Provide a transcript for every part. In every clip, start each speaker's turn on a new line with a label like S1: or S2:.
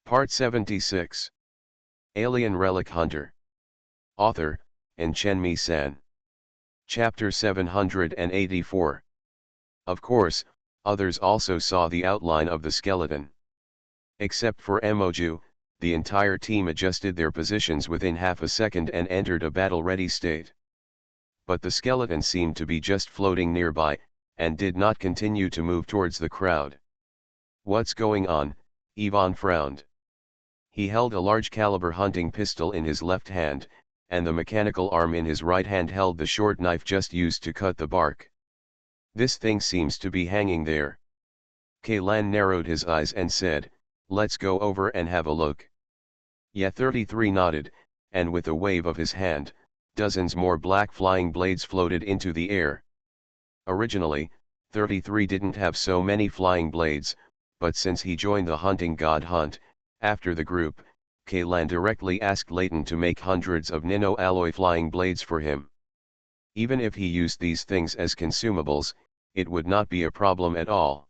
S1: Part 76. Alien Relic Hunter. Author, Chen San. Chapter 784. Of course, others also saw the outline of the skeleton. Except for Emoju, the entire team adjusted their positions within half a second and entered a battle-ready state. But the skeleton seemed to be just floating nearby, and did not continue to move towards the crowd. "What's going on?" Ivan frowned. He held a large-caliber hunting pistol in his left hand, and the mechanical arm in his right hand held the short knife just used to cut the bark. "This thing seems to be hanging there." Kaylan narrowed his eyes and said, "Let's go over and have a look." Ya-33 nodded, and with a wave of his hand, dozens more black flying blades floated into the air. Originally, 33 didn't have so many flying blades, but since he joined the hunting god hunt, after the group, Kaylan directly asked Layton to make hundreds of nano-alloy flying blades for him. Even if he used these things as consumables, it would not be a problem at all.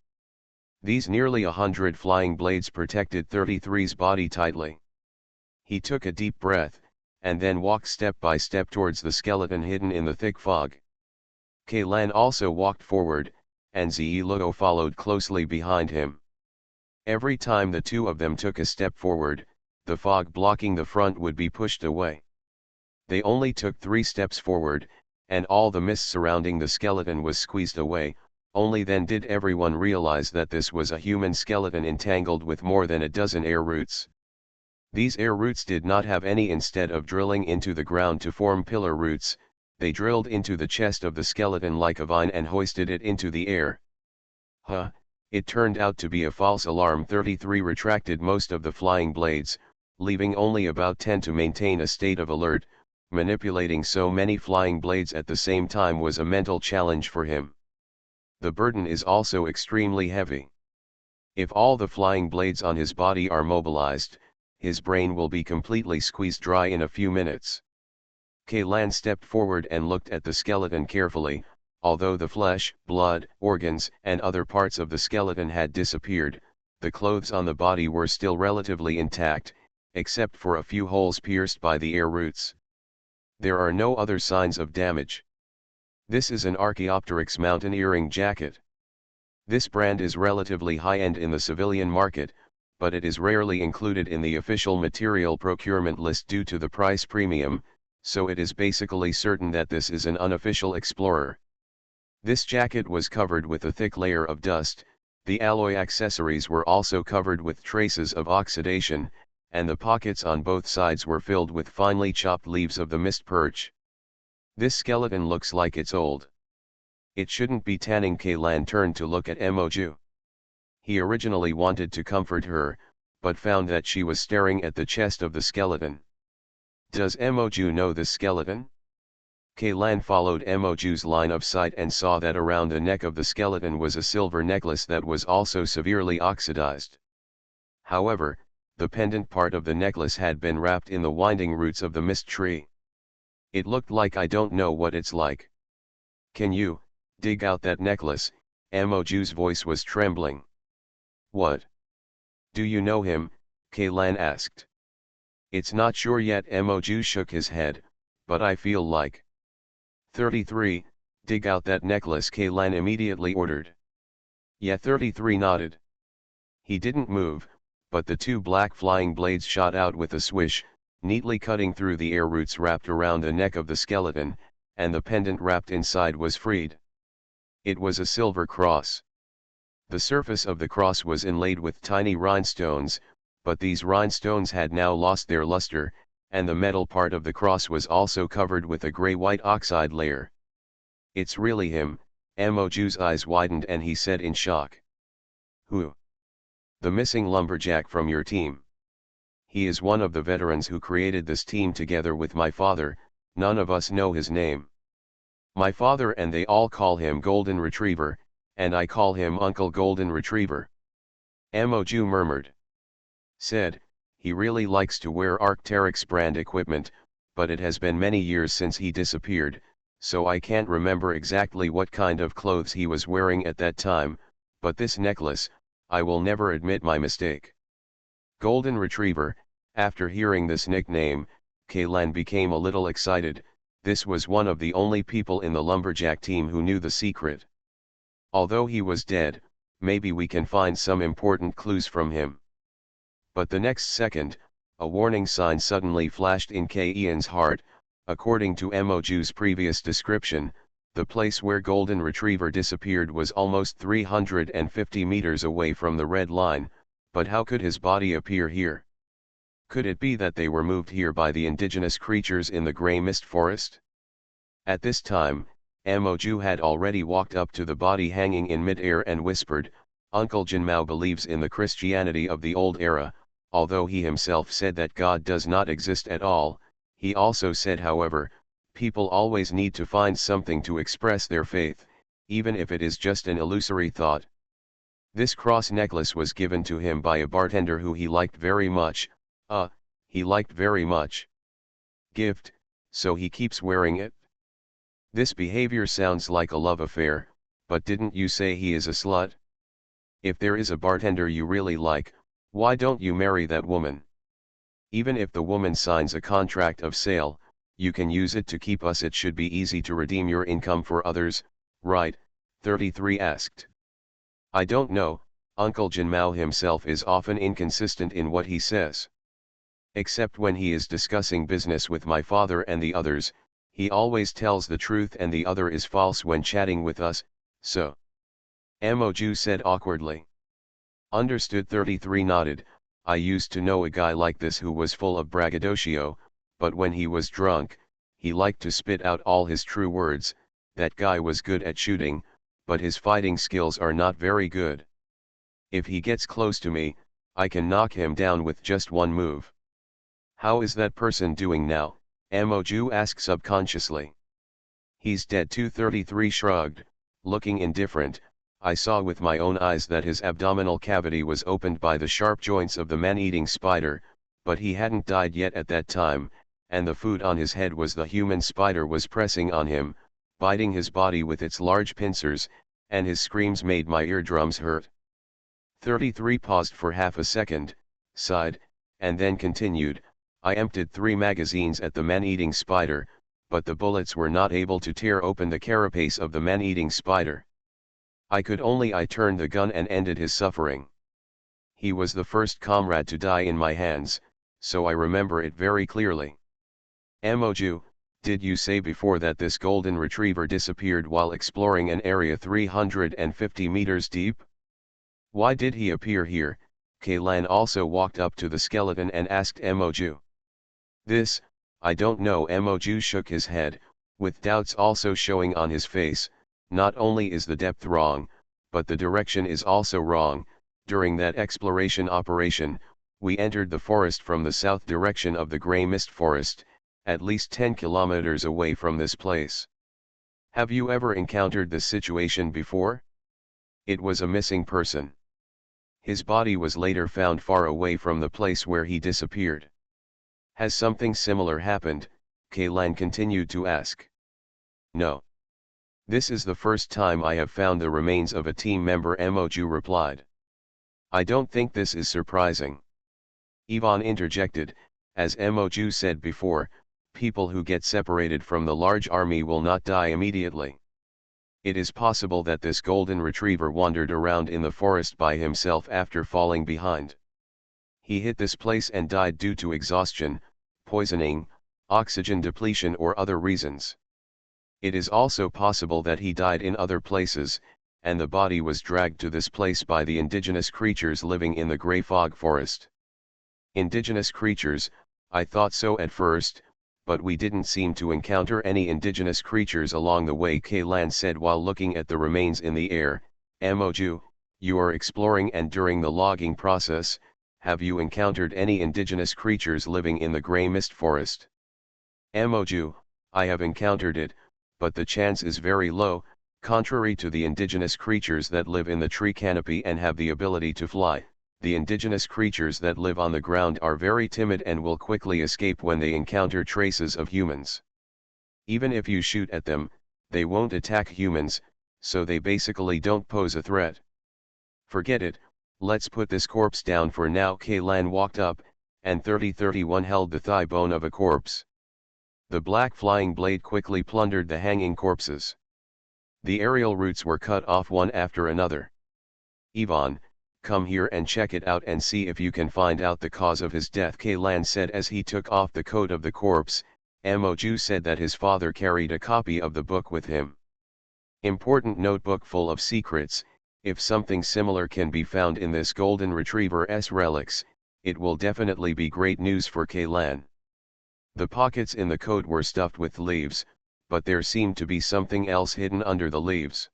S1: These nearly 100 flying blades protected 33's body tightly. He took a deep breath, and then walked step by step towards the skeleton hidden in the thick fog. Kaylan also walked forward, and Ziluo followed closely behind him. Every time the two of them took a step forward, the fog blocking the front would be pushed away. They only took 3 steps forward, and all the mist surrounding the skeleton was squeezed away. Only then did everyone realize that this was a human skeleton entangled with more than a dozen air roots. These air roots did not have any. Instead of drilling into the ground to form pillar roots, they drilled into the chest of the skeleton like a vine and hoisted it into the air. It turned out to be a false alarm. 33 retracted most of the flying blades, leaving only about 10 to maintain a state of alert. Manipulating so many flying blades at the same time was a mental challenge for him. The burden is also extremely heavy. If all the flying blades on his body are mobilized, his brain will be completely squeezed dry in a few minutes. Kaylan stepped forward and looked at the skeleton carefully. Although the flesh, blood, organs, and other parts of the skeleton had disappeared, the clothes on the body were still relatively intact, except for a few holes pierced by the air roots. There are no other signs of damage. This is an Archaeopteryx mountaineering jacket. This brand is relatively high-end in the civilian market, but it is rarely included in the official material procurement list due to the price premium, so it is basically certain that this is an unofficial explorer. This jacket was covered with a thick layer of dust. The alloy accessories were also covered with traces of oxidation, and the pockets on both sides were filled with finely chopped leaves of the mist perch. This skeleton looks like it's old. It shouldn't be tanning. Kaylan turned to look at Emoju. He originally wanted to comfort her, but found that she was staring at the chest of the skeleton. "Does Emoju know this skeleton?" Kaylan followed Emoju's line of sight and saw that around the neck of the skeleton was a silver necklace that was also severely oxidized. However, the pendant part of the necklace had been wrapped in the winding roots of the mist tree. "It looked like. I don't know what it's like." "Can you dig out that necklace?" Emoju's voice was trembling. "What? Do you know him?" Kaylan asked. "It's not sure yet." Emoju shook his head, "but I feel like." 33, dig out that necklace," Kaylan immediately ordered. Ya-33 nodded. He didn't move, but the 2 black flying blades shot out with a swish, neatly cutting through the air roots wrapped around the neck of the skeleton, and the pendant wrapped inside was freed. It was a silver cross. The surface of the cross was inlaid with tiny rhinestones, but these rhinestones had now lost their luster, and the metal part of the cross was also covered with a gray-white oxide layer. "It's really him." Emoju's eyes widened and he said in shock. "Who?" "The missing lumberjack from your team. He is one of the veterans who created this team together with my father. None of us know his name. My father and they all call him Golden Retriever, and I call him Uncle Golden Retriever." Emoju murmured. Said, "He really likes to wear Arc'teryx brand equipment, but it has been many years since he disappeared, so I can't remember exactly what kind of clothes he was wearing at that time, but this necklace, I will never admit my mistake." Golden Retriever. After hearing this nickname, Kaylan became a little excited. This was one of the only people in the lumberjack team who knew the secret. Although he was dead, maybe we can find some important clues from him. But the next second, a warning sign suddenly flashed in Ian's heart. According to Moju's previous description, the place where Golden Retriever disappeared was almost 350 meters away from the red line, but how could his body appear here? Could it be that they were moved here by the indigenous creatures in the gray mist forest? At this time, Moju had already walked up to the body hanging in mid-air and whispered, "Uncle Jinmao believes in the Christianity of the old era, although he himself said that God does not exist at all. He also said, however, people always need to find something to express their faith, even if it is just an illusory thought. This cross necklace was given to him by a bartender who he liked very much, gift, so he keeps wearing it. This behavior sounds like a love affair, but didn't you say he is a slut? If there is a bartender you really like, why don't you marry that woman? Even if the woman signs a contract of sale, you can use it to keep us. It should be easy to redeem your income for others, right?" 33 asked. "I don't know, Uncle Jinmao himself is often inconsistent in what he says. Except when he is discussing business with my father and the others, he always tells the truth and the other is false when chatting with us, so." Moju said awkwardly. "Understood." 33 nodded. "I used to know a guy like this who was full of braggadocio, but when he was drunk, he liked to spit out all his true words. That guy was good at shooting, but his fighting skills are not very good. If he gets close to me, I can knock him down with just one move." "How is that person doing now?" Moju asked subconsciously. "He's dead." 233 shrugged, looking indifferent. "I saw with my own eyes that his abdominal cavity was opened by the sharp joints of the man-eating spider, but he hadn't died yet at that time, and the food on his head was the human spider was pressing on him, biting his body with its large pincers, and his screams made my eardrums hurt." 33 paused for half a second, sighed, and then continued, "I emptied 3 magazines at the man-eating spider, but the bullets were not able to tear open the carapace of the man-eating spider. I turned the gun and ended his suffering. He was the first comrade to die in my hands, so I remember it very clearly." "Moju, did you say before that this Golden Retriever disappeared while exploring an area 350 meters deep? Why did he appear here?" Kaylan also walked up to the skeleton and asked Moju. "This, I don't know." Moju shook his head, with doubts also showing on his face. "Not only is the depth wrong, but the direction is also wrong. During that exploration operation, we entered the forest from the south direction of the gray mist forest, at least 10 kilometers away from this place. Have you ever encountered this situation before? It was a missing person. His body was later found far away from the place where he disappeared. Has something similar happened?" Kaylan continued to ask. "No. This is the first time I have found the remains of a team member," Moju replied. "I don't think this is surprising." Yvonne interjected, "As Moju said before, people who get separated from the large army will not die immediately. It is possible that this Golden Retriever wandered around in the forest by himself after falling behind. He hit this place and died due to exhaustion, poisoning, oxygen depletion or other reasons. It is also possible that he died in other places, and the body was dragged to this place by the indigenous creatures living in the gray fog forest." "Indigenous creatures, I thought so at first, but we didn't seem to encounter any indigenous creatures along the way," Kaylan said while looking at the remains in the air. "Moju, you are exploring and during the logging process, have you encountered any indigenous creatures living in the gray mist forest?" "Moju, I have encountered it, but the chance is very low. Contrary to the indigenous creatures that live in the tree canopy and have the ability to fly, the indigenous creatures that live on the ground are very timid and will quickly escape when they encounter traces of humans. Even if you shoot at them, they won't attack humans, so they basically don't pose a threat. Forget it, Let's put this corpse down for now. Kaylan walked up, and 3031 held the thigh bone of a corpse. The black flying blade quickly plundered the hanging corpses. The aerial roots were cut off one after another. Ivan, come here and check it out and see if you can find out the cause of his death, Kaylan said as he took off the coat of the corpse. Moju said that his father carried a copy of the book with him. Important notebook full of secrets. If something similar can be found in this golden retriever's relics, it will definitely be great news for Kaylan. The pockets in the coat were stuffed with leaves, but there seemed to be something else hidden under the leaves.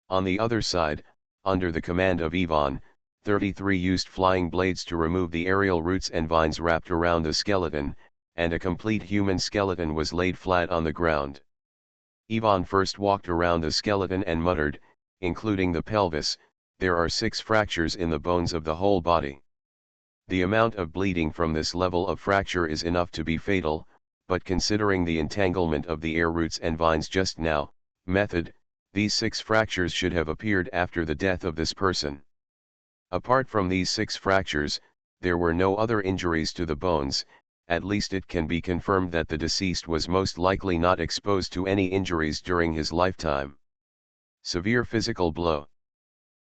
S1: On the other side, under the command of Ivan, 33 used flying blades to remove the aerial roots and vines wrapped around the skeleton, and a complete human skeleton was laid flat on the ground. Ivan first walked around the skeleton and muttered, including the pelvis, there are 6 fractures in the bones of the whole body. The amount of bleeding from this level of fracture is enough to be fatal, but considering the entanglement of the air roots and vines just now, method, these 6 fractures should have appeared after the death of this person. Apart from these 6 fractures, there were no other injuries to the bones. At least it can be confirmed that the deceased was most likely not exposed to any injuries during his lifetime. Severe physical blow.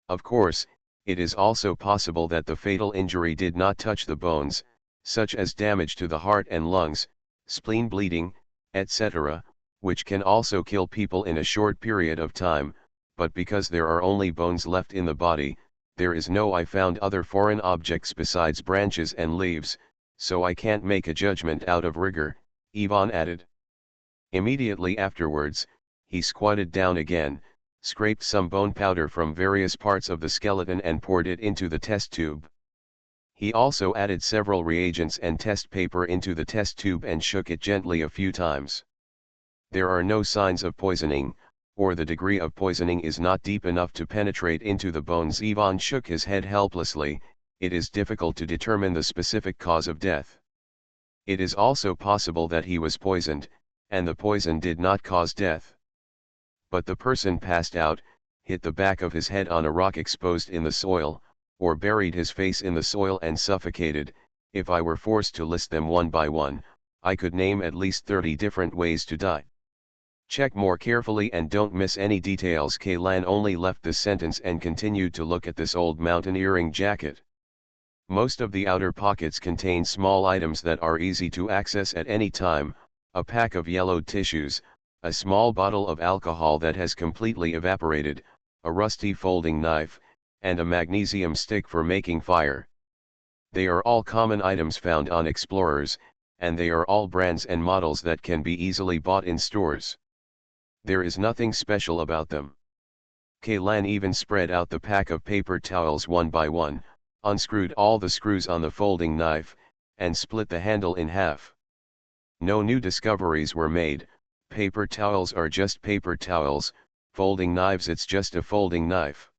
S1: Of course, it is also possible that the fatal injury did not touch the bones, such as damage to the heart and lungs, spleen bleeding, etc., which can also kill people in a short period of time, but because there are only bones left in the body, there is no I found other foreign objects besides branches and leaves, so I can't make a judgment out of rigor, Ivan added. Immediately afterwards, he squatted down again, scraped some bone powder from various parts of the skeleton and poured it into the test tube. He also added several reagents and test paper into the test tube and shook it gently a few times. There are no signs of poisoning, or the degree of poisoning is not deep enough to penetrate into the bones. Ivan shook his head helplessly. It is difficult to determine the specific cause of death. It is also possible that he was poisoned, and the poison did not cause death. But the person passed out, hit the back of his head on a rock exposed in the soil, or buried his face in the soil and suffocated. If I were forced to list them one by one, I could name at least 30 different ways to die. Check more carefully and don't miss any details. Kaylan only left the sentence and continued to look at this old mountaineering jacket. Most of the outer pockets contain small items that are easy to access at any time, a pack of yellowed tissues, a small bottle of alcohol that has completely evaporated, a rusty folding knife, and a magnesium stick for making fire. They are all common items found on explorers, and they are all brands and models that can be easily bought in stores. There is nothing special about them. Kaylan even spread out the pack of paper towels one by one, unscrewed all the screws on the folding knife, and split the handle in half. No new discoveries were made. Paper towels are just paper towels, folding knives it's just a folding knife.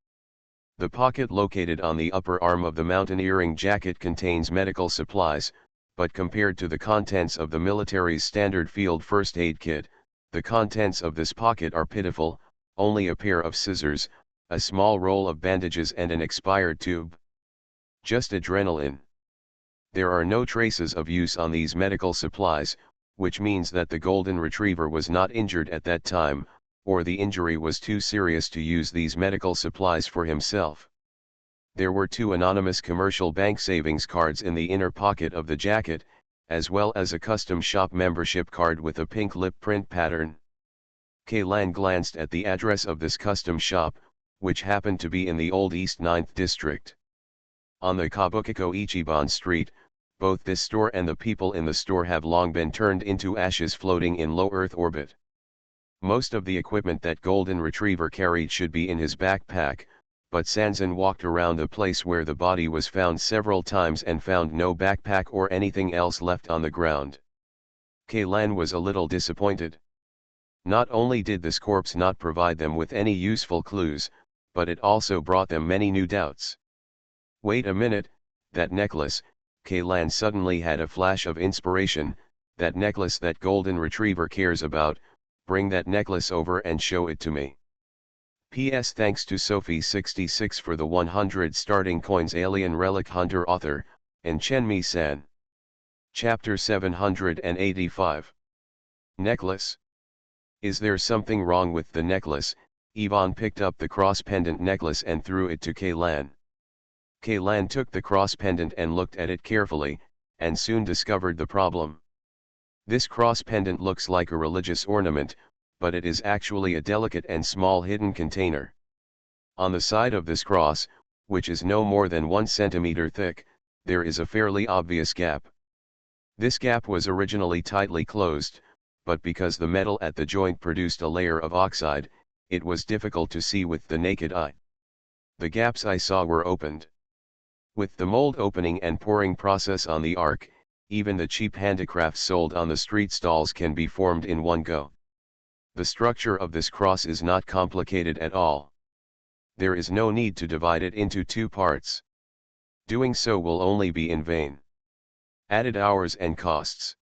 S1: The pocket located on the upper arm of the mountaineering jacket contains medical supplies, but compared to the contents of the military's standard field first aid kit, the contents of this pocket are pitiful, only a pair of scissors, a small roll of bandages and an expired tube. Just adrenaline. There are no traces of use on these medical supplies, which means that the golden retriever was not injured at that time, or the injury was too serious to use these medical supplies for himself. There were 2 anonymous commercial bank savings cards in the inner pocket of the jacket, as well as a custom shop membership card with a pink lip print pattern. Kaylan glanced at the address of this custom shop, which happened to be in the Old East 9th District. On the Kabukiko Ichiban Street, both this store and the people in the store have long been turned into ashes floating in low Earth orbit. Most of the equipment that golden retriever carried should be in his backpack, but Sansan walked around the place where the body was found several times and found no backpack or anything else left on the ground. Kaylan was a little disappointed. Not only did this corpse not provide them with any useful clues, but it also brought them many new doubts. Wait a minute, that necklace, Kaylan suddenly had a flash of inspiration, that necklace that golden retriever cares about, bring that necklace over and show it to me. PS Thanks to Sophie66 for the 100 starting coins. Alien Relic Hunter. Author, and Chenmi-san. Chapter 785. Necklace. Is there something wrong with the necklace? Yvonne picked up the cross pendant necklace and threw it to Kaylan. Kaylan took the cross pendant and looked at it carefully, and soon discovered the problem. This cross pendant looks like a religious ornament, but it is actually a delicate and small hidden container. On the side of this cross, which is no more than 1 centimeter thick, there is a fairly obvious gap. This gap was originally tightly closed, but because the metal at the joint produced a layer of oxide, it was difficult to see with the naked eye. The gaps I saw were opened. With the mold opening and pouring process on the ark, even the cheap handicrafts sold on the street stalls can be formed in one go. The structure of this cross is not complicated at all. There is no need to divide it into 2 parts. Doing so will only be in vain. Added hours and costs.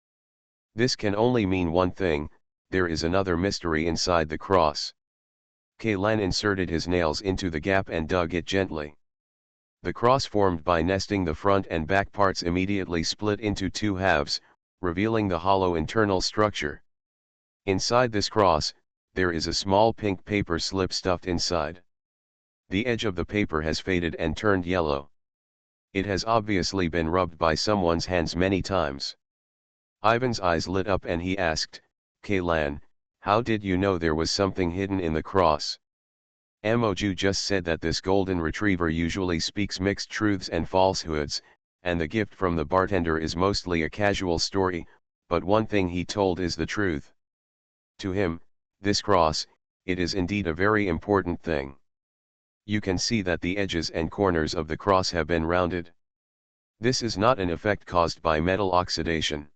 S1: This can only mean one thing: there is another mystery inside the cross. Kaylan inserted his nails into the gap and dug it gently. The cross formed by nesting the front and back parts immediately split into 2 halves, revealing the hollow internal structure. Inside this cross, there is a small pink paper slip stuffed inside. The edge of the paper has faded and turned yellow. It has obviously been rubbed by someone's hands many times. Ivan's eyes lit up and he asked, "Kaylan, how did you know there was something hidden in the cross?" Moju just said that this golden retriever usually speaks mixed truths and falsehoods, and the gift from the bartender is mostly a casual story, but one thing he told is the truth. To him, this cross, it is indeed a very important thing. You can see that the edges and corners of the cross have been rounded. This is not an effect caused by metal oxidation.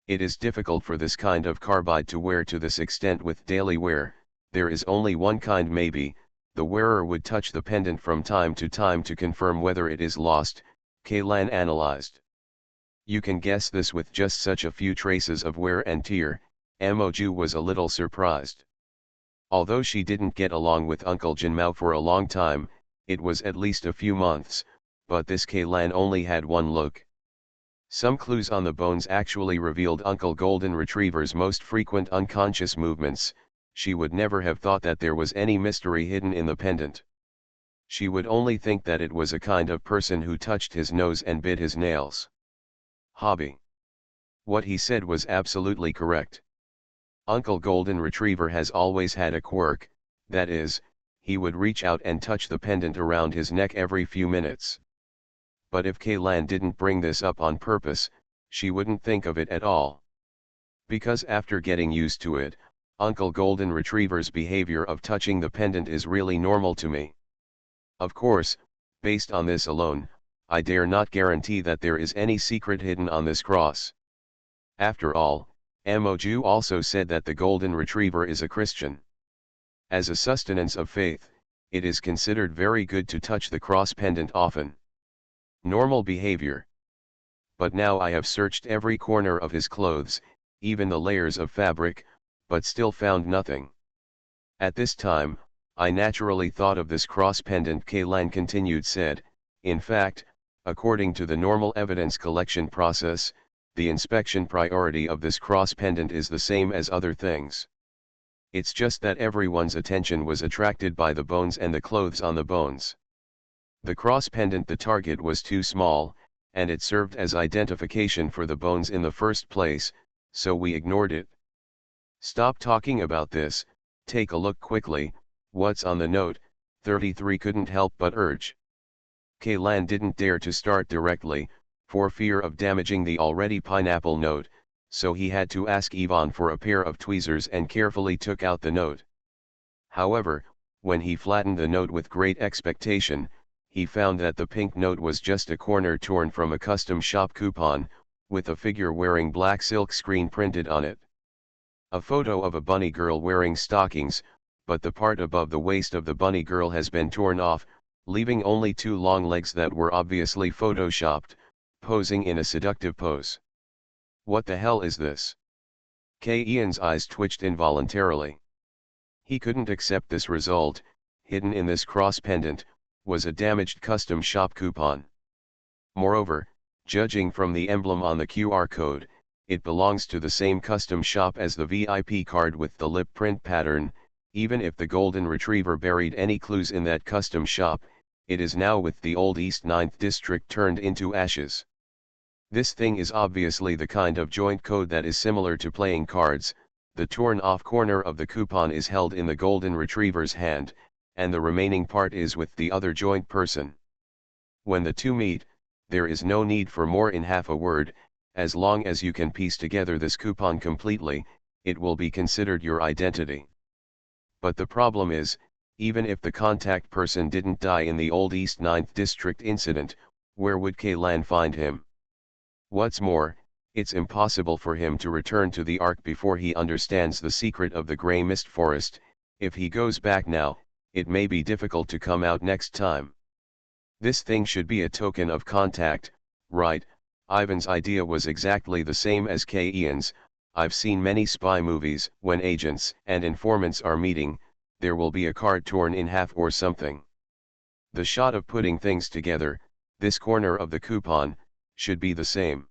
S1: It is difficult for this kind of carbide to wear to this extent with daily wear. There is only one kind. Maybe the wearer would touch the pendant from time to time to confirm whether it is lost, Kaylan analyzed. You can guess this with just such a few traces of wear and tear. Moju was a little surprised. Although she didn't get along with Uncle Jinmao for a long time, it was at least a few months, but this Kaylan only had one look. Some clues on the bones actually revealed Uncle Golden Retriever's most frequent unconscious movements. She would never have thought that there was any mystery hidden in the pendant. She would only think that it was a kind of person who touched his nose and bit his nails. Hobby. What he said was absolutely correct. Uncle Golden Retriever has always had a quirk, that is, he would reach out and touch the pendant around his neck every few minutes. But if Kaylan didn't bring this up on purpose, she wouldn't think of it at all. Because after getting used to it, Uncle Golden Retriever's behavior of touching the pendant is really normal to me. Of course, based on this alone, I dare not guarantee that there is any secret hidden on this cross. After all, Moju also said that the Golden Retriever is a Christian. As a sustenance of faith, it is considered very good to touch the cross pendant often. Normal behavior. But now I have searched every corner of his clothes, even the layers of fabric, but still found nothing. At this time, I naturally thought of this cross pendant. Kaylan continued said, in fact, according to the normal evidence collection process, the inspection priority of this cross pendant is the same as other things. It's just that everyone's attention was attracted by the bones and the clothes on the bones. The cross pendant, the target was too small, and it served as identification for the bones in the first place, so we ignored it. Stop talking about this, take a look quickly. What's on the note? 33 couldn't help but urge. Kaylan didn't dare to start directly, for fear of damaging the already pineapple note, so he had to ask Yvonne for a pair of tweezers and carefully took out the note. However, when he flattened the note with great expectation, he found that the pink note was just a corner torn from a custom shop coupon, with a figure wearing black silk screen printed on it. A photo of a bunny girl wearing stockings, but the part above the waist of the bunny girl has been torn off, leaving only 2 long legs that were obviously photoshopped, posing in a seductive pose. What the hell is this? Ian's eyes twitched involuntarily. He couldn't accept this result, hidden in this cross pendant, was a damaged custom shop coupon. Moreover, judging from the emblem on the QR code, it belongs to the same custom shop as the VIP card with the lip print pattern. Even if the golden retriever buried any clues in that custom shop, it is now with the old East 9th District turned into ashes. This thing is obviously the kind of joint code that is similar to playing cards. The torn off corner of the coupon is held in the golden retriever's hand, and the remaining part is with the other joint person. When the two meet, there is no need for more in half a word. As long as you can piece together this coupon completely, it will be considered your identity. But the problem is, even if the contact person didn't die in the old East 9th District incident, where would Kaylan find him? What's more, it's impossible for him to return to the Ark before he understands the secret of the Grey Mist Forest. If he goes back now, it may be difficult to come out next time. This thing should be a token of contact, right? Ivan's idea was exactly the same as Ian's. I've seen many spy movies. When agents and informants are meeting, there will be a card torn in half or something. The shot of putting things together, this corner of the coupon, should be the same.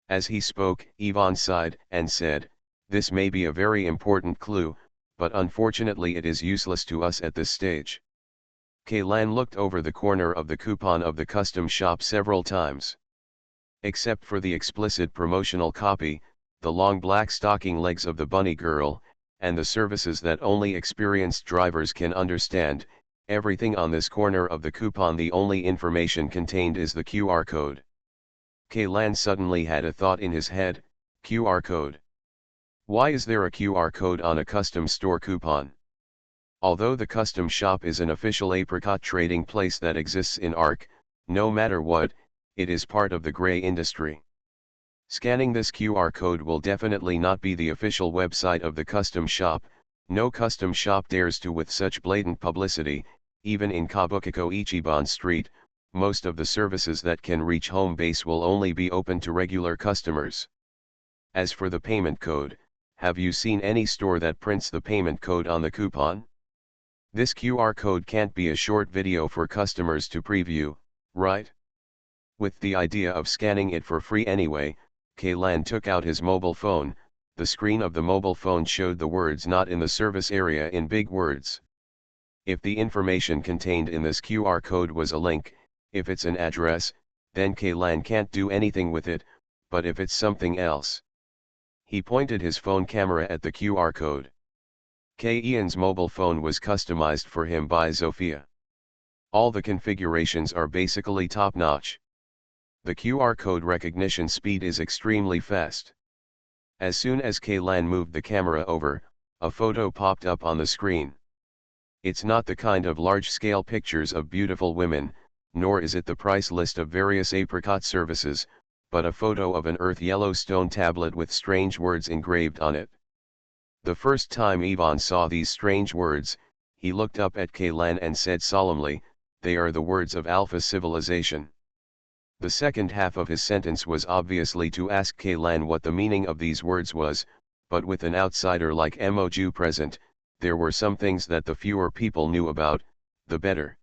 S1: As he spoke, Ivan sighed and said, "This may be a very important clue, but unfortunately it is useless to us at this stage." Kaylan looked over the corner of the coupon of the custom shop several times. Except for the explicit promotional copy, the long black stocking legs of the bunny girl, and the services that only experienced drivers can understand, everything on this corner of the coupon, the only information contained is the QR code. Kaylan suddenly had a thought in his head: QR code. Why is there a QR code on a custom store coupon? Although the custom shop is an official apricot trading place that exists in Ark, no matter what, it is part of the grey industry. Scanning this QR code will definitely not be the official website of the custom shop. No custom shop dares to with such blatant publicity. Even in Kabukicho Ichiban Street, most of the services that can reach home base will only be open to regular customers. As for the payment code, have you seen any store that prints the payment code on the coupon? This QR code can't be a short video for customers to preview, right? With the idea of scanning it for free anyway, Kaylan took out his mobile phone. The screen of the mobile phone showed the words "not in the service area" in big words. If the information contained in this QR code was a link, if it's an address, then Kaylan can't do anything with it, but if it's something else. He pointed his phone camera at the QR code. Ian's mobile phone was customized for him by Zofia. All the configurations are basically top-notch. The QR code recognition speed is extremely fast. As soon as Kaylan moved the camera over, a photo popped up on the screen. It's not the kind of large-scale pictures of beautiful women, nor is it the price list of various apricot services, but a photo of an earth yellow stone tablet with strange words engraved on it. The first time Ivan saw these strange words, he looked up at Kaylan and said solemnly, "They are the words of Alpha Civilization." The second half of his sentence was obviously to ask Kaylan what the meaning of these words was, but with an outsider like Emoju present, there were some things that the fewer people knew about, the better.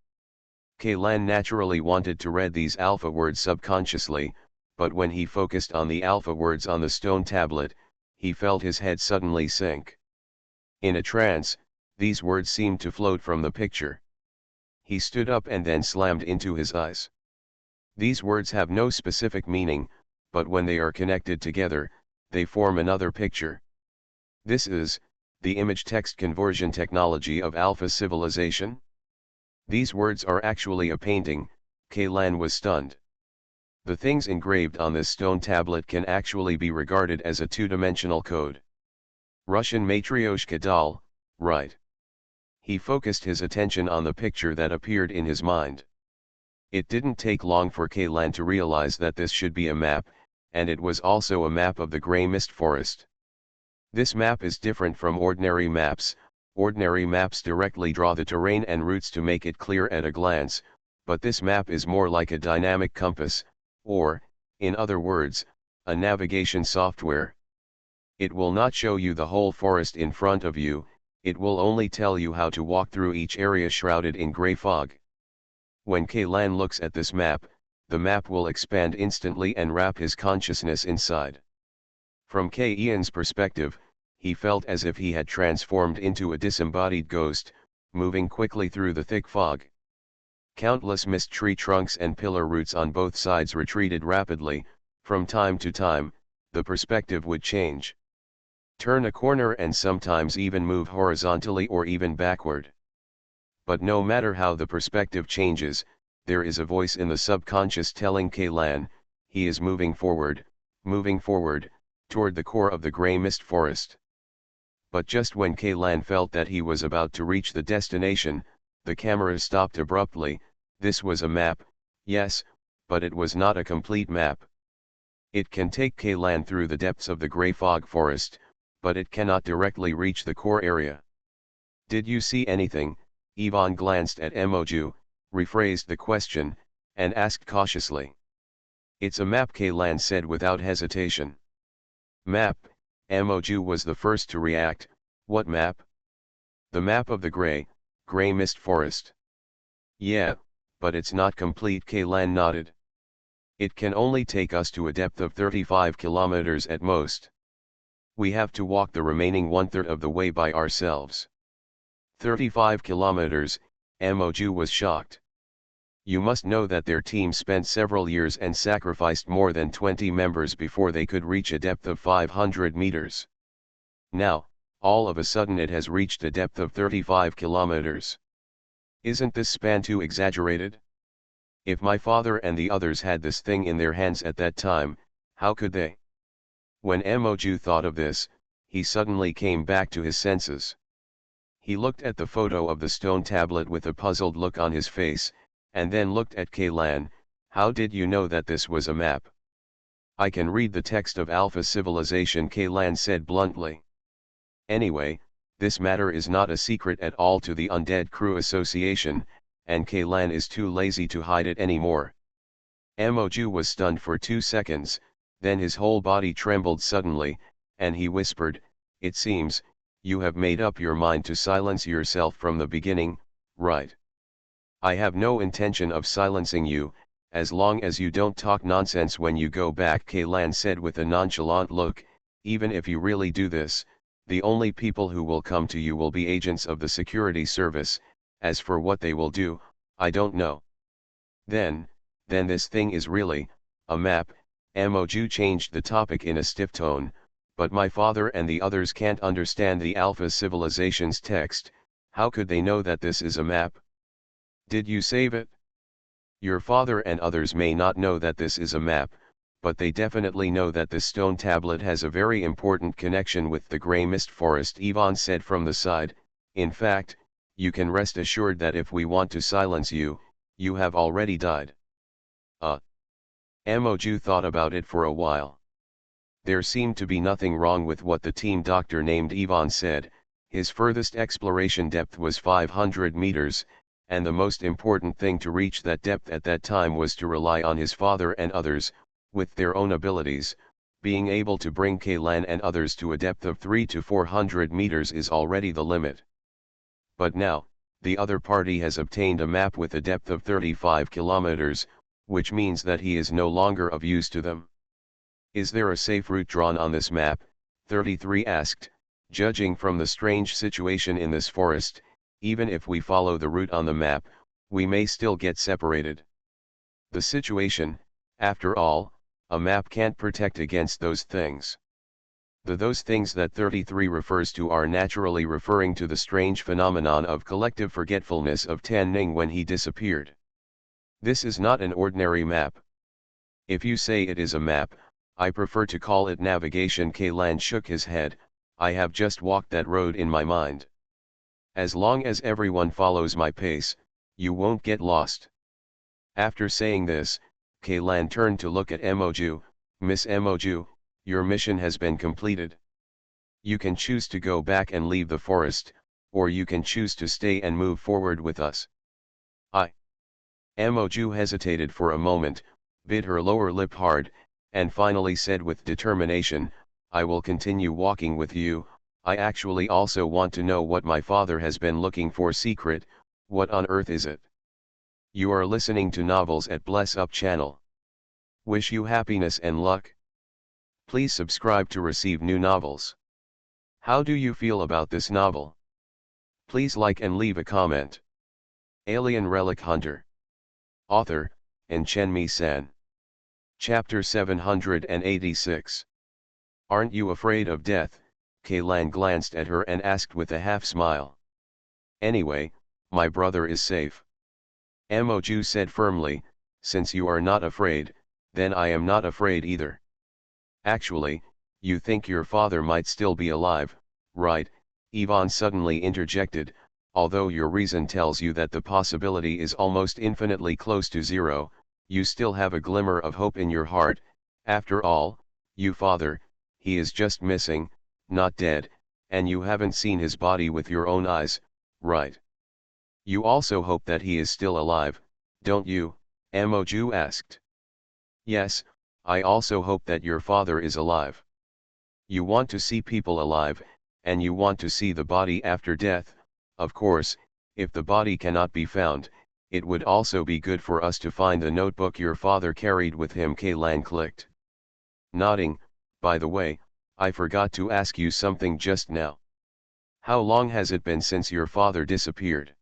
S1: Kaylan naturally wanted to read these alpha words subconsciously, but when he focused on the alpha words on the stone tablet, he felt his head suddenly sink. In a trance, these words seemed to float from the picture. He stood up and then slammed into his eyes. These words have no specific meaning, but when they are connected together, they form another picture. This is the image-text conversion technology of Alpha Civilization. These words are actually a painting. Kaylan was stunned. The things engraved on this stone tablet can actually be regarded as a two-dimensional code. Russian Matryoshka doll, right? He focused his attention on the picture that appeared in his mind. It didn't take long for Kaylan to realize that this should be a map, and it was also a map of the Grey Mist Forest. This map is different from ordinary maps. Ordinary maps directly draw the terrain and routes to make it clear at a glance, but this map is more like a dynamic compass, or, in other words, a navigation software. It will not show you the whole forest in front of you, It will only tell you how to walk through each area shrouded in gray fog. When Kaylan looks at this map, the map will expand instantly and wrap his consciousness inside. From Ian's perspective, he felt as if he had transformed into a disembodied ghost, moving quickly through the thick fog. Countless mist tree trunks and pillar roots on both sides retreated rapidly. From time to time, the perspective would change. Turn a corner and sometimes even move horizontally or even backward. But no matter how the perspective changes, there is a voice in the subconscious telling Kaylan, he is moving forward, toward the core of the gray mist forest. But just when Kaylan felt that he was about to reach the destination, the camera stopped abruptly. This was a map, yes, but it was not a complete map. It can take Kaylan through the depths of the gray fog forest, but it cannot directly reach the core area. Did you see anything? Ivan glanced at Emoju, rephrased the question, and asked cautiously. It's a map, Kaylan said without hesitation. Map, Emoju was the first to react. What map? The map of the gray mist forest. Yeah, but it's not complete, Kaylan nodded. It can only take us to a depth of 35 kilometers at most. We have to walk the remaining one-third of the way by ourselves. 35 kilometers, Emoju was shocked. You must know that their team spent several years and sacrificed more than 20 members before they could reach a depth of 500 meters. Now, all of a sudden it has reached a depth of 35 kilometers. Isn't this span too exaggerated? If my father and the others had this thing in their hands at that time, how could they? When Emoju thought of this, he suddenly came back to his senses. He looked at the photo of the stone tablet with a puzzled look on his face, and then looked at Kaylan. How did you know that this was a map? I can read the text of Alpha Civilization, Kaylan said bluntly. Anyway, this matter is not a secret at all to the Undead Crew Association, and Kaylan is too lazy to hide it anymore. Emoju was stunned for 2 seconds, then his whole body trembled suddenly, and he whispered, "It seems, you have made up your mind to silence yourself from the beginning, right?" "I have no intention of silencing you, as long as you don't talk nonsense when you go back," Kaylan said with a nonchalant look. "Even if you really do this, the only people who will come to you will be agents of the security service. As for what they will do, I don't know." Then this thing is really a map." Emoju changed the topic in a stiff tone. "But my father and the others can't understand the Alpha Civilization's text. How could they know that this is a map?" "Did you save it?" "Your father and others may not know that this is a map, but they definitely know that this stone tablet has a very important connection with the gray mist forest," Ivan said from the side. "In fact, you can rest assured that if we want to silence you, you have already died." Emoju thought about it for a while. There seemed to be nothing wrong with what the team doctor named Ivan said. His furthest exploration depth was 500 meters, and the most important thing to reach that depth at that time was to rely on his father and others, with their own abilities. Being able to bring Kaylan and others to a depth of 300 to 400 meters is already the limit. But now, the other party has obtained a map with a depth of 35 kilometers, which means that he is no longer of use to them. "Is there a safe route drawn on this map?" 33 asked. "Judging from the strange situation in this forest, even if we follow the route on the map, we may still get separated." "The situation, after all, a map can't protect against those things." Those things that 33 refers to are naturally referring to the strange phenomenon of collective forgetfulness of Tan Ning when he disappeared. "This is not an ordinary map." "If you say it is a map, I prefer to call it navigation." Kaylan shook his head. "I have just walked that road in my mind. As long as everyone follows my pace, you won't get lost." After saying this, Kaylan turned to look at Emoju. "Miss Emoju, your mission has been completed. You can choose to go back and leave the forest, or you can choose to stay and move forward with us." Emoju hesitated for a moment, bit her lower lip hard, and finally said with determination, "I will continue walking with you, I actually also want to know what my father has been looking for. Secret, what on earth is it? You are listening to Novels at Bless Up channel. Wish you happiness and luck. Please subscribe to receive new novels. How do you feel about this novel? Please like and leave a comment. Alien Relic Hunter. Author, Chen San. Chapter 786. Aren't you afraid of death? Kaylan glanced at her and asked with a half-smile. Anyway, my brother is safe. Moju said firmly, since you are not afraid, then I am not afraid either. Actually, you think your father might still be alive, right? Yvonne suddenly interjected, although your reason tells you that the possibility is almost infinitely close to zero, you still have a glimmer of hope in your heart. After all, you father, he is just missing, not dead, and you haven't seen his body with your own eyes, right? You also hope that he is still alive, don't you? Moju asked. Yes, I also hope that your father is alive. You want to see people alive, and you want to see the body after death. Of course, if the body cannot be found, it would also be good for us to find the notebook your father carried with him. Kaylan clicked. Nodding, by the way, I forgot to ask you something just now. How long has it been since your father disappeared?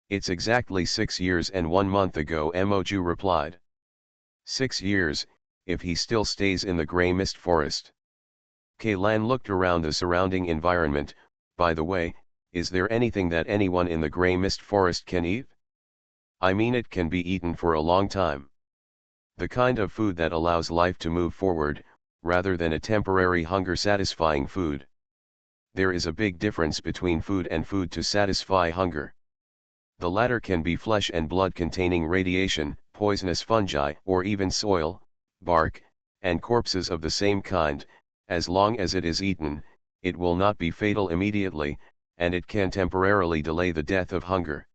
S1: It's exactly 6 years and 1 month ago, Moju replied. 6 years, if he still stays in the grey mist forest. Kaylan looked around the surrounding environment. By the way, is there anything that anyone in the grey mist forest can eat? I mean, it can be eaten for a long time. The kind of food that allows life to move forward, rather than a temporary hunger-satisfying food. There is a big difference between food and food to satisfy hunger. The latter can be flesh and blood containing radiation, poisonous fungi, or even soil, bark, and corpses of the same kind. As long as it is eaten, it will not be fatal immediately, and it can temporarily delay the death of hunger.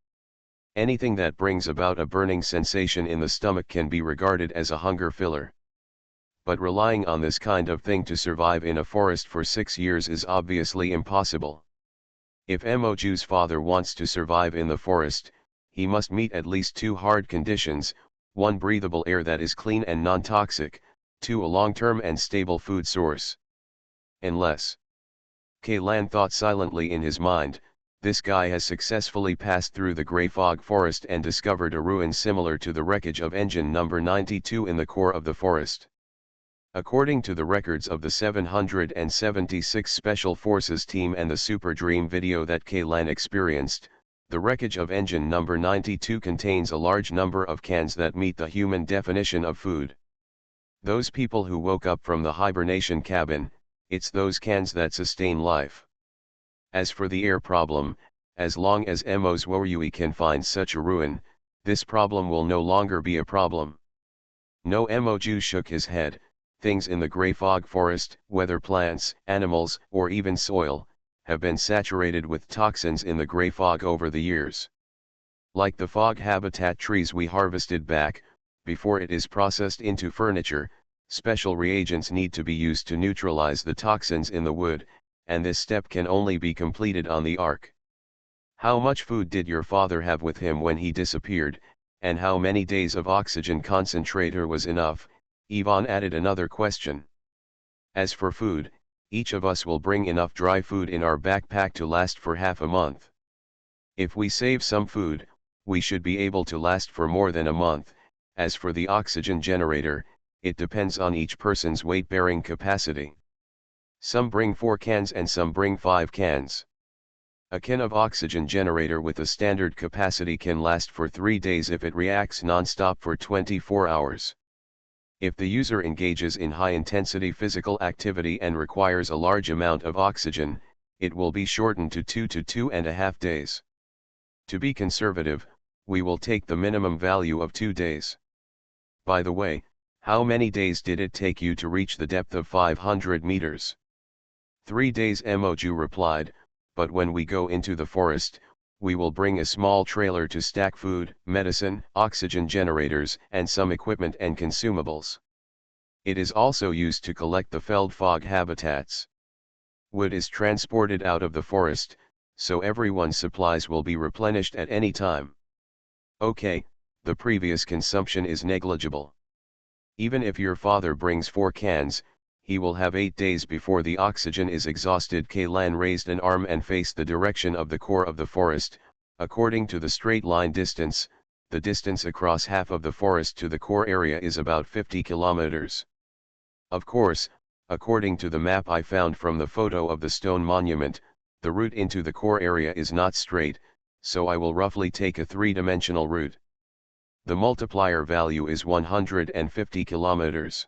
S1: Anything that brings about a burning sensation in the stomach can be regarded as a hunger filler. But relying on this kind of thing to survive in a forest for 6 years is obviously impossible. If Moju's father wants to survive in the forest, he must meet at least 2 hard conditions: 1, breathable air that is clean and non-toxic; 2, a long-term and stable food source. Unless, Kaylan thought silently in his mind, this guy has successfully passed through the grey fog forest and discovered a ruin similar to the wreckage of engine number 92 in the core of the forest. According to the records of the 776 Special Forces team and the Super Dream video that Kaylan experienced, the wreckage of engine number 92 contains a large number of cans that meet the human definition of food. Those people who woke up from the hibernation cabin, it's those cans that sustain life. As for the air problem, as long as Moju can find such a ruin, this problem will no longer be a problem. No, Moju shook his head. Things in the grey fog forest, whether plants, animals, or even soil, have been saturated with toxins in the grey fog over the years. Like the fog habitat trees we harvested back, before it is processed into furniture, special reagents need to be used to neutralize the toxins in the wood, and this step can only be completed on the Ark. How much food did your father have with him when he disappeared, and how many days of oxygen concentrator was enough? Yvonne added another question. As for food, each of us will bring enough dry food in our backpack to last for half a month. If we save some food, we should be able to last for more than a month. As for the oxygen generator, it depends on each person's weight-bearing capacity. Some bring 4 cans and some bring 5 cans. A can of oxygen generator with a standard capacity can last for 3 days if it reacts non-stop for 24 hours. If the user engages in high-intensity physical activity and requires a large amount of oxygen, it will be shortened to 2 to 2.5 days. To be conservative, we will take the minimum value of 2 days. By the way, how many days did it take you to reach the depth of 500 meters? 3 days, Moju replied, but when we go into the forest, we will bring a small trailer to stack food, medicine, oxygen generators, and some equipment and consumables. It is also used to collect the felled fog habitats. Wood is transported out of the forest, so everyone's supplies will be replenished at any time. Okay, the previous consumption is negligible. Even if your father brings 4 cans, he will have 8 days before the oxygen is exhausted. Kaylan raised an arm and faced the direction of the core of the forest. According to the straight line distance, the distance across half of the forest to the core area is about 50 kilometers. Of course, according to the map I found from the photo of the stone monument, the route into the core area is not straight, so I will roughly take a 3-dimensional route. The multiplier value is 150 kilometers.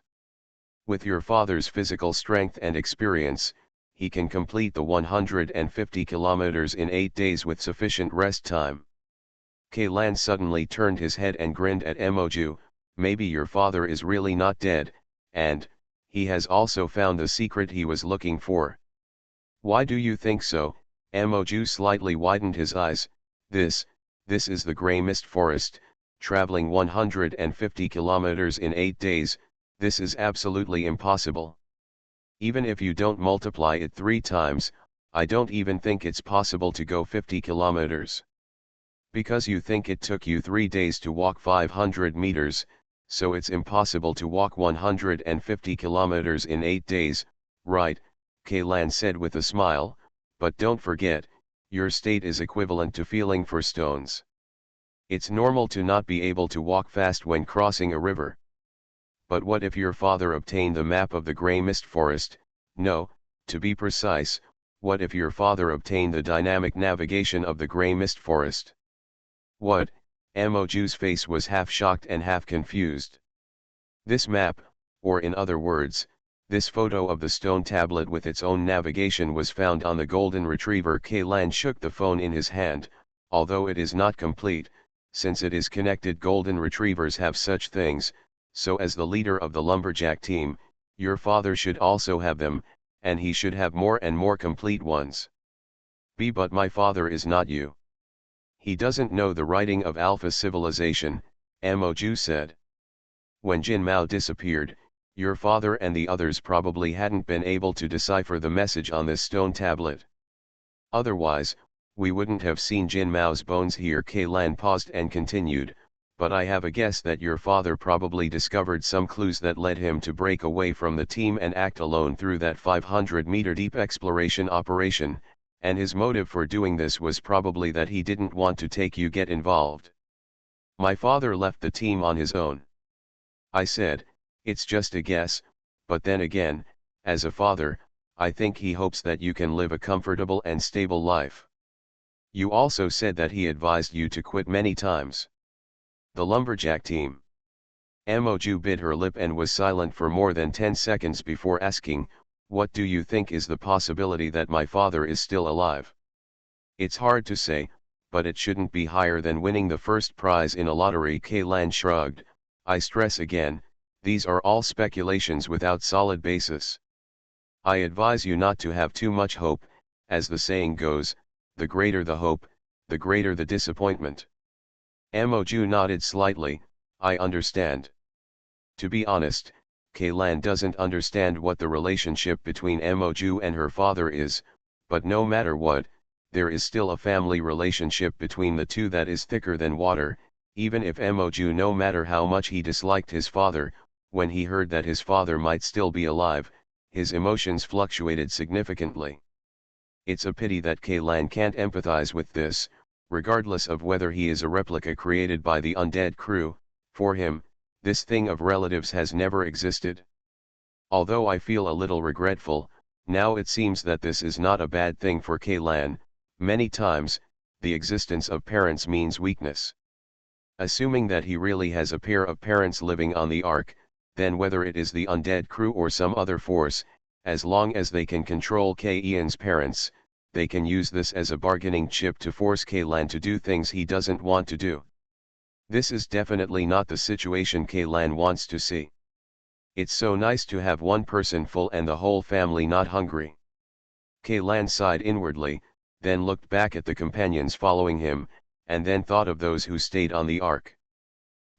S1: With your father's physical strength and experience, he can complete the 150 kilometers in 8 days with sufficient rest time. Kaylan suddenly turned his head and grinned at Emoju. Maybe your father is really not dead, and he has also found the secret he was looking for. Why do you think so? Emoju slightly widened his eyes. This is the Grey Mist Forest, traveling 150 kilometers in 8 days, this is absolutely impossible. Even if you don't multiply it 3 times, I don't even think it's possible to go 50 kilometers. Because you think it took you 3 days to walk 500 meters, so it's impossible to walk 150 kilometers in 8 days, right? Kaylan said with a smile, but don't forget, your state is equivalent to feeling for stones. It's normal to not be able to walk fast when crossing a river. But what if your father obtained the map of the Grey Mist Forest? No, to be precise, what if your father obtained the dynamic navigation of the Grey Mist Forest? What? Emoju's face was half shocked and half confused. This map, or in other words, this photo of the stone tablet with its own navigation was found on the Golden Retriever. Kaylan shook the phone in his hand. Although it is not complete, since it is connected, Golden Retrievers have such things, so as the leader of the lumberjack team, your father should also have them, and he should have more and more complete ones. But my father is not you. He doesn't know the writing of Alpha Civilization, Emoju said. When Jin Mao disappeared, your father and the others probably hadn't been able to decipher the message on this stone tablet. Otherwise, we wouldn't have seen Jin Mao's bones here. Kaylan paused and continued, but I have a guess that your father probably discovered some clues that led him to break away from the team and act alone through that 500-meter deep exploration operation, and his motive for doing this was probably that he didn't want to get involved. My father left the team on his own. I said, it's just a guess, but then again, as a father, I think he hopes that you can live a comfortable and stable life. You also said that he advised you to quit many times. The lumberjack team. Emoju bit her lip and was silent for more than 10 seconds before asking, what do you think is the possibility that my father is still alive? It's hard to say, but it shouldn't be higher than winning the first prize in a lottery. Kaylan shrugged. I stress again, these are all speculations without solid basis. I advise you not to have too much hope, as the saying goes, the greater the hope, the greater the disappointment. Emoju nodded slightly. I understand. To be honest, Kaylan doesn't understand what the relationship between Emoju and her father is, but no matter what, there is still a family relationship between the two that is thicker than water. Even if Emoju, no matter how much he disliked his father, when he heard that his father might still be alive, his emotions fluctuated significantly. It's a pity that Kaylan can't empathize with this, regardless of whether he is a replica created by the undead crew. For him, this thing of relatives has never existed. Although I feel a little regretful, now it seems that this is not a bad thing for Kaylan. Many times, the existence of parents means weakness. Assuming that he really has a pair of parents living on the Ark, then whether it is the undead crew or some other force, as long as they can control Ian's parents, they can use this as a bargaining chip to force Kaylan to do things he doesn't want to do. This is definitely not the situation Kaylan wants to see. It's so nice to have one person full and the whole family not hungry. Kaylan sighed inwardly, then looked back at the companions following him, and then thought of those who stayed on the Ark.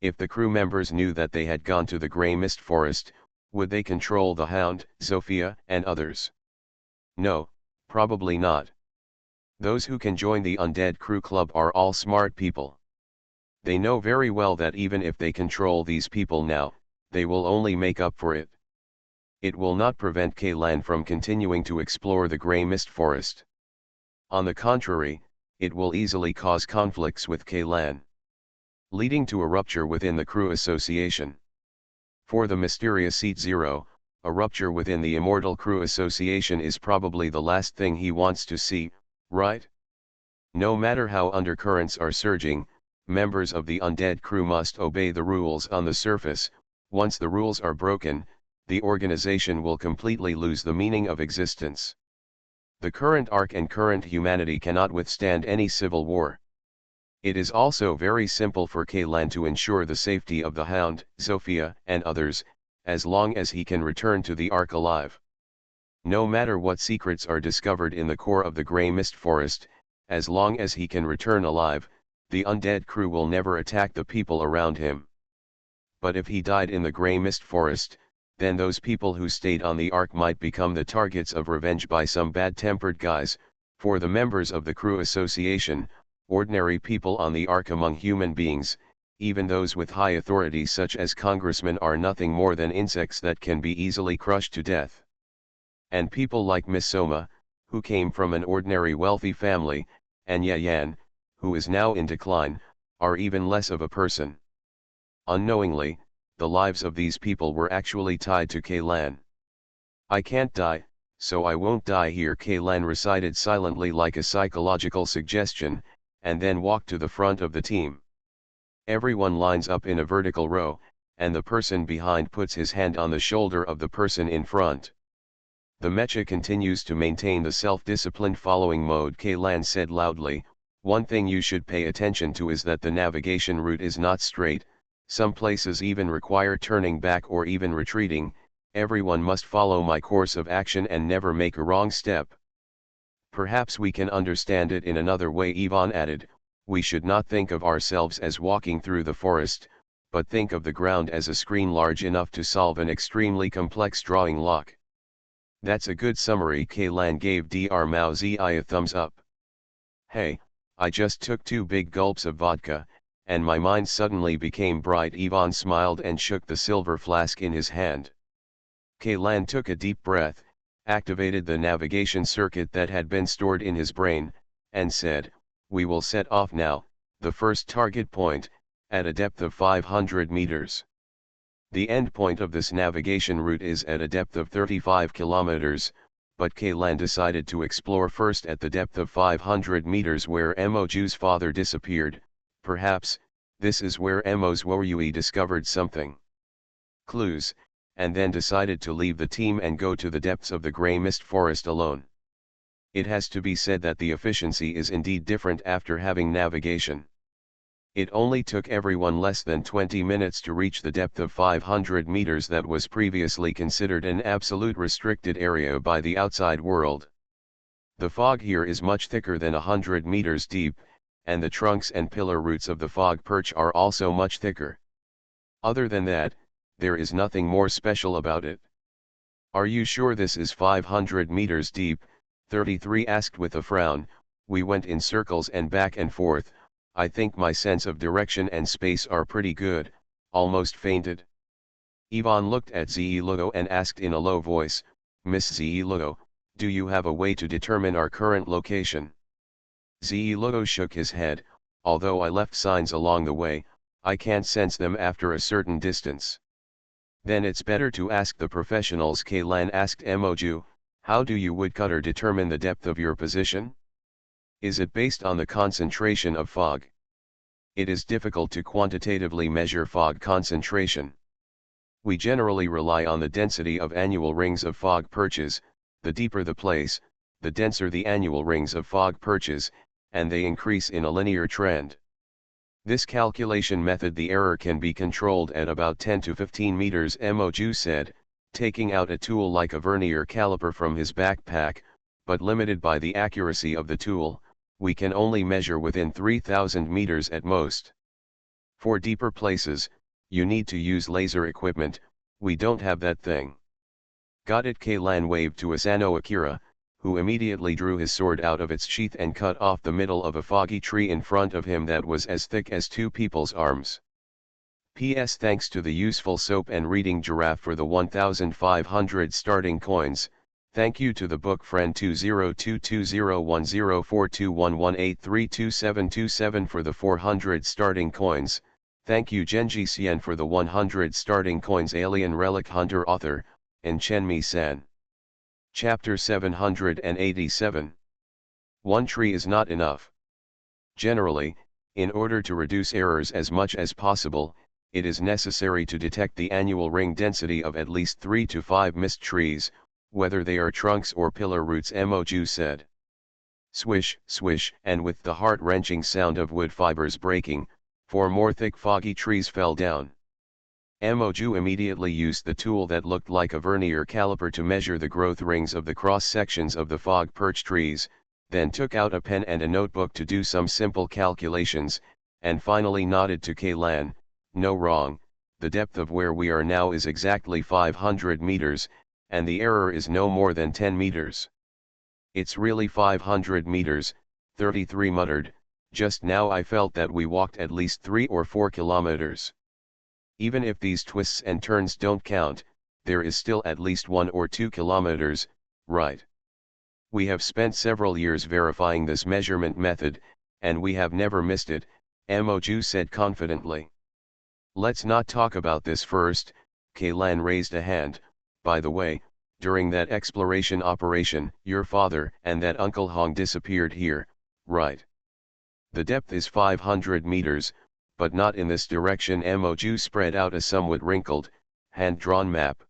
S1: If the crew members knew that they had gone to the Grey Mist Forest, would they control the Hound, Sophia, and others? No, Probably not. Those who can join the Undead Crew Club are all smart people. They know very well that even if they control these people now, they will only make up for it. It will not prevent Kaylan from continuing to explore the Grey Mist Forest. On the contrary, it will easily cause conflicts with Kaylan, leading to a rupture within the crew association. For the mysterious Seat Zero, a rupture within the Immortal Crew Association is probably the last thing he wants to see, right? No matter how undercurrents are surging, members of the Undead Crew must obey the rules on the surface. Once the rules are broken, the organization will completely lose the meaning of existence. The current arc and current humanity cannot withstand any civil war. It is also very simple for Kaylan to ensure the safety of the Hound, Zofia, and others, as long as he can return to the Ark alive. No matter what secrets are discovered in the core of the Grey Mist Forest, as long as he can return alive, the Undead Crew will never attack the people around him. But if he died in the Grey Mist Forest, then those people who stayed on the Ark might become the targets of revenge by some bad-tempered guys. For the members of the Crew Association, ordinary people on the Ark among human beings, even those with high authority such as congressmen, are nothing more than insects that can be easily crushed to death. And people like Miss Soma, who came from an ordinary wealthy family, and Yayan, who is now in decline, are even less of a person. Unknowingly, the lives of these people were actually tied to Kaylan. I can't die, so I won't die here, Kaylan recited silently like a psychological suggestion, and then walked to the front of the team. Everyone lines up in a vertical row, and the person behind puts his hand on the shoulder of the person in front. The mecha continues to maintain the self-disciplined following mode. Kaylan said loudly, "One thing you should pay attention to is that the navigation route is not straight. Some places even require turning back or even retreating. Everyone must follow my course of action and never make a wrong step." Perhaps we can understand it in another way, Yvonne added. We should not think of ourselves as walking through the forest, but think of the ground as a screen large enough to solve an extremely complex drawing lock. That's a good summary. Kaylan gave Dr. Mao Zi a thumbs up. Hey, I just took 2 big gulps of vodka, and my mind suddenly became bright. Yvonne smiled and shook the silver flask in his hand. Kaylan took a deep breath, activated the navigation circuit that had been stored in his brain, and said, "We will set off now, the first target point, at a depth of 500 meters. The end point of this navigation route is at a depth of 35 kilometers, but Kaylan decided to explore first at the depth of 500 meters where Emoju's father disappeared. Perhaps, this is where Emo's Woryui discovered something. Clues, and then decided to leave the team and go to the depths of the Grey Mist Forest alone. It has to be said that the efficiency is indeed different after having navigation. It only took everyone less than 20 minutes to reach the depth of 500 meters that was previously considered an absolute restricted area by the outside world. The fog here is much thicker than 100 meters deep, and the trunks and pillar roots of the fog perch are also much thicker. Other than that, there is nothing more special about it. Are you sure this is 500 meters deep? 33 asked with a frown. We went in circles and back and forth. I think my sense of direction and space are pretty good. Almost fainted. Yvonne looked at Zilugo and asked in a low voice, Miss Zilugo, do you have a way to determine our current location? Zilugo shook his head. Although I left signs along the way, I can't sense them after a certain distance. Then it's better to ask the professionals. Kaylan asked Emoju, how do you woodcutter determine the depth of your position? Is it based on the concentration of fog? It is difficult to quantitatively measure fog concentration. We generally rely on the density of annual rings of fog perches. The deeper the place, the denser the annual rings of fog perches, and they increase in a linear trend. This calculation method, the error can be controlled at about 10 to 15 meters, Emoju said, taking out a tool like a vernier caliper from his backpack, but limited by the accuracy of the tool. We can only measure within 3,000 meters at most. For deeper places, you need to use laser equipment. We don't have that thing. Got it. Kaylan waved to Asano Akira, who immediately drew his sword out of its sheath and cut off the middle of a foggy tree in front of him that was as thick as two people's arms. P.S. Thanks to the useful soap and reading giraffe for the 1,500 starting coins. Thank you to the book friend 20220104211832727 for the 400 starting coins. Thank you Genji Cien for the 100 starting coins. Alien Relic Hunter author, and Chenmi San. Chapter 787. One tree is not enough. Generally, in order to reduce errors as much as possible, it is necessary to detect the annual ring density of at least 3 to 5 mist trees, whether they are trunks or pillar roots, Moju said. Swish, swish, and with the heart-wrenching sound of wood fibers breaking, 4 more thick foggy trees fell down. Moju immediately used the tool that looked like a vernier caliper to measure the growth rings of the cross-sections of the fog perch trees, then took out a pen and a notebook to do some simple calculations, and finally nodded to Kaylan. No wrong, the depth of where we are now is exactly 500 meters, and the error is no more than 10 meters. It's really 500 meters, 33 muttered. Just now I felt that we walked at least 3 or 4 kilometers. Even if these twists and turns don't count, there is still at least 1 or 2 kilometers, right? We have spent several years verifying this measurement method, and we have never missed it, Moju said confidently. Let's not talk about this first. Kaylan raised a hand. By the way, during that exploration operation, your father and that Uncle Hong disappeared here, right? The depth is 500 meters, but not in this direction. Moju spread out a somewhat wrinkled, hand-drawn map.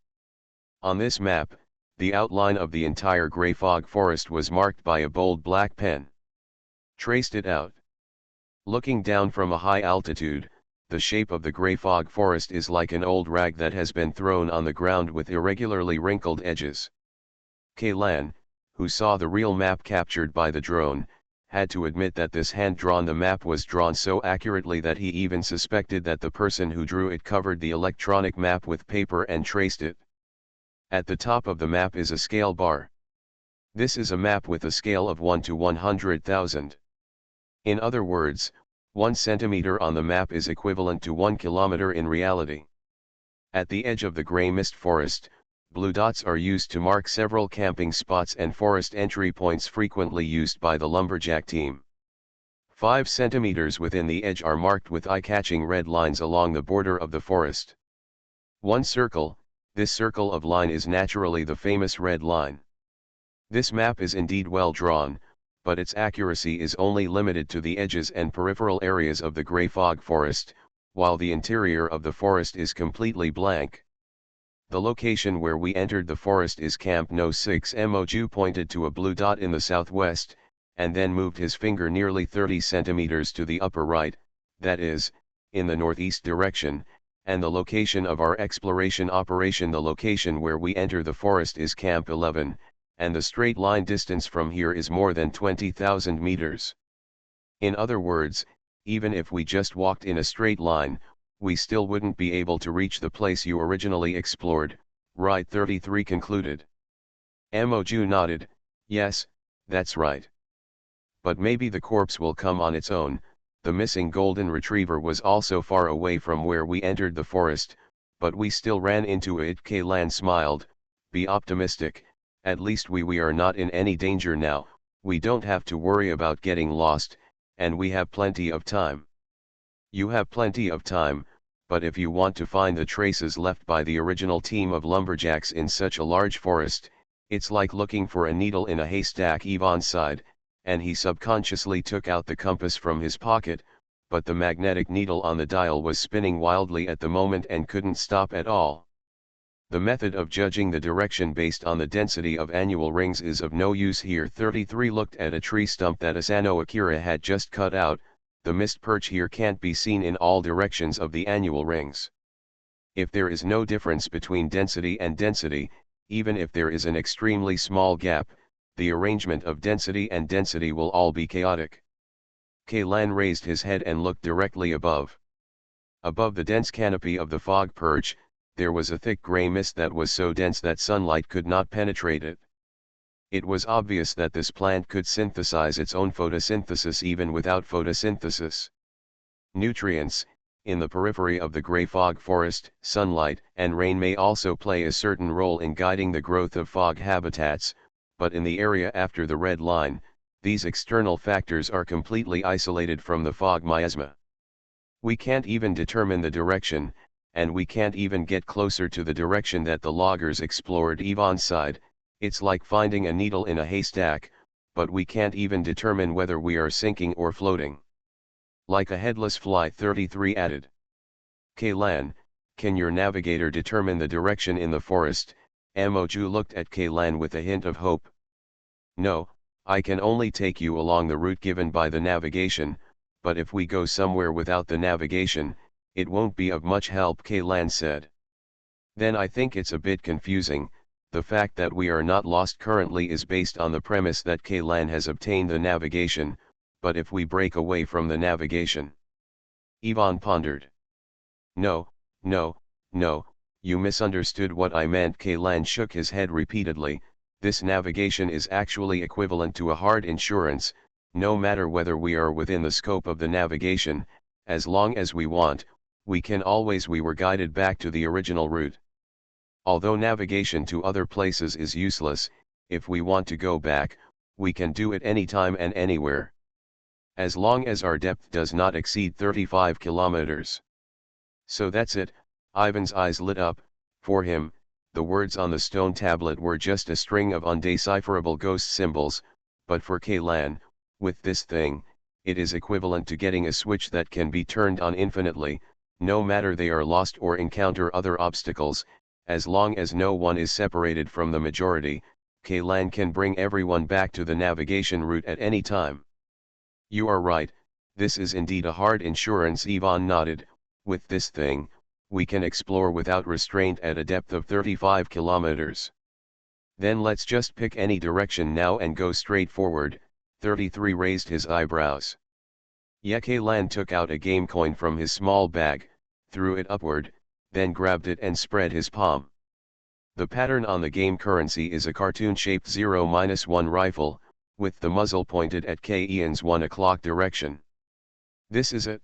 S1: On this map, the outline of the entire gray fog forest was marked by a bold black pen. Traced it out. Looking down from a high altitude, the shape of the gray fog forest is like an old rag that has been thrown on the ground with irregularly wrinkled edges. Kaylan, who saw the real map captured by the drone, had to admit that this hand-drawn the map was drawn so accurately that he even suspected that the person who drew it covered the electronic map with paper and traced it. At the top of the map is a scale bar. This is a map with a scale of 1 to 100,000. In other words, 1 centimeter on the map is equivalent to 1 kilometer in reality. At the edge of the gray mist forest, blue dots are used to mark several camping spots and forest entry points frequently used by the lumberjack team. 5 centimeters within the edge are marked with eye-catching red lines along the border of the forest. One circle, this circle of line is naturally the famous red line. This map is indeed well drawn, but its accuracy is only limited to the edges and peripheral areas of the gray fog forest, while the interior of the forest is completely blank. The location where we entered the forest is Camp No. 6. Moju pointed to a blue dot in the southwest, and then moved his finger nearly 30 centimeters to the upper right, that is, in the northeast direction, and the location of our exploration operation. The location where we enter the forest is Camp 11, and the straight line distance from here is more than 20,000 meters. In other words, even if we just walked in a straight line, we still wouldn't be able to reach the place you originally explored, right? 33 concluded. Moju nodded. Yes, that's right. But maybe the corpse will come on its own. The missing golden retriever was also far away from where we entered the forest, but we still ran into it. Kaylan smiled. Be optimistic, at least we are not in any danger now. We don't have to worry about getting lost, and we have plenty of time. You have plenty of time, but if you want to find the traces left by the original team of lumberjacks in such a large forest, it's like looking for a needle in a haystack. Yvonne sighed, and he subconsciously took out the compass from his pocket, but the magnetic needle on the dial was spinning wildly at the moment and couldn't stop at all. The method of judging the direction based on the density of annual rings is of no use here. 33 looked at a tree stump that Asano Akira had just cut out. The mist perch here can't be seen in all directions of the annual rings. If there is no difference between density and density, even if there is an extremely small gap, the arrangement of density and density will all be chaotic. Kaylan raised his head and looked directly above. Above the dense canopy of the fog perch, there was a thick gray mist that was so dense that sunlight could not penetrate it. It was obvious that this plant could synthesize its own photosynthesis even without photosynthesis. Nutrients, in the periphery of the gray fog forest, sunlight and rain may also play a certain role in guiding the growth of fog habitats, but in the area after the red line, these external factors are completely isolated from the fog miasma. We can't even determine the direction, and we can't even get closer to the direction that the loggers explored. Yvonne sighed. It's like finding a needle in a haystack, but we can't even determine whether we are sinking or floating. Like a headless fly, 33 added. Kaylan, can your navigator determine the direction in the forest? Moju looked at Kaylan with a hint of hope. No, I can only take you along the route given by the navigation, but if we go somewhere without the navigation, it won't be of much help, Kaylan said. Then I think it's a bit confusing. The fact that we are not lost currently is based on the premise that Kaylan has obtained the navigation, but if we break away from the navigation? Yvonne pondered. No, you misunderstood what I meant. Kaylan shook his head repeatedly. This navigation is actually equivalent to a hard insurance. No matter whether we are within the scope of the navigation, as long as we want, we can always. We were guided back to the original route. Although navigation to other places is useless, if we want to go back, we can do it anytime and anywhere. As long as our depth does not exceed 35 kilometers. So that's it. Ivan's eyes lit up. For him, the words on the stone tablet were just a string of undecipherable ghost symbols, but for Kaylan, with this thing, it is equivalent to getting a switch that can be turned on infinitely, no matter they are lost or encounter other obstacles. As long as no one is separated from the majority, Kaylan can bring everyone back to the navigation route at any time. You are right, this is indeed a hard insurance. Yvonne nodded. With this thing, we can explore without restraint at a depth of 35 kilometers. Then let's just pick any direction now and go straight forward. 33 raised his eyebrows. Kaylan took out a game coin from his small bag, threw it upward, then grabbed it and spread his palm. The pattern on the game currency is a cartoon-shaped 0-1 rifle, with the muzzle pointed at Ian's 1 o'clock direction. This is it.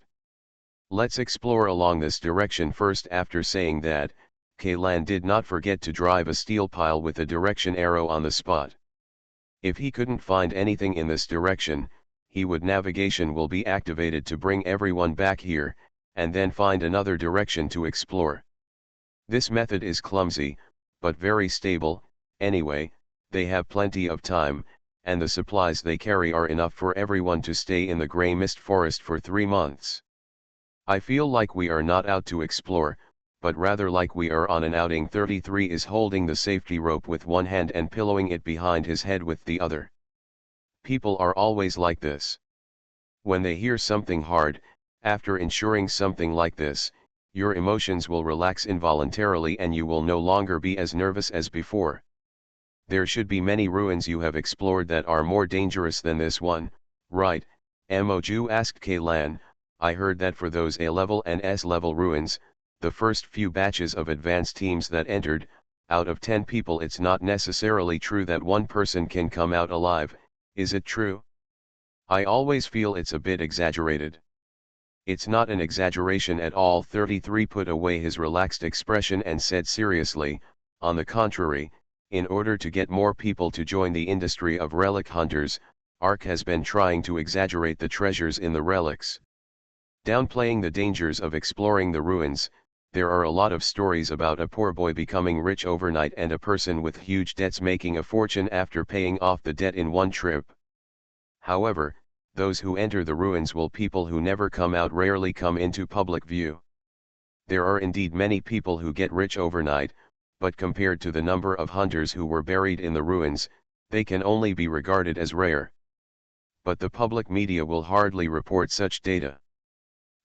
S1: Let's explore along this direction first. After saying that, Kaylan did not forget to drive a steel pile with a direction arrow on the spot. If he couldn't find anything in this direction, navigation will be activated to bring everyone back here, and then find another direction to explore. This method is clumsy, but very stable. Anyway, they have plenty of time, and the supplies they carry are enough for everyone to stay in the gray mist forest for 3 months. I feel like we are not out to explore, but rather like we are on an outing. 33 is holding the safety rope with one hand and pillowing it behind his head with the other. People are always like this. When they hear something hard, after ensuring something like this, your emotions will relax involuntarily and you will no longer be as nervous as before. There should be many ruins you have explored that are more dangerous than this one, right? Moju asked Kaylan. I heard that for those A-level and S-level ruins, the first few batches of advanced teams that entered, out of 10 people it's not necessarily true that one person can come out alive. Is it true? I always feel it's a bit exaggerated. It's not an exaggeration at all. 33 put away his relaxed expression and said seriously, on the contrary, in order to get more people to join the industry of relic hunters, ARK has been trying to exaggerate the treasures in the relics. Downplaying the dangers of exploring the ruins, there are a lot of stories about a poor boy becoming rich overnight and a person with huge debts making a fortune after paying off the debt in one trip. However, those who enter the ruins will people who never come out rarely come into public view. There are indeed many people who get rich overnight, but compared to the number of hunters who were buried in the ruins, they can only be regarded as rare. But the public media will hardly report such data.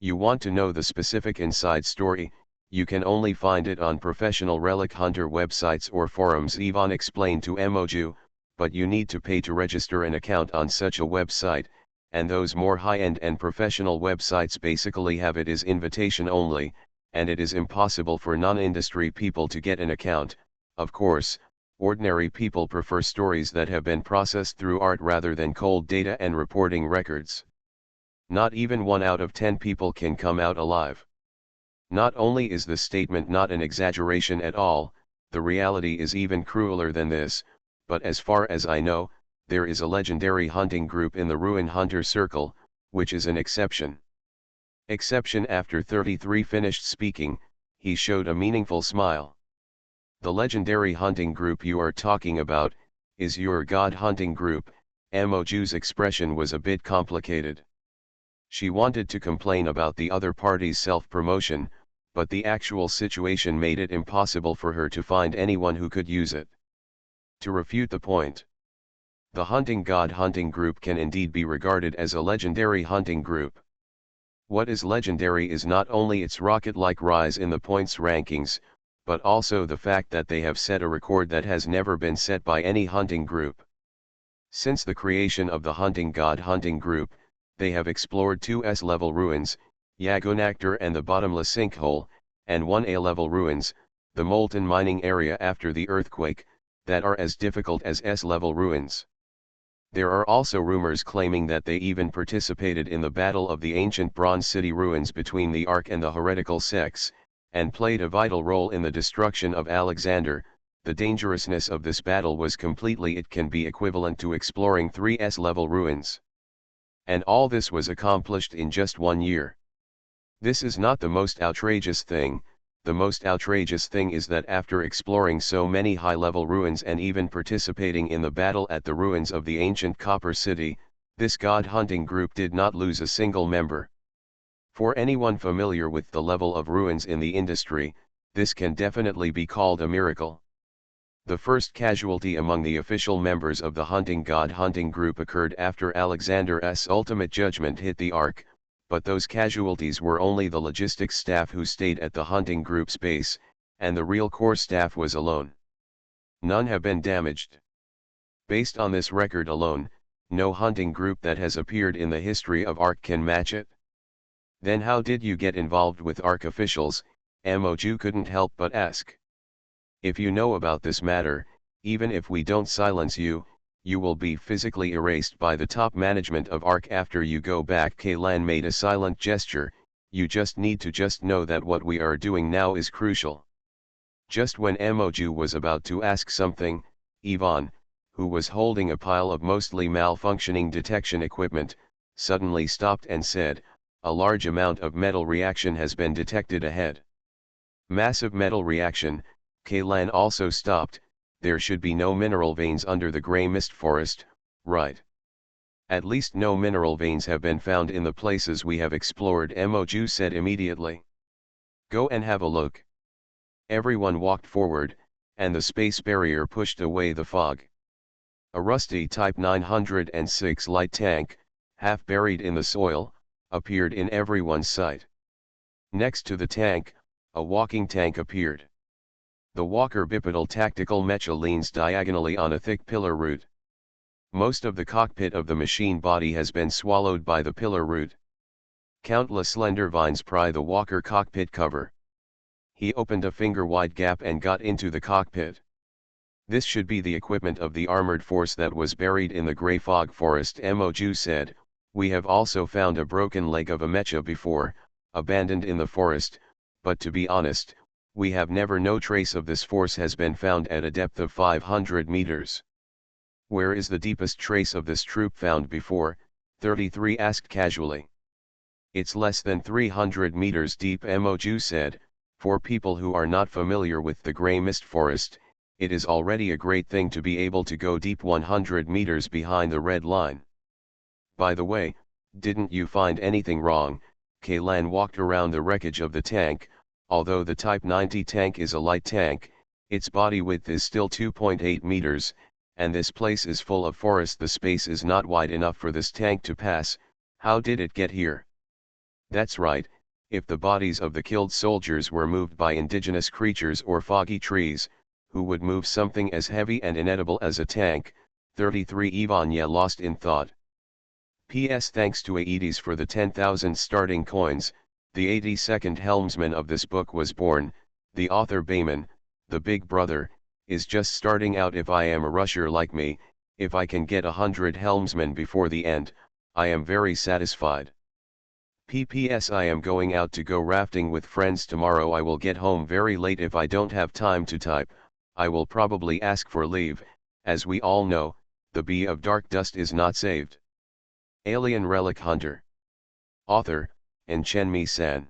S1: You want to know the specific inside story, you can only find it on professional relic hunter websites or forums. Yvonne explained to Moju, but you need to pay to register an account on such a website, and those more high-end and professional websites basically have it as invitation only, and it is impossible for non-industry people to get an account. Of course, Ordinary people prefer stories that have been processed through art rather than cold data and reporting records. Not even 1 out of 10 people can come out alive. Not only is this statement not an exaggeration at all, the reality is even crueler than this, but as far as I know, there is a legendary hunting group in the Ruin Hunter Circle, which is an exception. Exception. After 33 finished speaking, he showed a meaningful smile. The legendary hunting group you are talking about, is your god hunting group. Moju's expression was a bit complicated. She wanted to complain about the other party's self-promotion, but the actual situation made it impossible for her to find anyone who could use it. To refute the point, the hunting god hunting group can indeed be regarded as a legendary hunting group. What is legendary is not only its rocket-like rise in the points rankings, but also the fact that they have set a record that has never been set by any hunting group. Since the creation of the hunting god hunting group, they have explored 2 S-level ruins, Yagonactor and the Bottomless Sinkhole, and 1 A-level ruins, the Molten Mining Area after the earthquake, that are as difficult as S-level ruins. There are also rumors claiming that they even participated in the Battle of the Ancient Bronze City ruins between the Ark and the heretical sects, and played a vital role in the destruction of Alexander. The dangerousness of this battle was completely it can be equivalent to exploring 3 S-level ruins. And all this was accomplished in just 1 year. This is not the most outrageous thing. The most outrageous thing is that after exploring so many high-level ruins and even participating in the battle at the ruins of the ancient Copper City, this god hunting group did not lose a single member. For anyone familiar with the level of ruins in the industry, this can definitely be called a miracle. The first casualty among the official members of the hunting god hunting group occurred after Alexander's ultimate judgment hit the Ark, but those casualties were only the logistics staff who stayed at the hunting group's base, and the real core staff was alone. None have been damaged. Based on this record alone, no hunting group that has appeared in the history of Ark can match it. Then how did you get involved with Ark officials? Moju couldn't help but ask. If you know about this matter, even if we don't silence you, you will be physically erased by the top management of Ark after you go back. Kaylan made a silent gesture. You just need to know that what we are doing now is crucial. Just when Moju was about to ask something, Yvonne, who was holding a pile of mostly malfunctioning detection equipment, suddenly stopped and said, "A large amount of metal reaction has been detected ahead." Massive metal reaction. Kaylan also stopped. There should be no mineral veins under the gray mist forest, right? At least no mineral veins have been found in the places we have explored, Moju said immediately. Go and have a look. Everyone walked forward, and the space barrier pushed away the fog. A rusty Type 906 light tank, half buried in the soil, appeared in everyone's sight. Next to the tank, a walking tank appeared. The Walker bipedal tactical mecha leans diagonally on a thick pillar root. Most of the cockpit of the machine body has been swallowed by the pillar root. Countless slender vines pry the Walker cockpit cover. He opened a finger-wide gap and got into the cockpit. This should be the equipment of the armored force that was buried in the gray fog forest, Moju said. We have also found a broken leg of a mecha before, abandoned in the forest, but to be honest, we have no trace of this force has been found at a depth of 500 meters. Where is the deepest trace of this troop found before? 33 asked casually. It's less than 300 meters deep, Moju said. For people who are not familiar with the gray mist forest, it is already a great thing to be able to go deep 100 meters behind the red line. By the way, didn't you find anything wrong? Kaylan walked around the wreckage of the tank. Although the Type 90 tank is a light tank, its body width is still 2.8 meters, and this place is full of forest. The space is not wide enough for this tank to pass. How did it get here? That's right, if the bodies of the killed soldiers were moved by indigenous creatures or foggy trees, who would move something as heavy and inedible as a tank? 33 Ivanya lost in thought. P.S. Thanks to Aedes for the 10,000 starting coins. The 82nd helmsman of this book was born. The author Bayman, the big brother, is just starting out. If I am a rusher like me, if I can get 100 helmsmen before the end, I am very satisfied. PPS I am going out to go rafting with friends tomorrow. I will get home very late. If I don't have time to type, I will probably ask for leave. As we all know, the Bee of Dark Dust is not saved. Alien Relic Hunter. Author, Chenmi-san.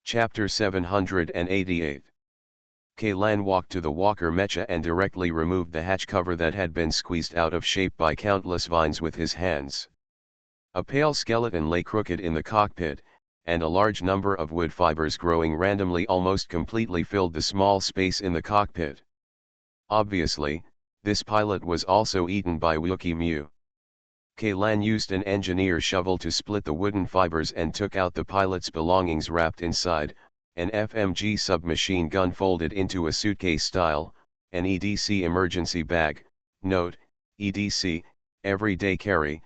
S1: Chapter 788. Kaylan walked to the walker mecha and directly removed the hatch cover that had been squeezed out of shape by countless vines with his hands. A pale skeleton lay crooked in the cockpit, and a large number of wood fibers growing randomly almost completely filled the small space in the cockpit. Obviously, this pilot was also eaten by Wookiee Mew. Kaylan used an engineer shovel to split the wooden fibers and took out the pilot's belongings wrapped inside, an FMG submachine gun folded into a suitcase style, an EDC emergency bag. Note, EDC, everyday carry,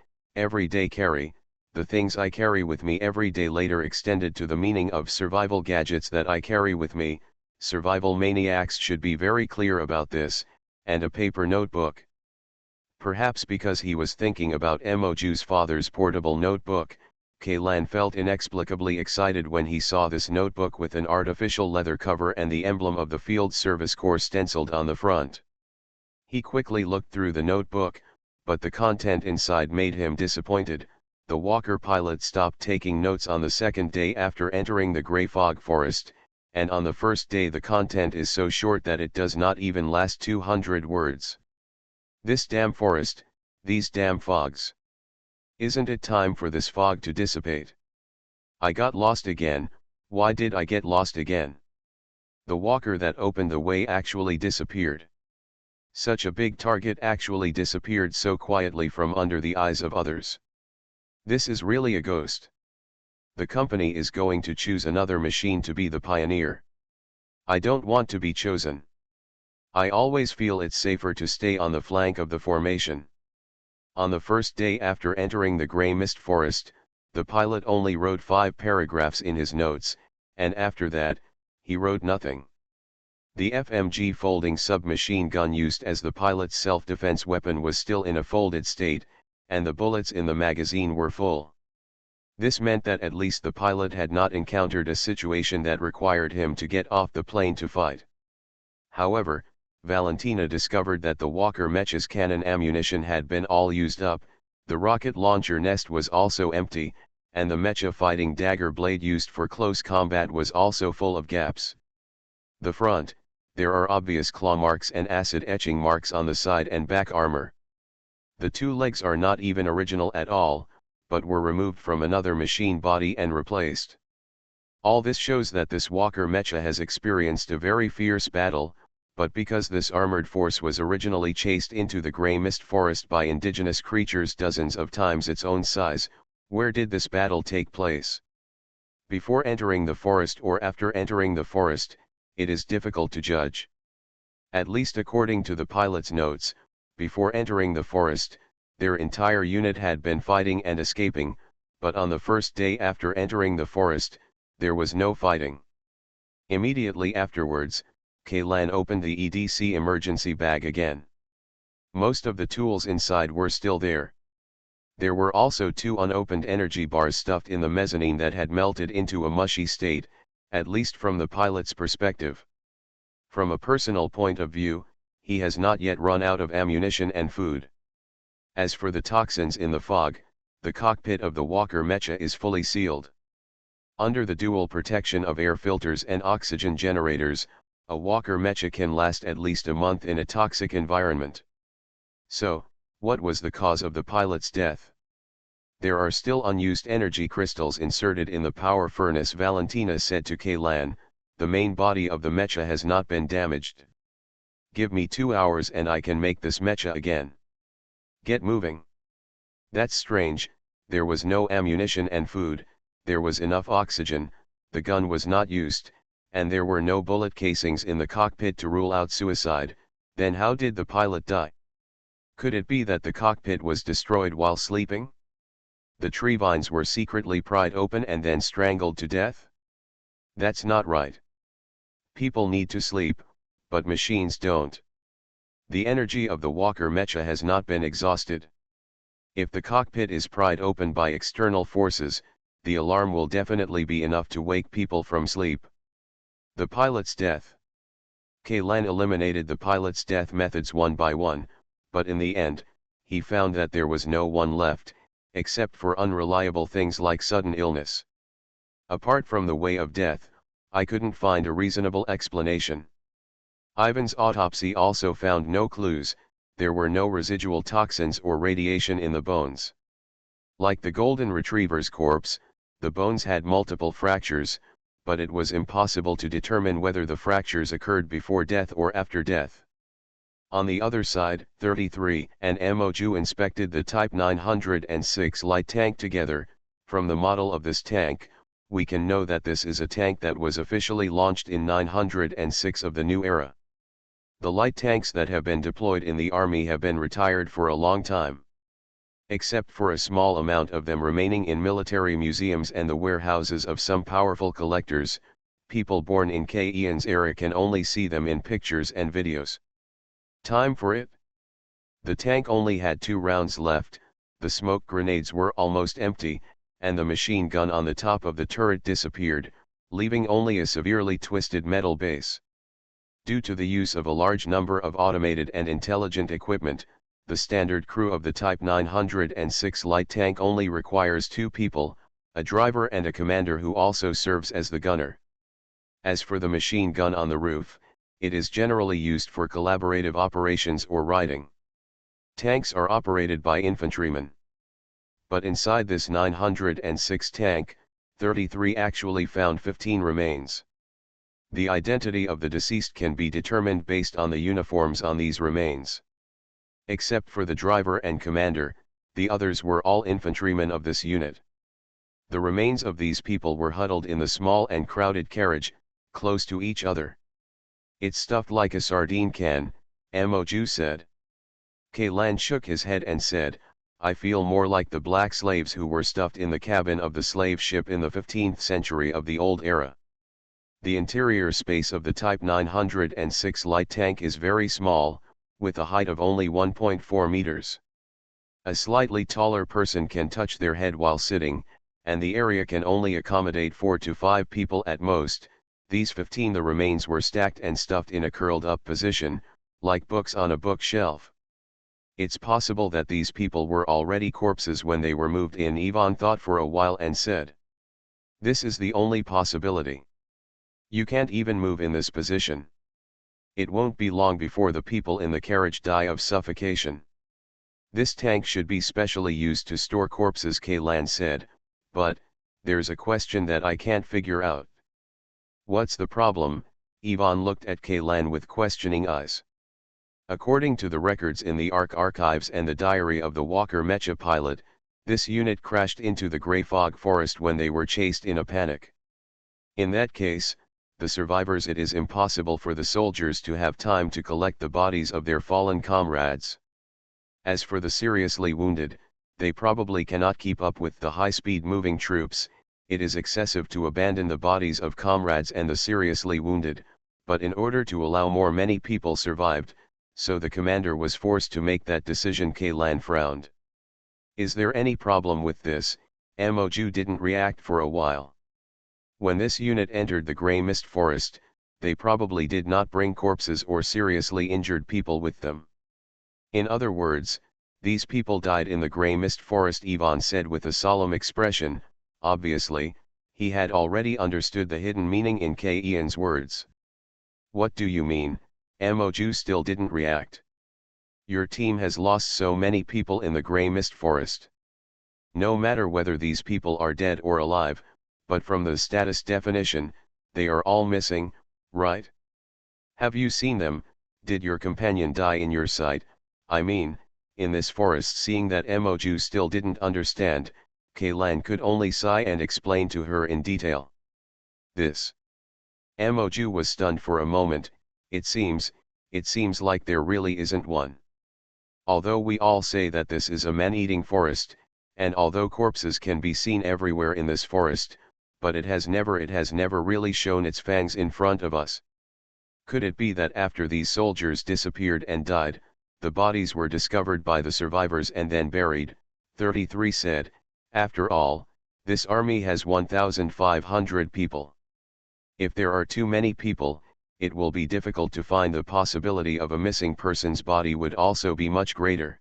S1: the things I carry with me every day, later extended to the meaning of survival gadgets that I carry with me. Survival maniacs should be very clear about this, and a paper notebook. Perhaps because he was thinking about Emoju's father's portable notebook, Kaylan felt inexplicably excited when he saw this notebook with an artificial leather cover and the emblem of the Field Service Corps stenciled on the front. He quickly looked through the notebook, but the content inside made him disappointed. The Walker pilot stopped taking notes on the second day after entering the Grey Fog Forest, and on the first day the content is so short that it does not even last 200 words. This damn forest, these damn fogs. Isn't it time for this fog to dissipate? I got lost again. Why did I get lost again? The walker that opened the way actually disappeared. Such a big target actually disappeared so quietly from under the eyes of others. This is really a ghost. The company is going to choose another machine to be the pioneer. I don't want to be chosen. I always feel it's safer to stay on the flank of the formation. On the first day after entering the Grey Mist Forest, the pilot only wrote 5 paragraphs in his notes, and after that, he wrote nothing. The FMG folding submachine gun used as the pilot's self-defense weapon was still in a folded state, and the bullets in the magazine were full. This meant that at least the pilot had not encountered a situation that required him to get off the plane to fight. However, Valentina discovered that the Walker mecha's cannon ammunition had been all used up, the rocket launcher nest was also empty, and the mecha fighting dagger blade used for close combat was also full of gaps. The front, there are obvious claw marks and acid etching marks on the side and back armor. The 2 legs are not even original at all, but were removed from another machine body and replaced. All this shows that this Walker mecha has experienced a very fierce battle, but because this armored force was originally chased into the Grey Mist Forest by indigenous creatures dozens of times its own size, where did this battle take place? Before entering the forest or after entering the forest, it is difficult to judge. At least according to the pilot's notes, before entering the forest, their entire unit had been fighting and escaping, but on the first day after entering the forest, there was no fighting. Immediately afterwards, Kaylan opened the EDC emergency bag again. Most of the tools inside were still there. There were also 2 unopened energy bars stuffed in the mezzanine that had melted into a mushy state, at least from the pilot's perspective. From a personal point of view, he has not yet run out of ammunition and food. As for the toxins in the fog, the cockpit of the Walker mecha is fully sealed. Under the dual protection of air filters and oxygen generators, a Walker mecha can last at least a month in a toxic environment. So, what was the cause of the pilot's death? There are still unused energy crystals inserted in the power furnace. Valentina said to Kaylan, the main body of the mecha has not been damaged. Give me 2 hours and I can make this mecha again. Get moving. That's strange, there was no ammunition and food, there was enough oxygen, the gun was not used, and there were no bullet casings in the cockpit to rule out suicide. Then how did the pilot die? Could it be that the cockpit was destroyed while sleeping? The tree vines were secretly pried open and then strangled to death? That's not right. People need to sleep, but machines don't. The energy of the Walker mecha has not been exhausted. If the cockpit is pried open by external forces, the alarm will definitely be enough to wake people from sleep. The pilot's death. Kaylan eliminated the pilot's death methods one by one, but in the end, he found that there was no one left, except for unreliable things like sudden illness. Apart from the way of death, I couldn't find a reasonable explanation. Ivan's autopsy also found no clues. There were no residual toxins or radiation in the bones. Like the golden retriever's corpse, the bones had multiple fractures, but it was impossible to determine whether the fractures occurred before death or after death. On the other side, 33 and Moju inspected the Type 906 light tank together. From the model of this tank, we can know that this is a tank that was officially launched in 906 of the new era. The light tanks that have been deployed in the army have been retired for a long time. Except for a small amount of them remaining in military museums and the warehouses of some powerful collectors, people born in Ian's era can only see them in pictures and videos. Time for it? The tank only had 2 rounds left, the smoke grenades were almost empty, and the machine gun on the top of the turret disappeared, leaving only a severely twisted metal base. Due to the use of a large number of automated and intelligent equipment, the standard crew of the Type 906 light tank only requires 2 people, a driver and a commander who also serves as the gunner. As for the machine gun on the roof, it is generally used for collaborative operations or riding. Tanks are operated by infantrymen. But inside this 906 tank, 33 actually found 15 remains. The identity of the deceased can be determined based on the uniforms on these remains. Except for the driver and commander, the others were all infantrymen of this unit. The remains of these people were huddled in the small and crowded carriage, close to each other. It's stuffed like a sardine can, Moju said. Kaylan shook his head and said, I feel more like the black slaves who were stuffed in the cabin of the slave ship in the 15th century of the old era. The interior space of the Type 906 light tank is very small, with a height of only 1.4 meters. A slightly taller person can touch their head while sitting, and the area can only accommodate 4 to 5 people at most. These 15 the remains were stacked and stuffed in a curled up position, like books on a bookshelf. It's possible that these people were already corpses when they were moved in. Ivan thought for a while and said, this is the only possibility. You can't even move in this position. It won't be long before the people in the carriage die of suffocation. This tank should be specially used to store corpses, Kaylan said, but there's a question that I can't figure out. What's the problem? Ivan looked at Kaylan with questioning eyes. According to the records in the ARC archives and the diary of the Walker mecha pilot, this unit crashed into the Grey Fog Forest when they were chased in a panic. In that case, the survivors, it is impossible for the soldiers to have time to collect the bodies of their fallen comrades. As for the seriously wounded, they probably cannot keep up with the high-speed moving troops. It is excessive to abandon the bodies of comrades and the seriously wounded, but in order to allow more, many people survived, so the commander was forced to make that decision. Kaylan frowned. Is there any problem with this? Moju didn't react for a while. When this unit entered the Grey Mist Forest, they probably did not bring corpses or seriously injured people with them. In other words, these people died in the Grey Mist Forest, Ivan said with a solemn expression. Obviously, he had already understood the hidden meaning in Ian's words. What do you mean? Moju still didn't react. Your team has lost so many people in the Grey Mist Forest. No matter whether these people are dead or alive, but from the status definition, they are all missing, right? Have you seen them? Did your companion die in your sight? I mean, in this forest. Seeing that Moju still didn't understand, Kaylan could only sigh and explain to her in detail. This. Moju was stunned for a moment. It seems like there really isn't one. Although we all say that this is a man-eating forest, and although corpses can be seen everywhere in this forest, but it has never really shown its fangs in front of us. Could it be that after these soldiers disappeared and died, The bodies were discovered by the survivors and then buried. 33 said, after all, this army has 1,500 people. If there are too many people, it will be difficult to find. The possibility of a missing person's body would also be much greater.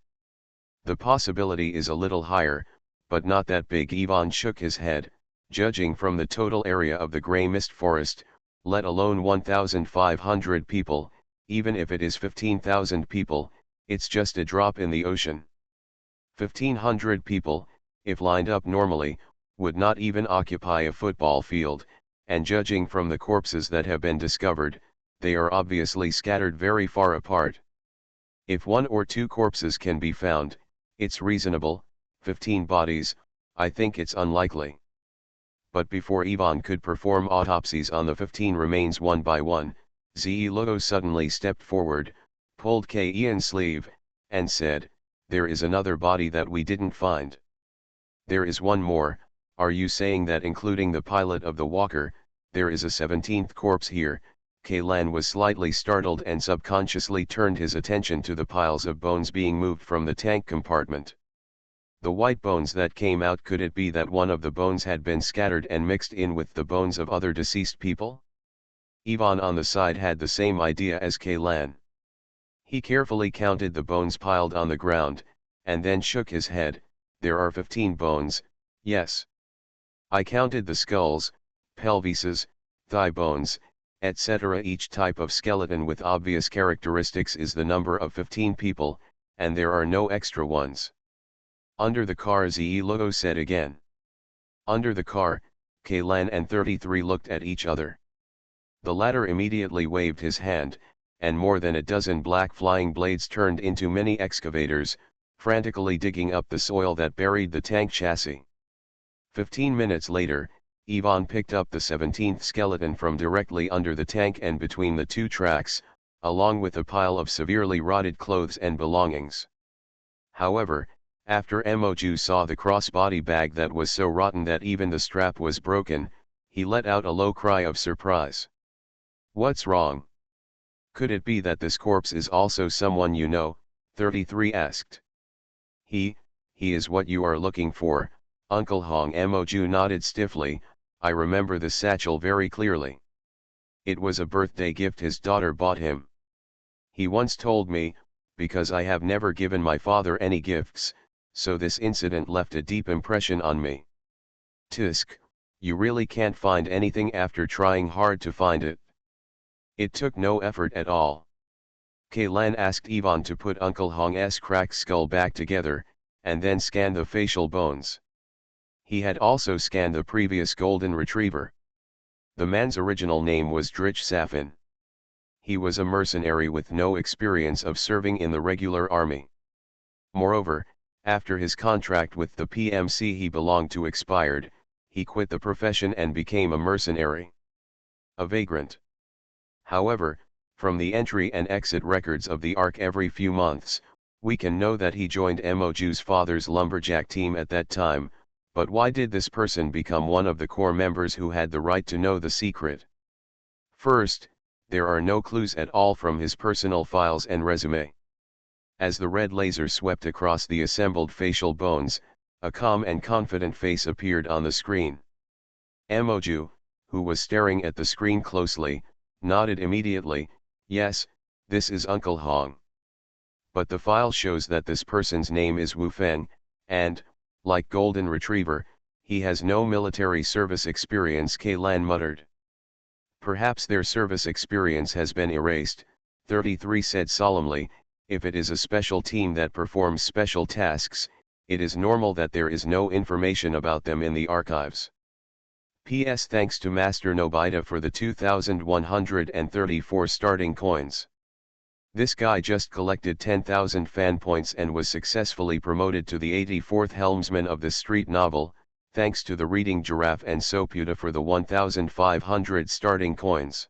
S1: The possibility is a little higher, but not that big. Ivan shook his head. Judging from the total area of the grey mist forest, let alone 1,500 people, even if it is 15,000 people, it's just a drop in the ocean. 1,500 people, if lined up normally, would not even occupy a football field, and judging from the corpses that have been discovered, they are obviously scattered very far apart. If 1 or 2 corpses can be found, it's reasonable. 15 bodies, I think it's unlikely. But before Ivan could perform autopsies on the 15 remains one by one, Zelo suddenly stepped forward, pulled Ian's sleeve, and said, "There is another body that we didn't find." "There is one more. Are you saying that including the pilot of the walker, there is a 17th corpse here?" Kaylan was slightly startled and subconsciously turned his attention to the piles of bones being moved from the tank compartment. The white bones that came out, could it be that one of the bones had been scattered and mixed in with the bones of other deceased people? Ivan on the side had the same idea as Kaylan. He carefully counted the bones piled on the ground, and then shook his head. "There are 15 bones, yes. I counted the skulls, pelvises, thigh bones, etc. Each type of skeleton with obvious characteristics is the number of 15 people, and there are no extra ones." "Under the car," Zelo said again. "Under the car." Kaylan and 33 looked at each other. The latter immediately waved his hand, and more than a dozen black flying blades turned into many excavators, frantically digging up the soil that buried the tank chassis. 15 minutes later, Ivan picked up the 17th skeleton from directly under the tank and between the 2 tracks, along with a pile of severely rotted clothes and belongings. However, after Moju saw the crossbody bag that was so rotten that even the strap was broken, he let out a low cry of surprise. "What's wrong? Could it be that this corpse is also someone you know?" 33 asked. He is what you are looking for, Uncle Hong." Moju nodded stiffly. "I remember the satchel very clearly. It was a birthday gift his daughter bought him. He once told me, because I have never given my father any gifts, so this incident left a deep impression on me." "Tisk, you really can't find anything after trying hard to find it?" "It took no effort at all." Kaylan asked Ivan to put Uncle Hong's cracked skull back together, and then scan the facial bones. He had also scanned the previous golden retriever. The man's original name was Drich Safin. He was a mercenary with no experience of serving in the regular army. Moreover, after his contract with the PMC he belonged to expired, he quit the profession and became a mercenary. A vagrant. However, from the entry and exit records of the Ark every few months, we can know that he joined Moju's father's lumberjack team at that time. But why did this person become one of the core members who had the right to know the secret? First, there are no clues at all from his personal files and resume. As the red laser swept across the assembled facial bones, a calm and confident face appeared on the screen. Moju, who was staring at the screen closely, nodded immediately. "Yes, this is Uncle Hong. But the file shows that this person's name is Wu Feng, and, like Golden Retriever, he has no military service experience," Kaylan muttered. "Perhaps their service experience has been erased," 33 said solemnly. "If it is a special team that performs special tasks, it is normal that there is no information about them in the archives. P.S. Thanks to Master Nobita for the 2,134 starting coins. This guy just collected 10,000 fan points and was successfully promoted to the 84th helmsman of the street novel, thanks to the reading giraffe and Soputa for the 1,500 starting coins.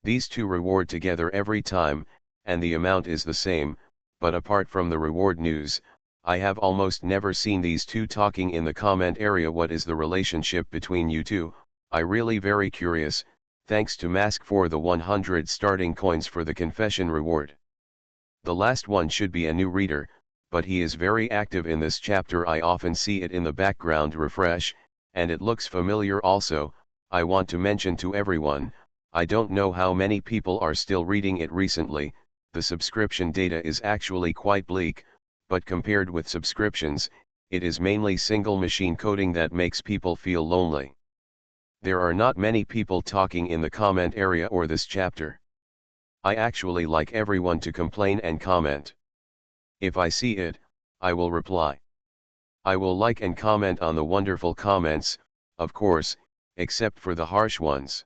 S1: These two reward together every time, and the amount is the same, but apart from the reward news, I have almost never seen these two talking in the comment area. What is the relationship between you two? I really very curious. Thanks to Mask for the 100 starting coins for the confession reward." The last one should be a new reader, but he is very active in this chapter. I often see it in the background refresh, and it looks familiar also. I want to mention to everyone, I don't know how many people are still reading it recently. The subscription data is actually quite bleak, but compared with subscriptions, it is mainly single machine coding that makes people feel lonely. There are not many people talking in the comment area or this chapter. I actually like everyone to complain and comment. If I see it, I will reply. I will like and comment on the wonderful comments, of course, except for the harsh ones.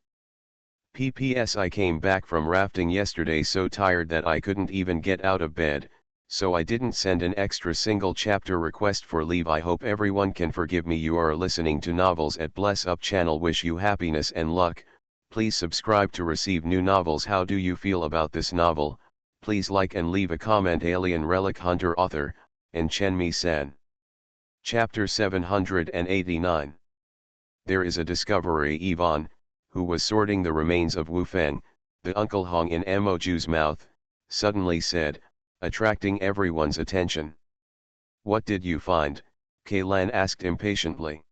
S1: PPS, I came back from rafting yesterday so tired that I couldn't even get out of bed, so I didn't send an extra single chapter request for leave. I hope everyone can forgive me. You are listening to Novels at Bless Up channel. Wish you happiness and luck. Please subscribe to receive new novels. How do you feel about this novel? Please like and leave a comment. Alien Relic Hunter, author, and Chen-Mi-san. Chapter 789. There is a discovery. Yvonne, who was sorting the remains of Wu Feng, the Uncle Hong in Emoju's mouth, suddenly said, attracting everyone's attention. What did you find? Kaylan asked impatiently.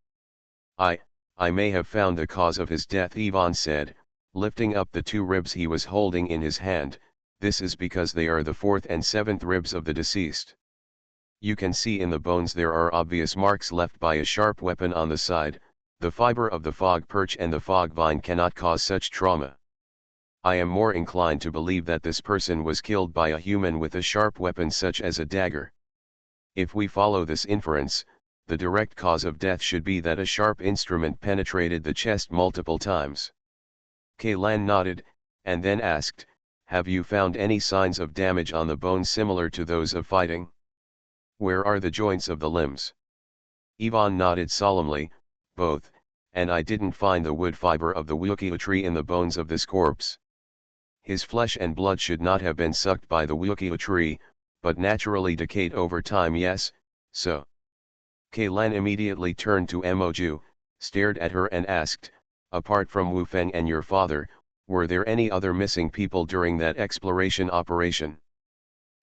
S1: I may have found the cause of his death, Yvonne said, lifting up the two ribs he was holding in his hand. This is because they are the fourth and seventh ribs of the deceased. You can see in the bones there are obvious marks left by a sharp weapon on the side. The fiber of the fog perch and the fog vine cannot cause such trauma. I am more inclined to believe that this person was killed by a human with a sharp weapon such as a dagger. If we follow this inference, the direct cause of death should be that a sharp instrument penetrated the chest multiple times. Kaylan nodded, and then asked, have you found any signs of damage on the bones similar to those of fighting? Where are the joints of the limbs? Yvonne nodded solemnly, both, and I didn't find the wood fiber of the Wukio tree in the bones of this corpse. His flesh and blood should not have been sucked by the Wukio tree, but naturally decayed over time. Yes, so. Kaylan immediately turned to Emoju, stared at her and asked, apart from Wu Feng and your father, were there any other missing people during that exploration operation?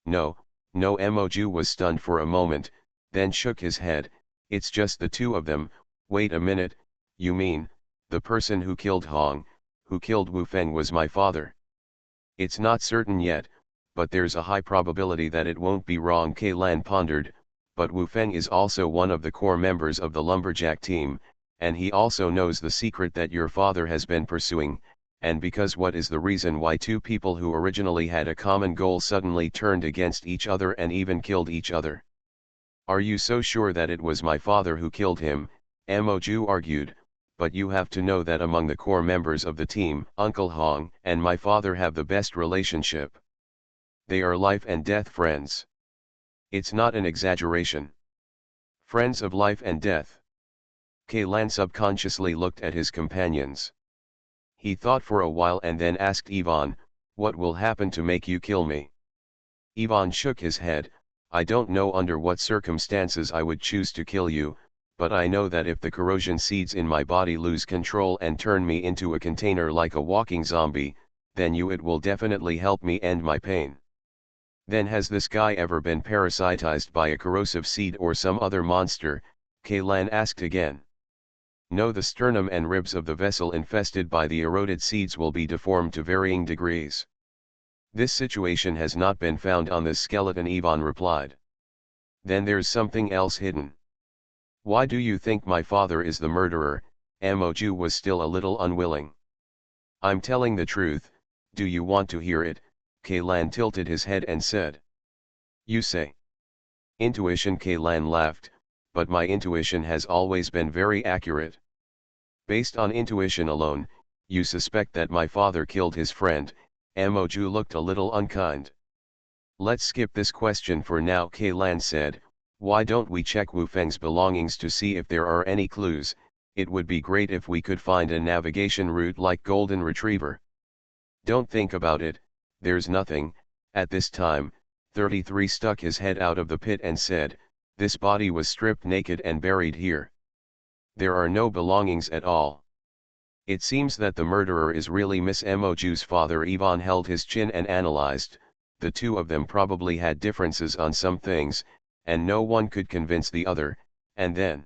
S1: No, Emoju was stunned for a moment, then shook his head. It's just the two of them. Wait a minute, you mean, the person who killed Hong, who killed Wu Feng was my father? It's not certain yet, but there's a high probability that it won't be wrong. Kaylan pondered, but Wu Feng is also one of the core members of the lumberjack team, and he also knows the secret that your father has been pursuing, and because what is the reason why two people who originally had a common goal suddenly turned against each other and even killed each other? Are you so sure that it was my father who killed him? Emoju argued, but you have to know that among the core members of the team, Uncle Hong and my father have the best relationship. They are life and death friends. It's not an exaggeration. Friends of life and death. Kaylan subconsciously looked at his companions. He thought for a while and then asked Yvonne, what will happen to make you kill me? Yvonne shook his head. I don't know under what circumstances I would choose to kill you, but I know that if the corrosion seeds in my body lose control and turn me into a container like a walking zombie, then it will definitely help me end my pain. Then has this guy ever been parasitized by a corrosive seed or some other monster? Kaylan asked again. No, the sternum and ribs of the vessel infested by the eroded seeds will be deformed to varying degrees. This situation has not been found on this skeleton, Yvonne replied. Then there's something else hidden. Why do you think my father is the murderer? Emoju was still a little unwilling. I'm telling the truth, do you want to hear it? Kaylan tilted his head and said. You say. Intuition, Kaylan laughed, but my intuition has always been very accurate. Based on intuition alone, you suspect that my father killed his friend. Emoju looked a little unkind. Let's skip this question for now, Kaylan said. Why don't we check Wu Feng's belongings to see if there are any clues? It would be great if we could find a navigation route like Golden Retriever. Don't think about it, there's nothing. At this time, 33 stuck his head out of the pit and said, this body was stripped naked and buried here. There are no belongings at all. It seems that the murderer is really Miss Emoju's father. Yvonne held his chin and analyzed, the two of them probably had differences on some things, and no one could convince the other, and then.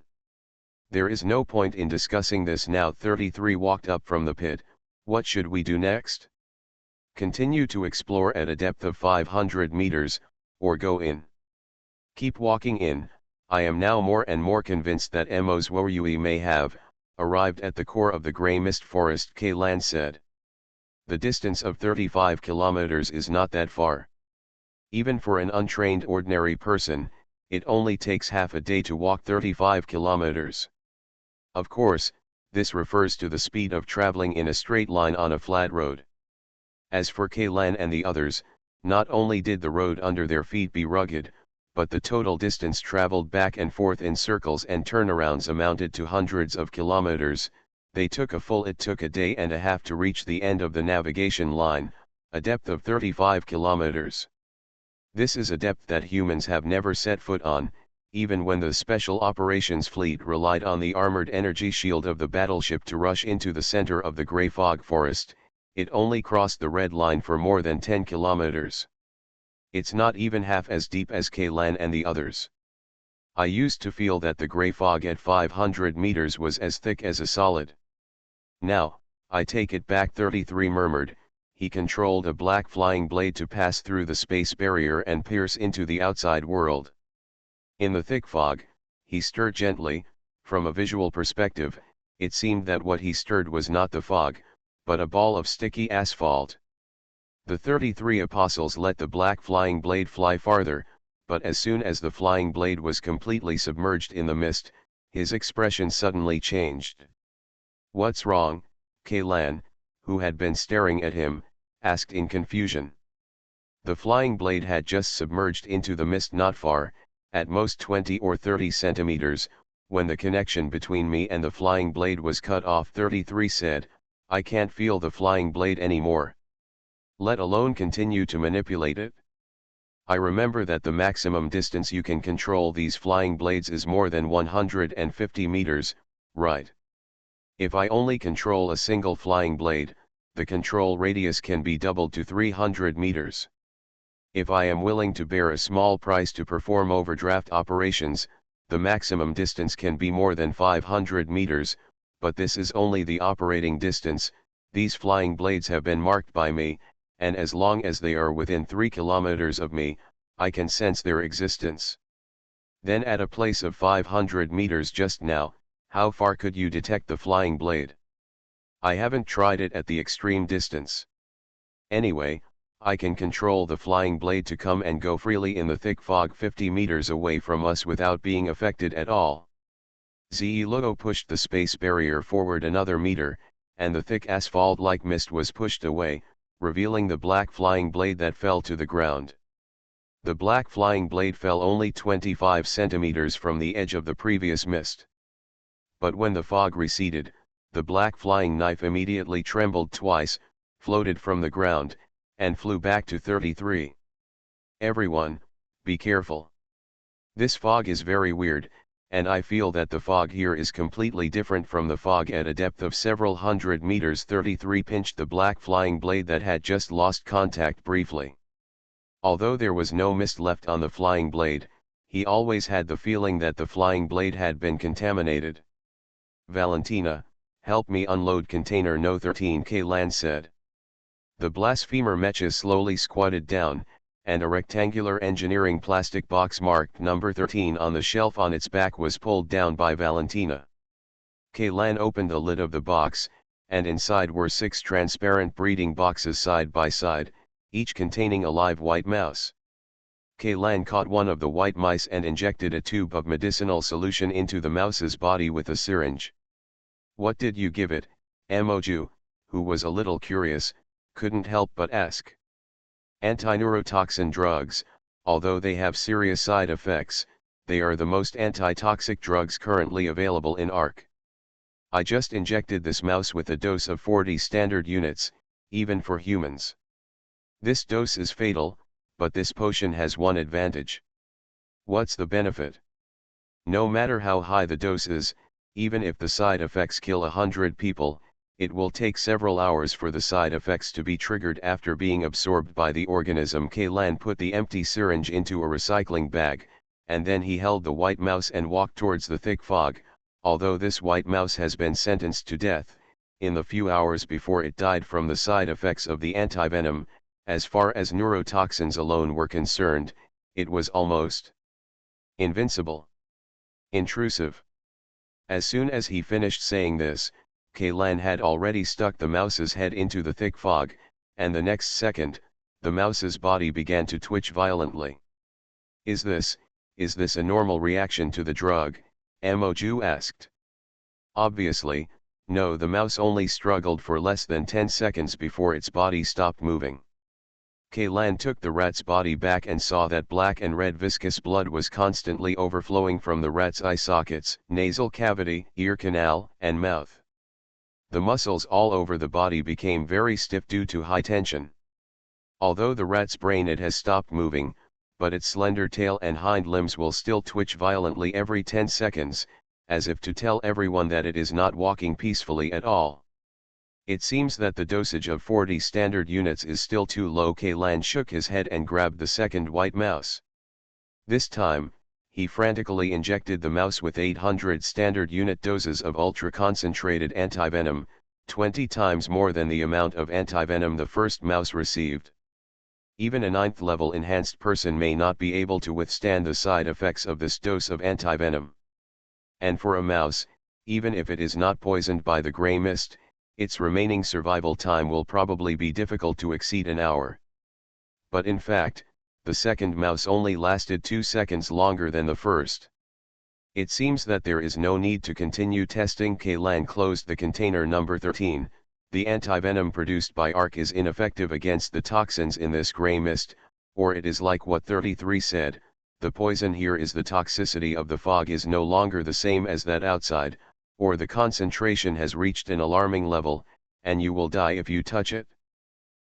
S1: There is no point in discussing this now. 33 walked up from the pit. What should we do next? Continue to explore at a depth of 500 meters, or go in. Keep walking in. I am now more and more convinced that Mos Woyui may have arrived at the core of the grey mist forest, K-Lan said. The distance of 35 kilometers is not that far. Even for an untrained ordinary person, it only takes half a day to walk 35 kilometers. Of course, this refers to the speed of traveling in a straight line on a flat road. As for K-Lan and the others, not only did the road under their feet be rugged, but the total distance traveled back and forth in circles and turnarounds amounted to hundreds of kilometers. It took a day and a half to reach the end of the navigation line, a depth of 35 kilometers. This is a depth that humans have never set foot on, even when the Special Operations Fleet relied on the armored energy shield of the battleship to rush into the center of the grey fog forest. It only crossed the red line for more than 10 kilometers. It's not even half as deep as K-Lan and the others. I used to feel that the grey fog at 500 meters was as thick as a solid. Now, I take it back, 33 murmured. He controlled a black flying blade to pass through the space barrier and pierce into the outside world. In the thick fog, he stirred gently. From a visual perspective, it seemed that what he stirred was not the fog, but a ball of sticky asphalt. The 33 apostles let the black flying blade fly farther, but as soon as the flying blade was completely submerged in the mist, his expression suddenly changed. "What's wrong?" K-Lan, who had been staring at him, asked in confusion. The flying blade had just submerged into the mist not far, at most 20 or 30 centimeters, when the connection between me and the flying blade was cut off. 33 said, "I can't feel the flying blade anymore. Let alone continue to manipulate it. I remember that the maximum distance you can control these flying blades is more than 150 meters, right? If I only control a single flying blade, the control radius can be doubled to 300 meters. If I am willing to bear a small price to perform overdraft operations, the maximum distance can be more than 500 meters, but this is only the operating distance. These flying blades have been marked by me, and as long as they are within 3 kilometers of me, I can sense their existence. Then at a place of 500 meters just now, how far could you detect the flying blade? I haven't tried it at the extreme distance. Anyway, I can control the flying blade to come and go freely in the thick fog 50 meters away from us without being affected at all." Ziluo pushed the space barrier forward another meter, and the thick asphalt-like mist was pushed away, revealing the black flying blade that fell to the ground. The black flying blade fell only 25 centimeters from the edge of the previous mist. But when the fog receded, the black flying knife immediately trembled twice, floated from the ground, and flew back to 33. "Everyone, be careful. This fog is very weird, and I feel that the fog here is completely different from the fog at a depth of several hundred meters." 33 pinched the black flying blade that had just lost contact briefly. Although there was no mist left on the flying blade, he always had the feeling that the flying blade had been contaminated. "Valentina, help me unload container No. 13," K-Lan said. The blasphemer Mecha slowly squatted down, and a rectangular engineering plastic box marked number 13 on the shelf on its back was pulled down by Valentina. K-Lan opened the lid of the box, and inside were 6 transparent breeding boxes side by side, each containing a live white mouse. K-Lan caught one of the white mice and injected a tube of medicinal solution into the mouse's body with a syringe. "What did you give it?" Emoju, who was a little curious, couldn't help but ask. "Antineurotoxin drugs. Although they have serious side effects, they are the most antitoxic drugs currently available in ARC. I just injected this mouse with a dose of 40 standard units, even for humans. This dose is fatal, but this potion has one advantage." "What's the benefit?" "No matter how high the dose is, even if the side effects kill 100 people, It will take several hours for the side effects to be triggered after being absorbed by the organism. Kaylan put the empty syringe into a recycling bag, and then he held the white mouse and walked towards the thick fog. Although this white mouse has been sentenced to death, in the few hours before it died from the side effects of the antivenom, as far as neurotoxins alone were concerned, it was almost invincible. Intrusive. As soon as he finished saying this, Kaylan had already stuck the mouse's head into the thick fog, and the next second, the mouse's body began to twitch violently. Is this a normal reaction to the drug? Emoju asked. Obviously, no. The mouse only struggled for less than 10 seconds before its body stopped moving. Kaylan took the rat's body back and saw that black and red viscous blood was constantly overflowing from the rat's eye sockets, nasal cavity, ear canal, and mouth. The muscles all over the body became very stiff due to high tension. Although the rat's brain it has stopped moving, but its slender tail and hind limbs will still twitch violently every 10 seconds, as if to tell everyone that it is not walking peacefully at all. It seems that the dosage of 40 standard units is still too low. Kaylan shook his head and grabbed the second white mouse. This time, he frantically injected the mouse with 800 standard unit doses of ultra-concentrated antivenom, 20 times more than the amount of antivenom the first mouse received. Even a 9th level enhanced person may not be able to withstand the side effects of this dose of antivenom. And for a mouse, even if it is not poisoned by the gray mist, its remaining survival time will probably be difficult to exceed an hour. But in fact, the second mouse only lasted 2 seconds longer than the first. It seems that there is no need to continue testing. Kaylan closed the container number 13. The antivenom produced by ARC is ineffective against the toxins in this gray mist, or it is like what 33 said, the poison here is the toxicity of the fog is no longer the same as that outside, or the concentration has reached an alarming level, and you will die if you touch it.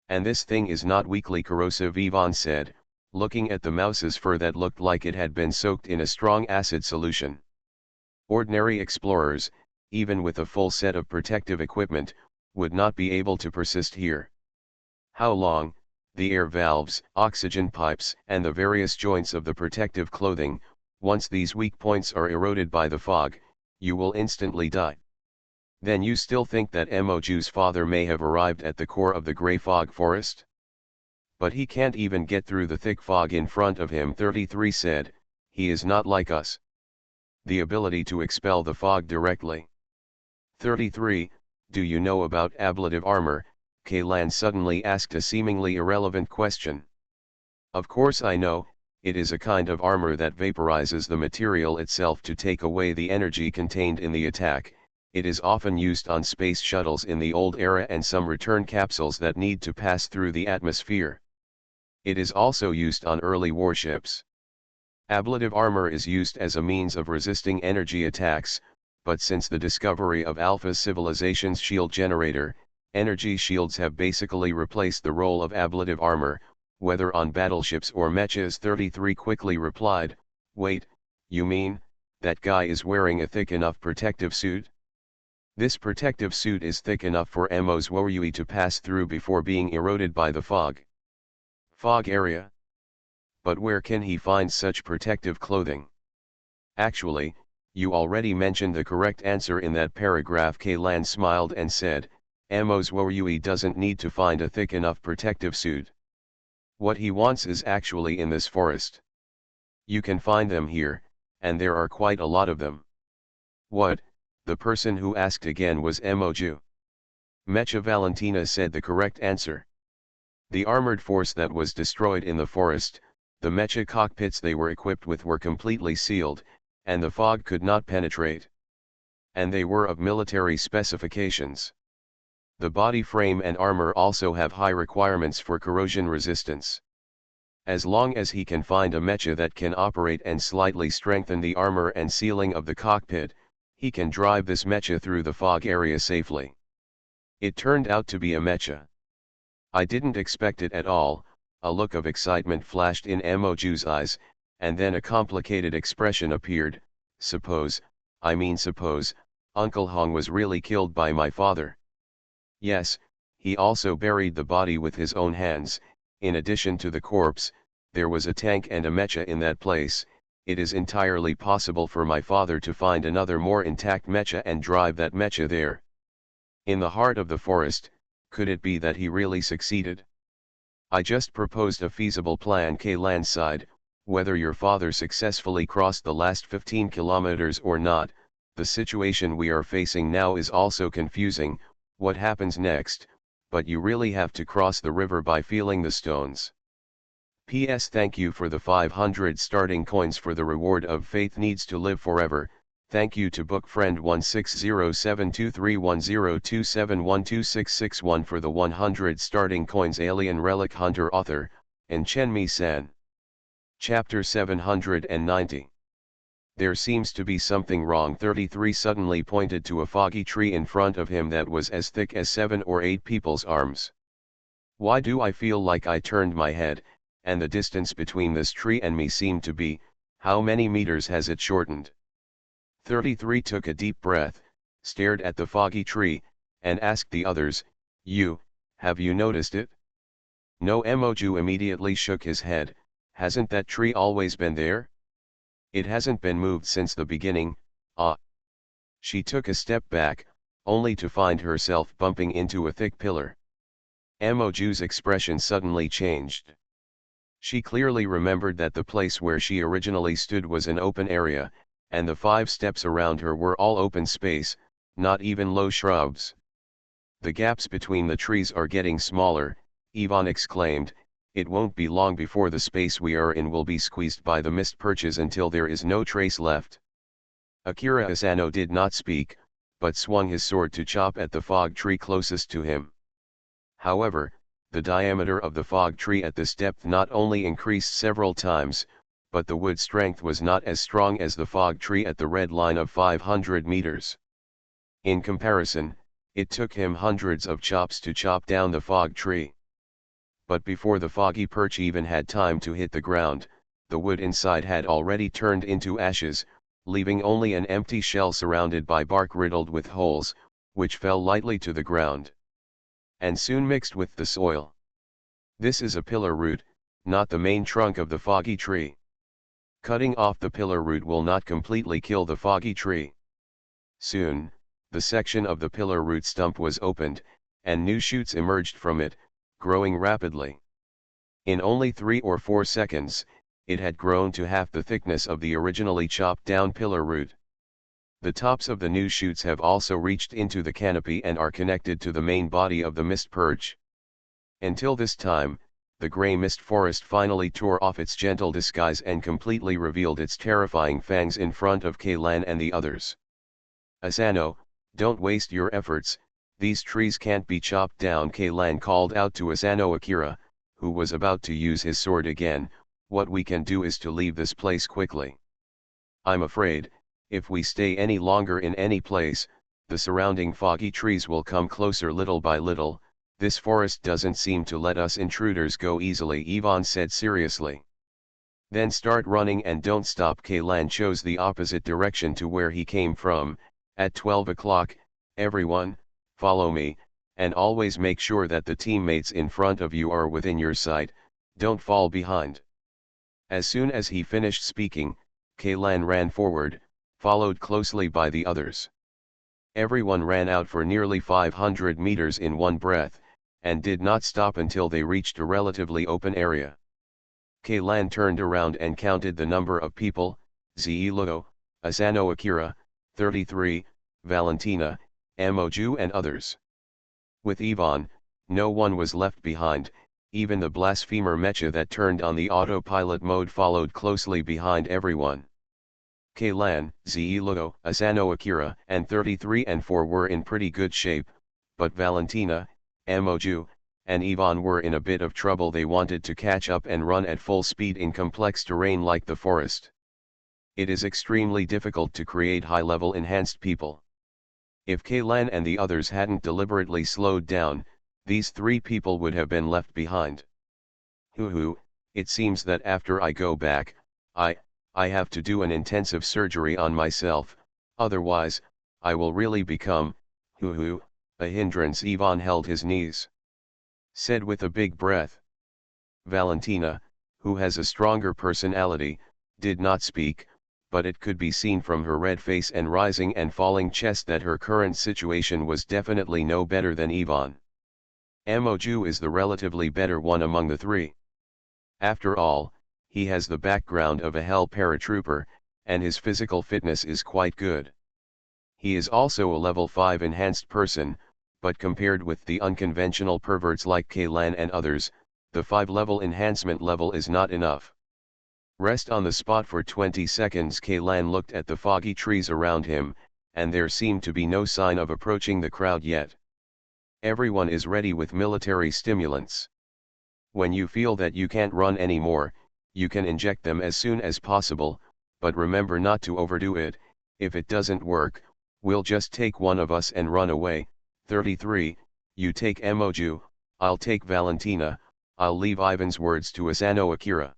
S1: And this thing is not weakly corrosive, Yvonne said, looking at the mouse's fur that looked like it had been soaked in a strong acid solution. Ordinary explorers, even with a full set of protective equipment, would not be able to persist here. How long? The air valves, oxygen pipes, and the various joints of the protective clothing, once these weak points are eroded by the fog, you will instantly die. Then you still think that Emoju's father may have arrived at the core of the grey fog forest? But he can't even get through the thick fog in front of him, 33 said. He is not like us. The ability to expel the fog directly. 33, do you know about ablative armor? Kaylan suddenly asked a seemingly irrelevant question. Of course I know, it is a kind of armor that vaporizes the material itself to take away the energy contained in the attack. It is often used on space shuttles in the old era and some return capsules that need to pass through the atmosphere. It is also used on early warships. Ablative armor is used as a means of resisting energy attacks, but since the discovery of Alpha Civilization's shield generator, energy shields have basically replaced the role of ablative armor, whether on battleships or mechas. 33 quickly replied, wait, you mean, that guy is wearing a thick enough protective suit? This protective suit is thick enough for Emoju to pass through before being eroded by the fog area? But where can he find such protective clothing? Actually, you already mentioned the correct answer in that paragraph. Kaylan smiled and said, Emoju doesn't need to find a thick enough protective suit. What he wants is actually in this forest. You can find them here, and there are quite a lot of them. What? The person who asked again was Emoju. Mecha Valentina said the correct answer. The armored force that was destroyed in the forest, the mecha cockpits they were equipped with were completely sealed, and the fog could not penetrate. And they were of military specifications. The body frame and armor also have high requirements for corrosion resistance. As long as he can find a mecha that can operate and slightly strengthen the armor and sealing of the cockpit, he can drive this mecha through the fog area safely. It turned out to be a mecha. I didn't expect it at all. A look of excitement flashed in Emoju's eyes, and then a complicated expression appeared. Suppose Uncle Hong was really killed by my father. Yes, he also buried the body with his own hands. In addition to the corpse, there was a tank and a mecha in that place. It is entirely possible for my father to find another more intact mecha and drive that mecha there. In the heart of the forest, could it be that he really succeeded? I just proposed a feasible plan. Kaylan sighed. Whether your father successfully crossed the last 15 kilometers or not, the situation we are facing now is also confusing. What happens next? But you really have to cross the river by feeling the stones. P.S. Thank you for the 500 starting coins for the reward of faith needs to live forever. Thank you to bookfriend 1607231027126661 for the 100 starting coins. Alien Relic Hunter author, and Chen-Mi-san. Chapter 790. There seems to be something wrong. 33 suddenly pointed to a foggy tree in front of him that was as thick as 7 or 8 people's arms. Why do I feel like I turned my head, and the distance between this tree and me seemed to be, how many meters has it shortened? 33 took a deep breath, stared at the foggy tree, and asked the others, have you noticed it? No. Emoju immediately shook his head. Hasn't that tree always been there? It hasn't been moved since the beginning. She took a step back, only to find herself bumping into a thick pillar. Emoju's expression suddenly changed. She clearly remembered that the place where she originally stood was an open area, and the 5 steps around her were all open space, not even low shrubs. The gaps between the trees are getting smaller, Yvonne exclaimed. It won't be long before the space we are in will be squeezed by the mist perches until there is no trace left. Akira Asano did not speak, but swung his sword to chop at the fog tree closest to him. However, the diameter of the fog tree at this depth not only increased several times, but the wood strength was not as strong as the fog tree at the red line of 500 meters. In comparison, it took him hundreds of chops to chop down the fog tree. But before the foggy perch even had time to hit the ground, the wood inside had already turned into ashes, leaving only an empty shell surrounded by bark riddled with holes, which fell lightly to the ground, and soon mixed with the soil. This is a pillar root, not the main trunk of the foggy tree. Cutting off the pillar root will not completely kill the foggy tree. Soon, the section of the pillar root stump was opened, and new shoots emerged from it, growing rapidly. In only 3 or 4 seconds, it had grown to half the thickness of the originally chopped down pillar root. The tops of the new shoots have also reached into the canopy and are connected to the main body of the mist perch. Until this time, the gray mist forest finally tore off its gentle disguise and completely revealed its terrifying fangs in front of Kaylan and the others. Asano, don't waste your efforts, these trees can't be chopped down. Kaylan called out to Asano. Akira, who was about to use his sword again, what we can do is to leave this place quickly. I'm afraid, if we stay any longer in any place, the surrounding foggy trees will come closer little by little. This forest doesn't seem to let us intruders go easily, Yvonne said seriously. Then start running and don't stop. Kaylan chose the opposite direction to where he came from. At 12 o'clock, everyone, follow me, and always make sure that the teammates in front of you are within your sight, don't fall behind. As soon as he finished speaking, Kaylan ran forward, followed closely by the others. Everyone ran out for nearly 500 meters in one breath, and did not stop until they reached a relatively open area. Kaylan turned around and counted the number of people: Zilugo, Asano, Akira, 33, Valentina, Emoju and others. With Yvonne, no one was left behind. Even the blasphemer Mecha that turned on the autopilot mode followed closely behind everyone. Kaylan, Zilugo, Asano, Akira, and 33 and 4 were in pretty good shape, but Valentina, Emoju, and Yvonne were in a bit of trouble. They wanted to catch up and run at full speed in complex terrain like the forest. It is extremely difficult to create high-level enhanced people. If Kaylan and the others hadn't deliberately slowed down, these 3 people would have been left behind. It seems that after I go back, I have to do an intensive surgery on myself, otherwise, I will really become, A hindrance. Ivan held his knees. Said with a big breath. Valentina, who has a stronger personality, did not speak, but it could be seen from her red face and rising and falling chest that her current situation was definitely no better than Ivan. Emoju is the relatively better one among the three. After all, he has the background of a hell paratrooper, and his physical fitness is quite good. He is also a level 5 enhanced person, but compared with the unconventional perverts like Kaylan and others, the 5-level enhancement level is not enough. Rest on the spot for 20 seconds. Kaylan looked at the foggy trees around him, and there seemed to be no sign of approaching the crowd yet. Everyone is ready with military stimulants. When you feel that you can't run anymore, you can inject them as soon as possible, but remember not to overdo it. If it doesn't work, we'll just take one of us and run away. 33, you take Emoju, I'll take Valentina, I'll leave. Ivan's words to Asano Akira.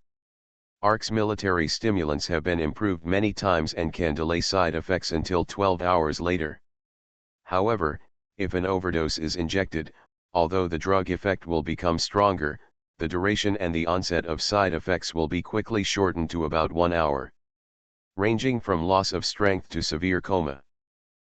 S1: ARC's military stimulants have been improved many times and can delay side effects until 12 hours later. However, if an overdose is injected, although the drug effect will become stronger, the duration and the onset of side effects will be quickly shortened to about 1 hour. Ranging from loss of strength to severe coma.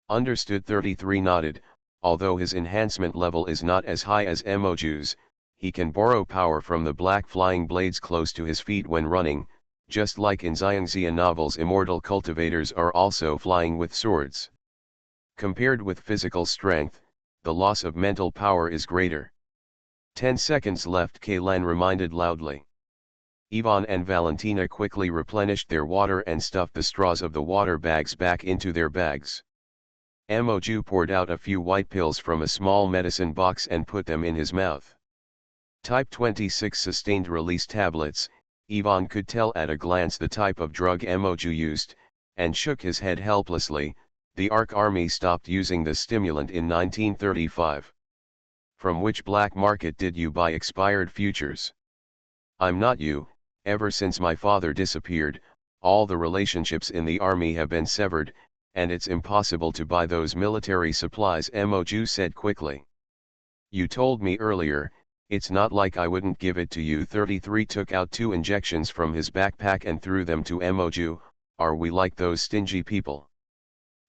S1: Understood. 33 nodded. Although his enhancement level is not as high as Emoju's, he can borrow power from the black flying blades close to his feet when running, just like in Xiangxia novels. Immortal cultivators are also flying with swords. Compared with physical strength, the loss of mental power is greater. 10 seconds left. Kaylan reminded loudly. Ivan and Valentina quickly replenished their water and stuffed the straws of the water bags back into their bags. Emoju poured out a few white pills from a small medicine box and put them in his mouth. Type 26 sustained release tablets. Ivan could tell at a glance the type of drug Emoju used, and shook his head helplessly. The ARC army stopped using the stimulant in 1935. From which black market did you buy expired futures? I'm not you. Ever since my father disappeared, all the relationships in the army have been severed, and it's impossible to buy those military supplies. Emoju said quickly. You told me earlier, it's not like I wouldn't give it to you. 33 took out 2 injections from his backpack and threw them to Emoju. Are we like those stingy people?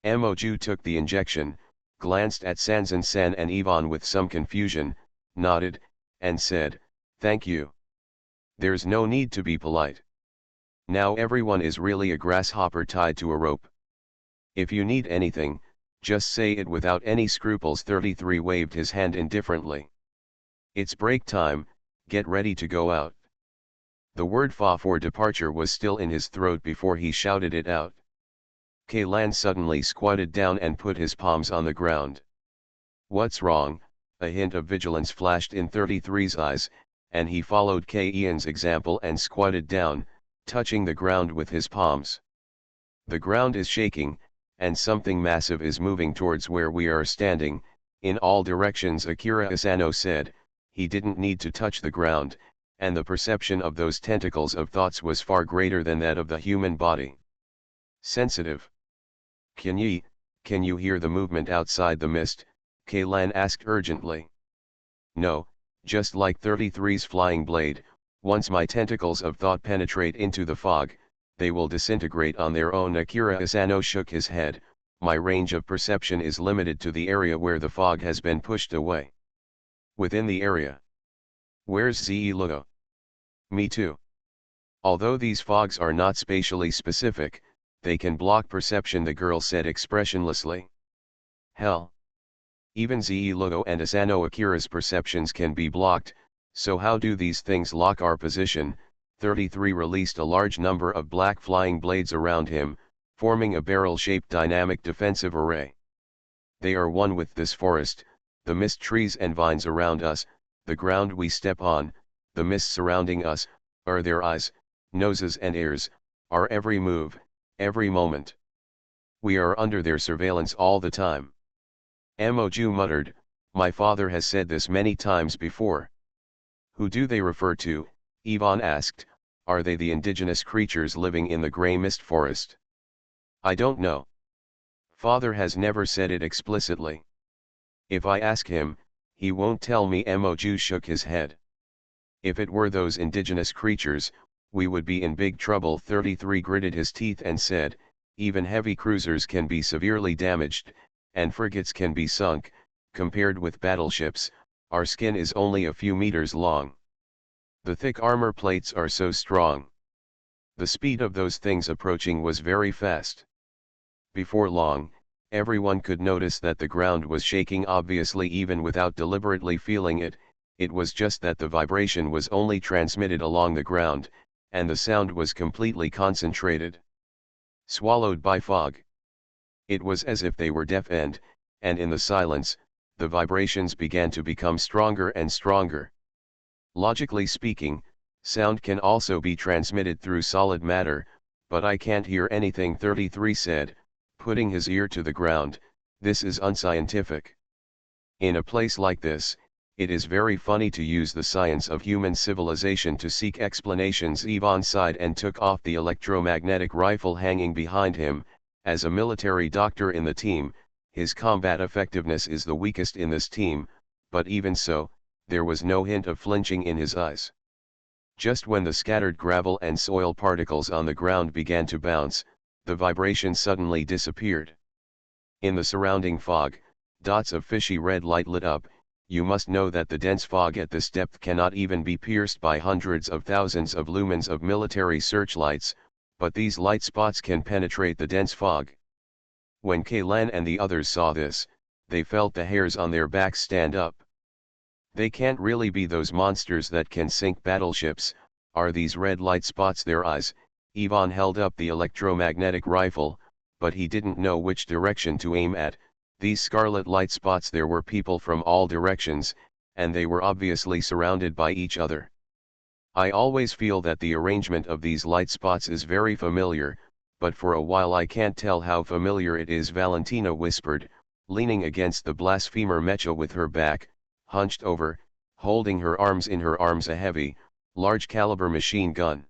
S1: Emoju took the injection, glanced at Sanzan-san and Ivan with some confusion, nodded, and said, thank you. There's no need to be polite. Now everyone is really a grasshopper tied to a rope. If you need anything, just say it without any scruples. 33 waved his hand indifferently. It's break time, get ready to go out. The word fa for departure was still in his throat before he shouted it out. Kaylan suddenly squatted down and put his palms on the ground. What's wrong? A hint of vigilance flashed in 33's eyes, and he followed Ian's example and squatted down, touching the ground with his palms. The ground is shaking, and something massive is moving towards where we are standing, in all directions. Akira Asano said. He didn't need to touch the ground, and the perception of those tentacles of thoughts was far greater than that of the human body. Sensitive. Can you hear the movement outside the mist? Kaylan asked urgently. No, just like 33's flying blade, once my tentacles of thought penetrate into the fog, they will disintegrate on their own. Akira Asano shook his head. My range of perception is limited to the area where the fog has been pushed away. Within the area. Where's Ze-Lugo? Me too. Although these fogs are not spatially specific, they can block perception, the girl said expressionlessly. Hell. Even Ze-Lugo and Asano Akira's perceptions can be blocked, so how do these things lock our position? 33 released a large number of black flying blades around him, forming a barrel-shaped dynamic defensive array. They are one with this forest, the mist trees and vines around us, the ground we step on, the mist surrounding us, are their eyes, noses and ears, our every move, every moment. We are under their surveillance all the time. Emoju muttered, my father has said this many times before. Who do they refer to? Ivan asked. Are they the indigenous creatures living in the grey mist forest? I don't know. Father has never said it explicitly. If I ask him, he won't tell me. Moju shook his head. If it were those indigenous creatures, we would be in big trouble. 33 gritted his teeth and said, even heavy cruisers can be severely damaged, and frigates can be sunk. Compared with battleships, our skin is only a few meters long. The thick armor plates are so strong. The speed of those things approaching was very fast. Before long, everyone could notice that the ground was shaking, obviously even without deliberately feeling it. It was just that the vibration was only transmitted along the ground, and the sound was completely concentrated. Swallowed by fog. It was as if they were deaf and in the silence, the vibrations began to become stronger and stronger. Logically speaking, sound can also be transmitted through solid matter, but I can't hear anything. 33 said, putting his ear to the ground. This is unscientific. In a place like this, it is very funny to use the science of human civilization to seek explanations. Yvonne sighed and took off the electromagnetic rifle hanging behind him. As a military doctor in the team, his combat effectiveness is the weakest in this team, but even so, there was no hint of flinching in his eyes. Just when the scattered gravel and soil particles on the ground began to bounce, the vibration suddenly disappeared. In the surrounding fog, dots of fishy red light lit up. You must know that the dense fog at this depth cannot even be pierced by hundreds of thousands of lumens of military searchlights, but these light spots can penetrate the dense fog. When Kaylan and the others saw this, they felt the hairs on their backs stand up. They can't really be those monsters that can sink battleships. Are these red light spots their eyes? Yvonne held up the electromagnetic rifle, but he didn't know which direction to aim at. These scarlet light spots, there were people from all directions, and they were obviously surrounded by each other. I always feel that the arrangement of these light spots is very familiar, but for a while I can't tell how familiar it is. Valentina whispered, leaning against the blasphemer Mecha with her back hunched over, holding her arms in her arms, a heavy, large-caliber machine gun.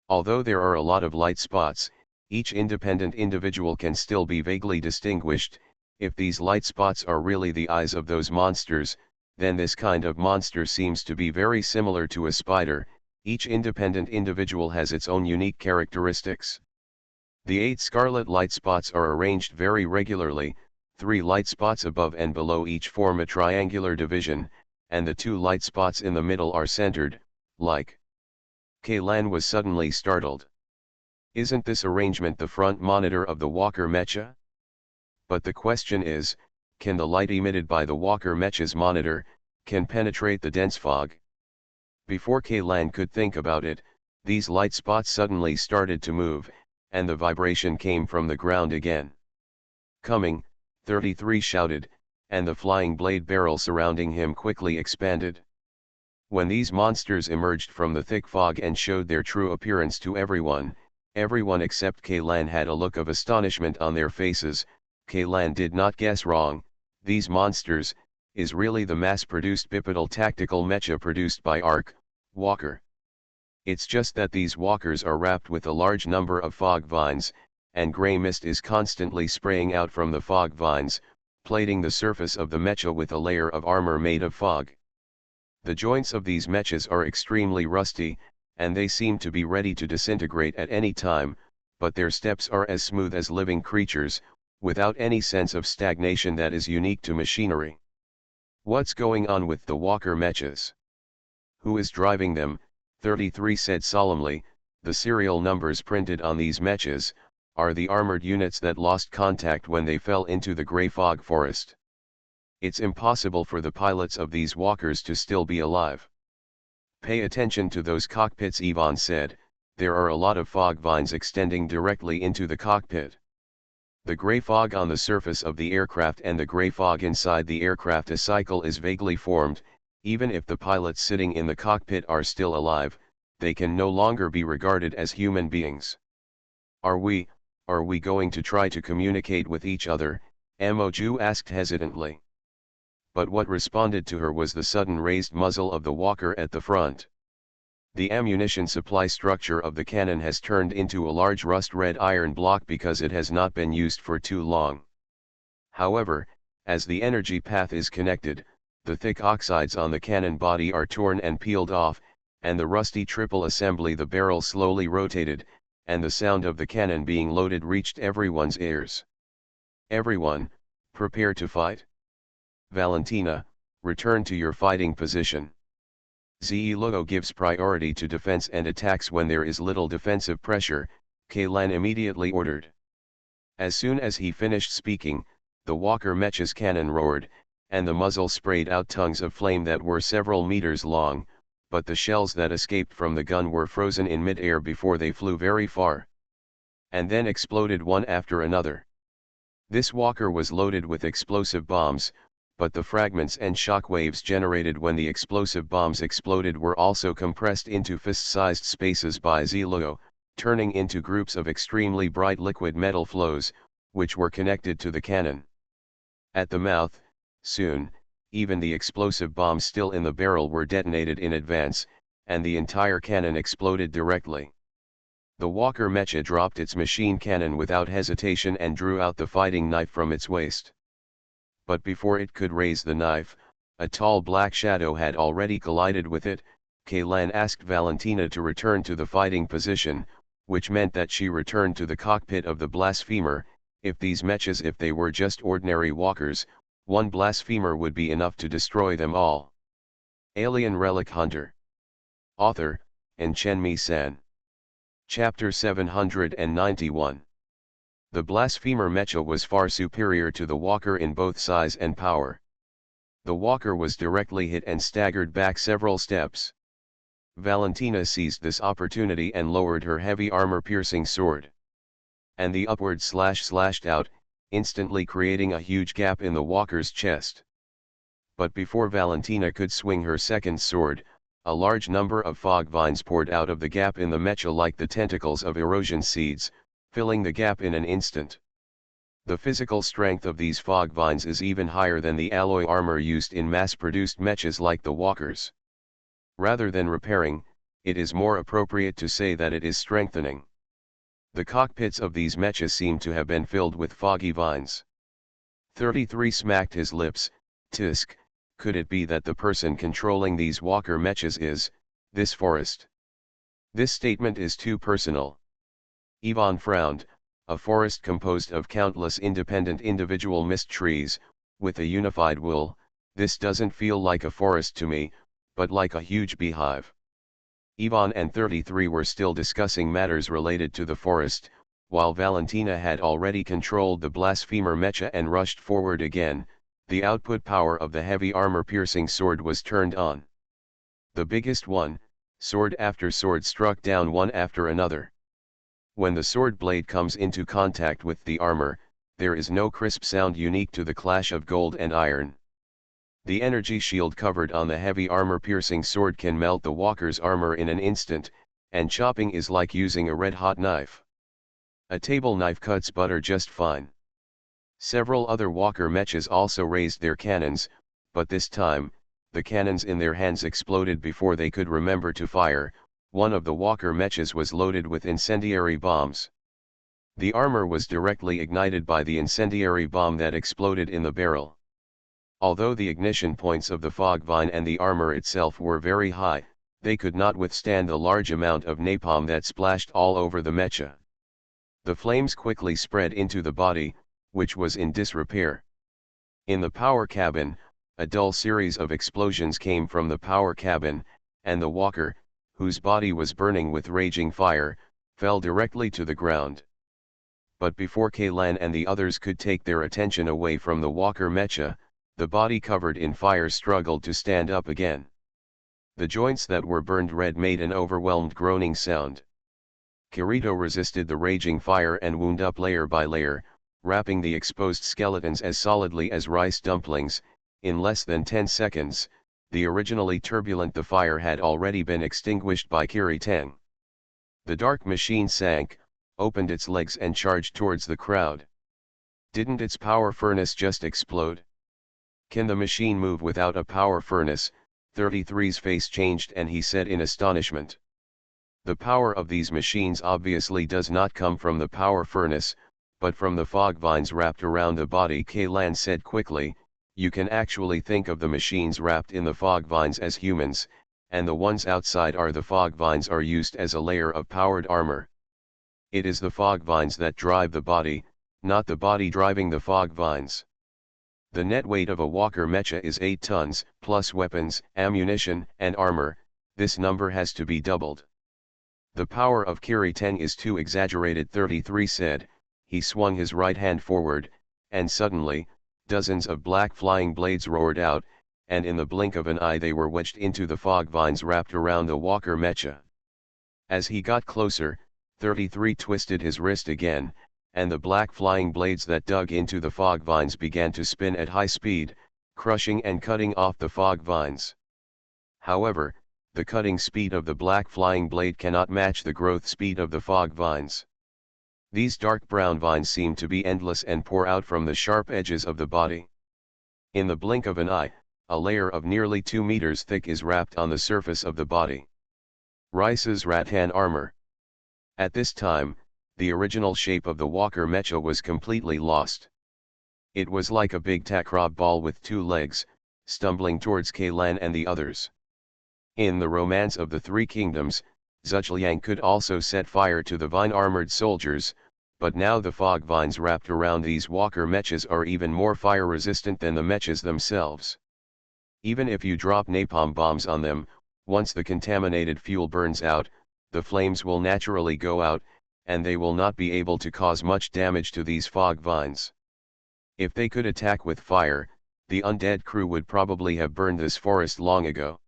S1: Although there are a lot of light spots, each independent individual can still be vaguely distinguished. If these light spots are really the eyes of those monsters, then this kind of monster seems to be very similar to a spider. Each independent individual has its own unique characteristics. The 8 scarlet light spots are arranged very regularly. 3 light spots above and below each form a triangular division, and the 2 light spots in the middle are centered, like. Kaylan was suddenly startled. Isn't this arrangement the front monitor of the Walker Mecha? But the question is, can the light emitted by the Walker Mecha's monitor can penetrate the dense fog? Before Kaylan could think about it, these light spots suddenly started to move, and the vibration came from the ground again. Coming, 33 shouted, and the flying blade barrel surrounding him quickly expanded. When these monsters emerged from the thick fog and showed their true appearance to everyone except Kaylan had a look of astonishment on their faces. Kaylan did not guess wrong. These monsters is really the mass-produced bipedal tactical mecha produced by ARC, Walker. It's just that these walkers are wrapped with a large number of fog vines, and gray mist is constantly spraying out from the fog vines, plating the surface of the mecha with a layer of armor made of fog. The joints of these mechas are extremely rusty, and they seem to be ready to disintegrate at any time, but their steps are as smooth as living creatures, without any sense of stagnation that is unique to machinery. What's going on with the Walker mechas? Who is driving them? 33 said solemnly. The serial numbers printed on these mechas are the armored units that lost contact when they fell into the gray fog forest. It's impossible for the pilots of these walkers to still be alive. Pay attention to those cockpits, Yvonne said. There are a lot of fog vines extending directly into the cockpit. The gray fog on the surface of the aircraft and the gray fog inside the aircraft, a cycle is vaguely formed. Even if the pilots sitting in the cockpit are still alive, they can no longer be regarded as human beings. Are we going to try to communicate with each other? Moju asked hesitantly. But what responded to her was the sudden raised muzzle of the walker at the front. The ammunition supply structure of the cannon has turned into a large rust-red iron block because it has not been used for too long. However, As the energy path is connected, the thick oxides on the cannon body are torn and peeled off, and the rusty triple assembly the barrel slowly rotated, and the sound of the cannon being loaded reached everyone's ears. Everyone, prepare to fight. Valentina, return to your fighting position. Zelo gives priority to defense and attacks when there is little defensive pressure, Kaylan immediately ordered. As soon as he finished speaking, the Walker Mech's cannon roared, and the muzzle sprayed out tongues of flame that were several meters long, but the shells that escaped from the gun were frozen in mid-air before they flew very far. And then exploded one after another. This Walker was loaded with explosive bombs, but the fragments and shock waves generated when the explosive bombs exploded were also compressed into fist-sized spaces by Zelo, turning into groups of extremely bright liquid metal flows, which were connected to the cannon. At the mouth, soon, even the explosive bombs still in the barrel were detonated in advance, and the entire cannon exploded directly. The Walker Mecha dropped its machine cannon without hesitation and drew out the fighting knife from its waist. But before it could raise the knife, a tall black shadow had already collided with it. Kaylan asked Valentina to return to the fighting position, which meant that she returned to the cockpit of the blasphemer. If these mechas, if they were just ordinary walkers, one blasphemer would be enough to destroy them all. Alien Relic Hunter. Author, Chen San. Chapter 791. The blasphemer mecha was far superior to the Walker in both size and power. The Walker was directly hit and staggered back several steps. Valentina seized this opportunity and lowered her heavy armor-piercing sword. And the upward slash slashed out, instantly creating a huge gap in the Walker's chest. But before Valentina could swing her second sword, a large number of fog vines poured out of the gap in the mecha like the tentacles of erosion seeds, filling the gap in an instant. The physical strength of these fog vines is even higher than the alloy armor used in mass-produced mechas like the Walkers. Rather than repairing, it is more appropriate to say that it is strengthening. The cockpits of these mechas seem to have been filled with foggy vines. 33 smacked his lips. Tisk, could it be that the person controlling these Walker mechas is, this forest? This statement is too personal. Ivan frowned. A forest composed of countless independent individual mist trees, with a unified wool, this doesn't feel like a forest to me, but like a huge beehive. Ivan and 33 were still discussing matters related to the forest, while Valentina had already controlled the blasphemer mecha and rushed forward again. The output power of the heavy armor-piercing sword was turned on. The biggest one, sword after sword, struck down one after another. When the sword blade comes into contact with the armor, there is no crisp sound unique to the clash of gold and iron. The energy shield covered on the heavy armor-piercing sword can melt the Walker's armor in an instant, and chopping is like using a red-hot knife. A table knife cuts butter just fine. Several other Walker mechas also raised their cannons, but this time, the cannons in their hands exploded before they could remember to fire. One of the Walker mechas was loaded with incendiary bombs. The armor was directly ignited by the incendiary bomb that exploded in the barrel. Although the ignition points of the fog vine and the armor itself were very high, they could not withstand the large amount of napalm that splashed all over the mecha. The flames quickly spread into the body, which was in disrepair. In the power cabin, a dull series of explosions came from the power cabin, and the Walker, whose body was burning with raging fire, fell directly to the ground. But before Kaylan and the others could take their attention away from the Walker mecha, the body covered in fire struggled to stand up again. The joints that were burned red made an overwhelmed groaning sound. Kirito resisted the raging fire and wound up layer by layer, wrapping the exposed skeletons as solidly as rice dumplings. In less than 10 seconds, the originally turbulent the fire had already been extinguished by Kiritang. The dark machine sank, opened its legs and charged towards the crowd. Didn't its power furnace just explode? Can the machine move without a power furnace? 33's face changed and he said in astonishment. The power of these machines obviously does not come from the power furnace, but from the fog vines wrapped around the body, Kaylan said quickly, you can actually think of the machines wrapped in the fog vines as humans, and the ones outside are the fog vines are used as a layer of powered armor. It is the fog vines that drive the body, not the body driving the fog vines. The net weight of a walker mecha is 8 tons, plus weapons, ammunition, and armor. This number has to be doubled. The power of Kiri 10 is too exaggerated, 33 said. He swung his right hand forward, and suddenly, dozens of black flying blades roared out, and in the blink of an eye they were wedged into the fog vines wrapped around the walker mecha. As he got closer, 33 twisted his wrist again, and the black flying blades that dug into the fog vines began to spin at high speed, crushing and cutting off the fog vines. However, the cutting speed of the black flying blade cannot match the growth speed of the fog vines. These dark brown vines seem to be endless and pour out from the sharp edges of the body. In the blink of an eye, a layer of nearly 2 meters thick is wrapped on the surface of the body. Rice's rattan armor. At this time, the original shape of the walker mecha was completely lost. It was like a big takrab ball with 2 legs, stumbling towards Kaylan and the others. In the Romance of the Three Kingdoms, Zhuliang could also set fire to the vine-armored soldiers, but now the fog vines wrapped around these walker mechas are even more fire-resistant than the mechas themselves. Even if you drop napalm bombs on them, once the contaminated fuel burns out, the flames will naturally go out, and they will not be able to cause much damage to these fog vines. If they could attack with fire, the undead crew would probably have burned this forest long ago.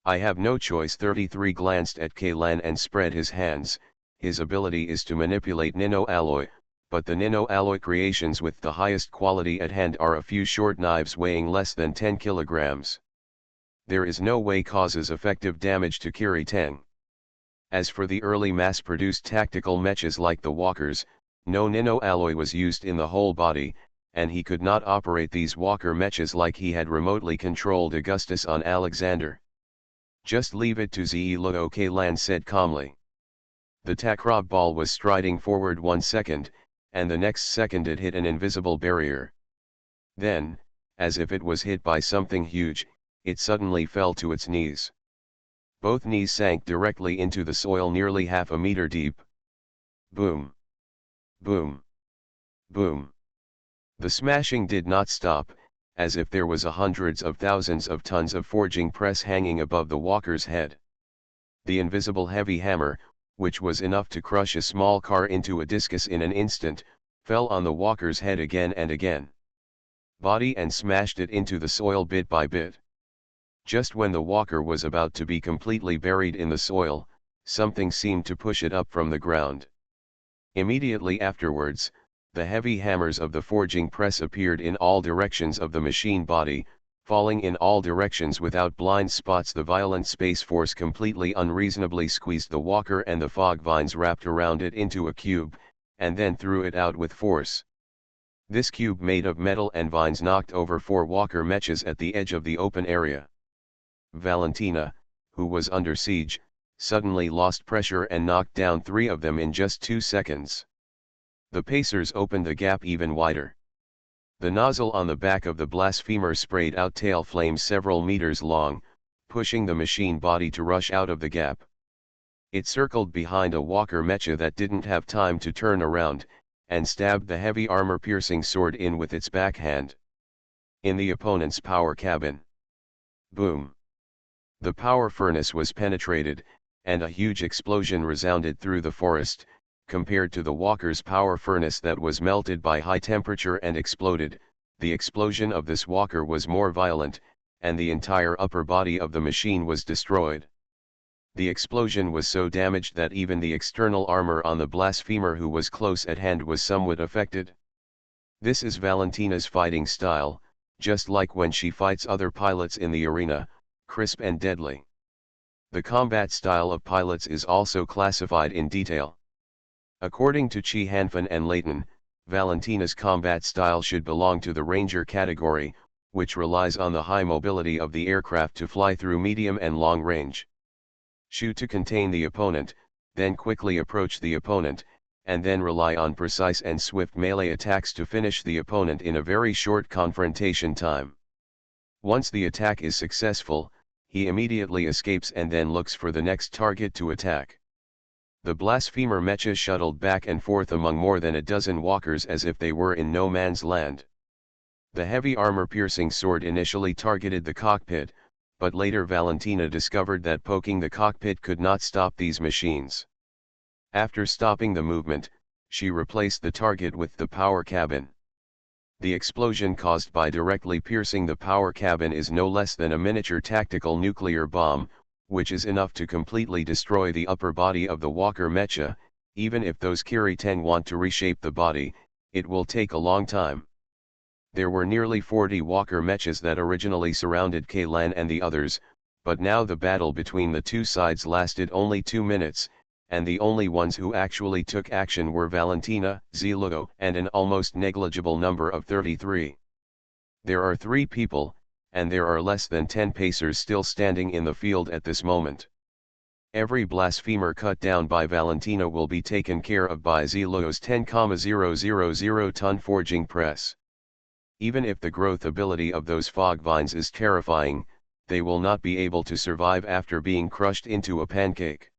S1: I have no choice. 33 glanced at Kaylan and spread his hands. His ability is to manipulate nano-alloy, but the nano-alloy creations with the highest quality at hand are a few short knives weighing less than 10 kilograms. There is no way causes effective damage to Kiri 10. As for the early mass-produced tactical mechas like the walkers, no nano-alloy was used in the whole body, and he could not operate these walker mechas like he had remotely controlled Augustus on Alexander. Just leave it to Zelo, Kaylan said calmly. The takrab ball was striding forward 1 second, and the next second it hit an invisible barrier. Then, as if it was hit by something huge, it suddenly fell to its knees. Both knees sank directly into the soil nearly half a meter deep. Boom! Boom! Boom! The smashing did not stop, as if there was hundreds of thousands of tons of forging press hanging above the walker's head. The invisible heavy hammer, which was enough to crush a small car into a discus in an instant, fell on the walker's head again and again. Body and smashed it into the soil bit by bit. Just when the walker was about to be completely buried in the soil, something seemed to push it up from the ground. Immediately afterwards, the heavy hammers of the forging press appeared in all directions of the machine body, falling in all directions without blind spots. The violent space force completely unreasonably squeezed the walker and the fog vines wrapped around it into a cube, and then threw it out with force. This cube made of metal and vines knocked over 4 walker mechas at the edge of the open area. Valentina, who was under siege, suddenly lost pressure and knocked down 3 of them in just 2 seconds. The pacers opened the gap even wider. The nozzle on the back of the blasphemer sprayed out tail flames several meters long, pushing the machine body to rush out of the gap. It circled behind a walker mecha that didn't have time to turn around, and stabbed the heavy armor-piercing sword in with its backhand. In the opponent's power cabin. Boom! The power furnace was penetrated, and a huge explosion resounded through the forest, compared to the walker's power furnace that was melted by high temperature and exploded. The explosion of this walker was more violent, and the entire upper body of the machine was destroyed. The explosion was so damaged that even the external armor on the blasphemer who was close at hand was somewhat affected. This is Valentina's fighting style, just like when she fights other pilots in the arena, crisp and deadly. The combat style of pilots is also classified in detail. According to Chi Hanfan and Leighton, Valentina's combat style should belong to the Ranger category, which relies on the high mobility of the aircraft to fly through medium and long range. Shoot to contain the opponent, then quickly approach the opponent, and then rely on precise and swift melee attacks to finish the opponent in a very short confrontation time. Once the attack is successful, he immediately escapes and then looks for the next target to attack. The blasphemer mecha shuttled back and forth among more than a dozen walkers as if they were in no man's land. The heavy armor-piercing sword initially targeted the cockpit, but later Valentina discovered that poking the cockpit could not stop these machines. After stopping the movement, she replaced the target with the power cabin. The explosion caused by directly piercing the power cabin is no less than a miniature tactical nuclear bomb, which is enough to completely destroy the upper body of the walker mecha. Even if those Kiriteng want to reshape the body, it will take a long time. There were nearly 40 walker mechas that originally surrounded Kaylan and the others, but now the battle between the two sides lasted only 2 minutes, and the only ones who actually took action were Valentina, Ziluo, and an almost negligible number of 33. There are 3 people, and there are less than 10 pacers still standing in the field at this moment. Every blasphemer cut down by Valentina will be taken care of by Ziluo's 10,000-ton forging press. Even if the growth ability of those fog vines is terrifying, they will not be able to survive after being crushed into a pancake.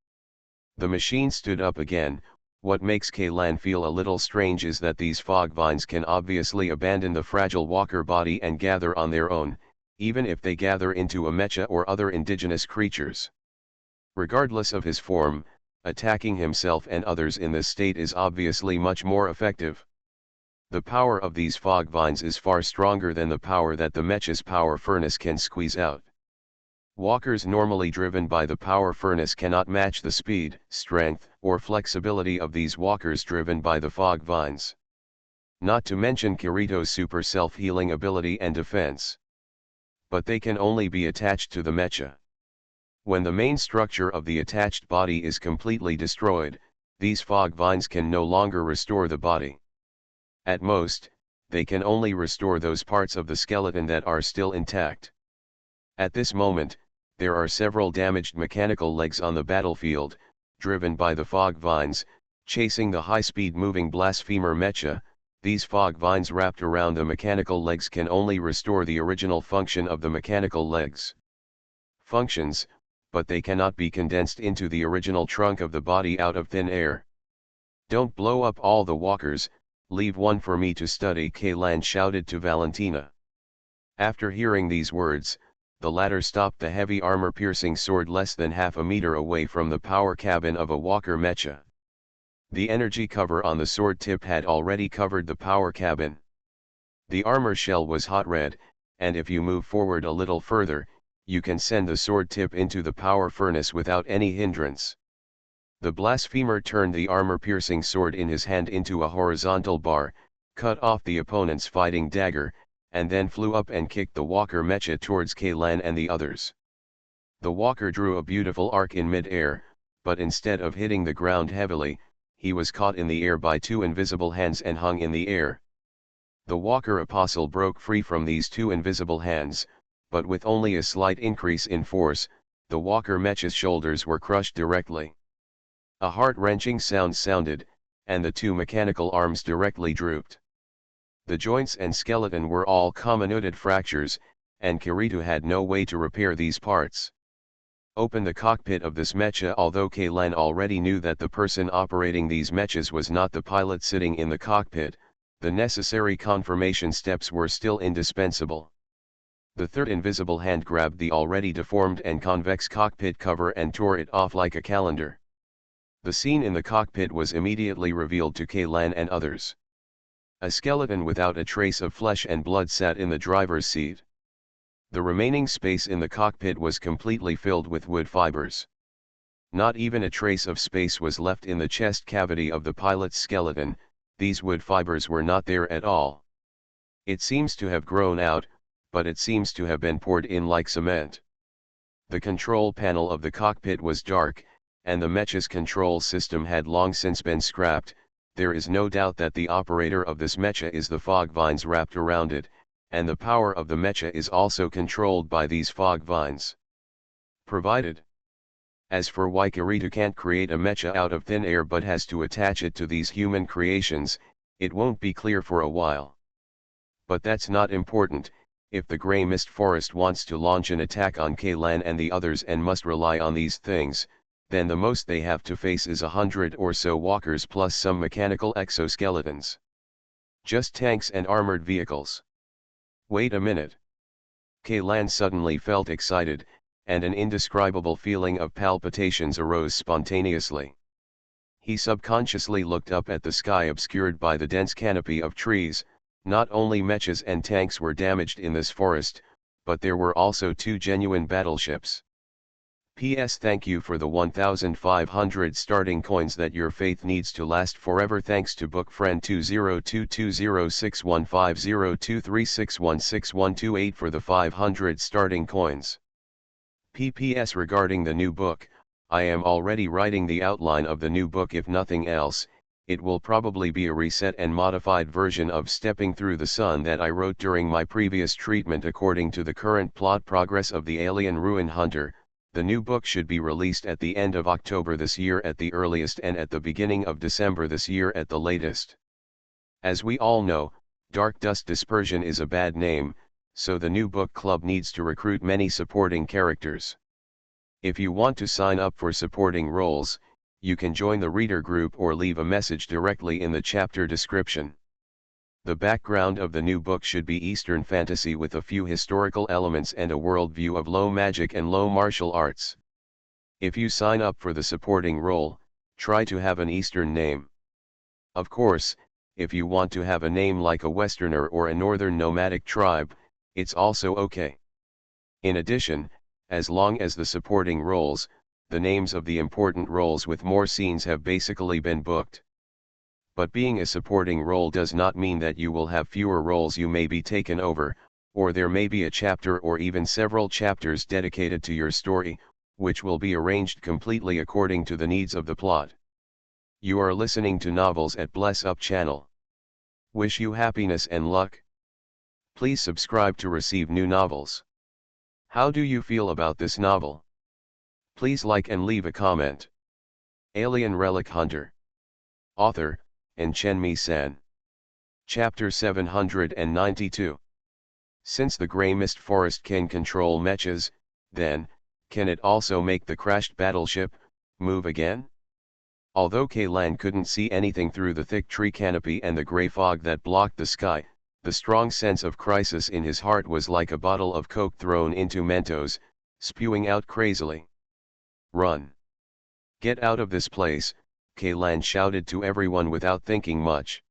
S1: The machine stood up again. What makes Kaylan feel a little strange is that these fog vines can obviously abandon the fragile walker body and gather on their own, even if they gather into a mecha or other indigenous creatures. Regardless of his form, attacking himself and others in this state is obviously much more effective. The power of these fog vines is far stronger than the power that the mecha's power furnace can squeeze out. Walkers normally driven by the power furnace cannot match the speed, strength, or flexibility of these walkers driven by the fog vines. Not to mention Kirito's super self-healing ability and defense. But they can only be attached to the mecha. When the main structure of the attached body is completely destroyed, these fog vines can no longer restore the body. At most, they can only restore those parts of the skeleton that are still intact. At this moment, there are several damaged mechanical legs on the battlefield, driven by the fog vines, chasing the high-speed moving blasphemer mecha. These fog vines wrapped around the mechanical legs can only restore the original function of the mechanical legs. Functions, but they cannot be condensed into the original trunk of the body out of thin air. Don't blow up all the walkers, leave one for me to study, Kaylan shouted to Valentina. After hearing these words, the latter stopped the heavy armor-piercing sword less than half a meter away from the power cabin of a walker mecha. The energy cover on the sword tip had already covered the power cabin. The armor shell was hot red, and if you move forward a little further, you can send the sword tip into the power furnace without any hindrance. The blasphemer turned the armor-piercing sword in his hand into a horizontal bar, cut off the opponent's fighting dagger, and then flew up and kicked the walker mecha towards Kaylan and the others. The walker drew a beautiful arc in mid-air, but instead of hitting the ground heavily, he was caught in the air by 2 invisible hands and hung in the air. The walker apostle broke free from these 2 invisible hands, but with only a slight increase in force, the walker mecha's shoulders were crushed directly. A heart-wrenching sound sounded, and the 2 mechanical arms directly drooped. The joints and skeleton were all comminuted fractures, and Kirito had no way to repair these parts. Open the cockpit of this mecha. Although Kaylan already knew that the person operating these mechas was not the pilot sitting in the cockpit, the necessary confirmation steps were still indispensable. The third invisible hand grabbed the already deformed and convex cockpit cover and tore it off like a calendar. The scene in the cockpit was immediately revealed to Kaylan and others. A skeleton without a trace of flesh and blood sat in the driver's seat. The remaining space in the cockpit was completely filled with wood fibers. Not even a trace of space was left in the chest cavity of the pilot's skeleton. These wood fibers were not there at all. It seems to have grown out, but it seems to have been poured in like cement. The control panel of the cockpit was dark, and the mecha's control system had long since been scrapped. There is no doubt that the operator of this mecha is the fog vines wrapped around it, and the power of the mecha is also controlled by these fog vines. Provided As for why Kirito can't create a mecha out of thin air but has to attach it to these human creations, it won't be clear for a while. But that's not important. If the Grey Mist Forest wants to launch an attack on K-Lan and the others and must rely on these things, then the most they have to face is 100 or so walkers plus some mechanical exoskeletons. Just tanks and armored vehicles. Wait a minute. K-Lan suddenly felt excited, and an indescribable feeling of palpitations arose spontaneously. He subconsciously looked up at the sky obscured by the dense canopy of trees. Not only mechas and tanks were damaged in this forest, but there were also 2 genuine battleships. P.S. Thank you for the 1,500 starting coins that your faith needs to last forever. Thanks to bookfriend 20220615023616128 for the 500 starting coins. P.P.S. Regarding the new book, I am already writing the outline of the new book. If nothing else, it will probably be a reset and modified version of Stepping Through the Sun that I wrote during my previous treatment. According to the current plot progress of the Alien Ruin Hunter, the new book should be released at the end of October this year at the earliest and at the beginning of December this year at the latest. As we all know, Dark Dust Dispersion is a bad name, so the new book club needs to recruit many supporting characters. If you want to sign up for supporting roles, you can join the reader group or leave a message directly in the chapter description. The background of the new book should be Eastern fantasy with a few historical elements and a worldview of low magic and low martial arts. If you sign up for the supporting role, try to have an Eastern name. Of course, if you want to have a name like a Westerner or a Northern nomadic tribe, it's also okay. In addition, as long as the supporting roles, the names of the important roles with more scenes have basically been booked. But being a supporting role does not mean that you will have fewer roles. You may be taken over, or there may be a chapter or even several chapters dedicated to your story, which will be arranged completely according to the needs of the plot. You are listening to Novels at Bless Up channel. Wish you happiness and luck. Please subscribe to receive new novels. How do you feel about this novel? Please like and leave a comment. Alien Relic Hunter. Author, and Chen-Mi-san. Chapter 792. Since the Grey Mist Forest can control mechas, then, can it also make the crashed battleship move again? Although K-Lan couldn't see anything through the thick tree canopy and the grey fog that blocked the sky, the strong sense of crisis in his heart was like a bottle of Coke thrown into Mentos, spewing out crazily. Run! Get out of this place, K-Lan shouted to everyone without thinking much.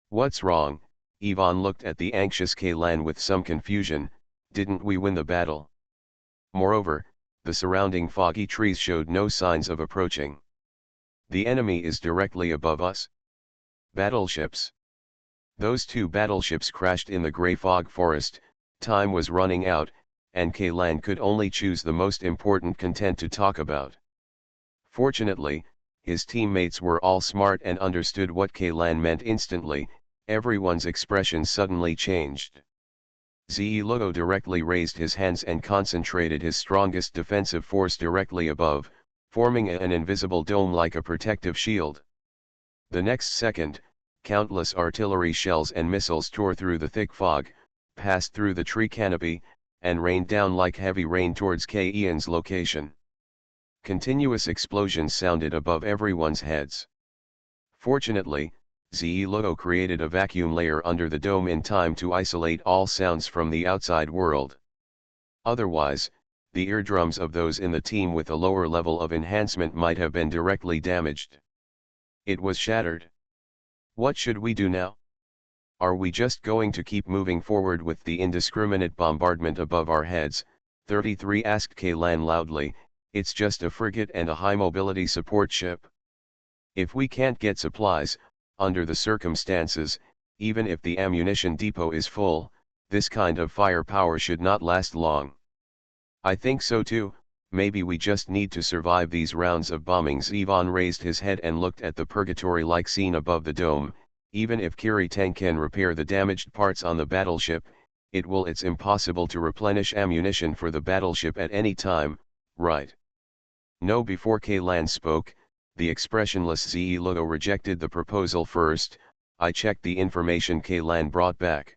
S1: What's wrong? Yvonne looked at the anxious K-Lan with some confusion. Didn't we win the battle? Moreover, the surrounding foggy trees showed no signs of approaching. The enemy is directly above us. Battleships. Those 2 battleships crashed in the grey fog forest. Time was running out, and K-Lan could only choose the most important content to talk about. Fortunately, his teammates were all smart and understood what K-Lan meant instantly. Everyone's expression suddenly changed. Ze-Logo directly raised his hands and concentrated his strongest defensive force directly above, forming an invisible dome like a protective shield. The next second, countless artillery shells and missiles tore through the thick fog, passed through the tree canopy, and rained down like heavy rain towards K-Ian's location. Continuous explosions sounded above everyone's heads. Fortunately, Ze-Logo created a vacuum layer under the dome in time to isolate all sounds from the outside world. Otherwise, the eardrums of those in the team with a lower level of enhancement might have been directly damaged. It was shattered. What should we do now? Are we just going to keep moving forward with the indiscriminate bombardment above our heads? 33 asked K-Lan loudly. It's just a frigate and a high-mobility support ship. If we can't get supplies, under the circumstances, even if the ammunition depot is full, this kind of firepower should not last long. I think so too. Maybe we just need to survive these rounds of bombings. Ivan raised his head and looked at the purgatory-like scene above the dome. Even if Kiri-ten can repair the damaged parts on the battleship, it's impossible to replenish ammunition for the battleship at any time, right? No, before Kaylan spoke, the expressionless Ze Ludo rejected the proposal first. I checked the information Kaylan brought back.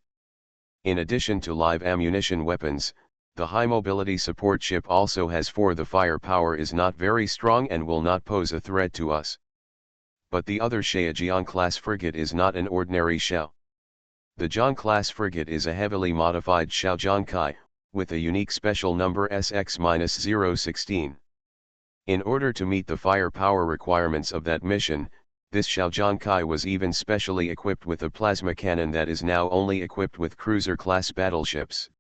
S1: In addition to live ammunition weapons, the high mobility support ship also has 4. The firepower is not very strong and will not pose a threat to us. But the other Shaojiang-class frigate is not an ordinary Shao. The Jiang-class frigate is a heavily modified Shaojiang-Kai, with a unique special number SX-016. In order to meet the firepower requirements of that mission, this Shaojiang-Kai was even specially equipped with a plasma cannon that is now only equipped with cruiser-class battleships.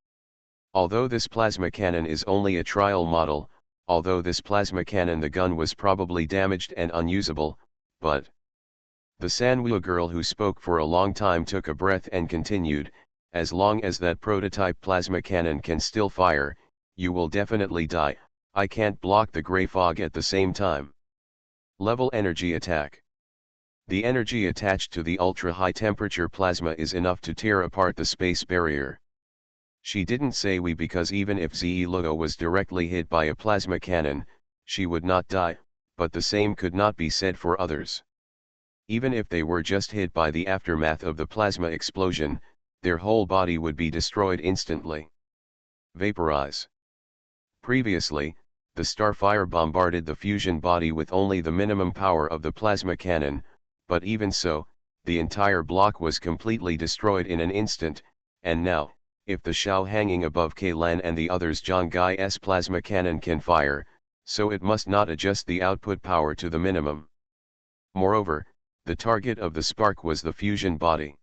S1: Although this plasma cannon is only a trial model, the gun was probably damaged and unusable, but the Sanwoo girl who spoke for a long time took a breath and continued, as long as that prototype plasma cannon can still fire, you will definitely die. I can't block the gray fog at the same time. Level energy attack. The energy attached to the ultra-high temperature plasma is enough to tear apart the space barrier. She didn't say we because even if Ze Ludo was directly hit by a plasma cannon, she would not die, but the same could not be said for others. Even if they were just hit by the aftermath of the plasma explosion, their whole body would be destroyed instantly. Vaporize. Previously, the Starfire bombarded the fusion body with only the minimum power of the plasma cannon, but even so, the entire block was completely destroyed in an instant, and now, if the Shao hanging above Kaylan and the others Zhonggai's plasma cannon can fire, so it must not adjust the output power to the minimum. Moreover, the target of the spark was the fusion body.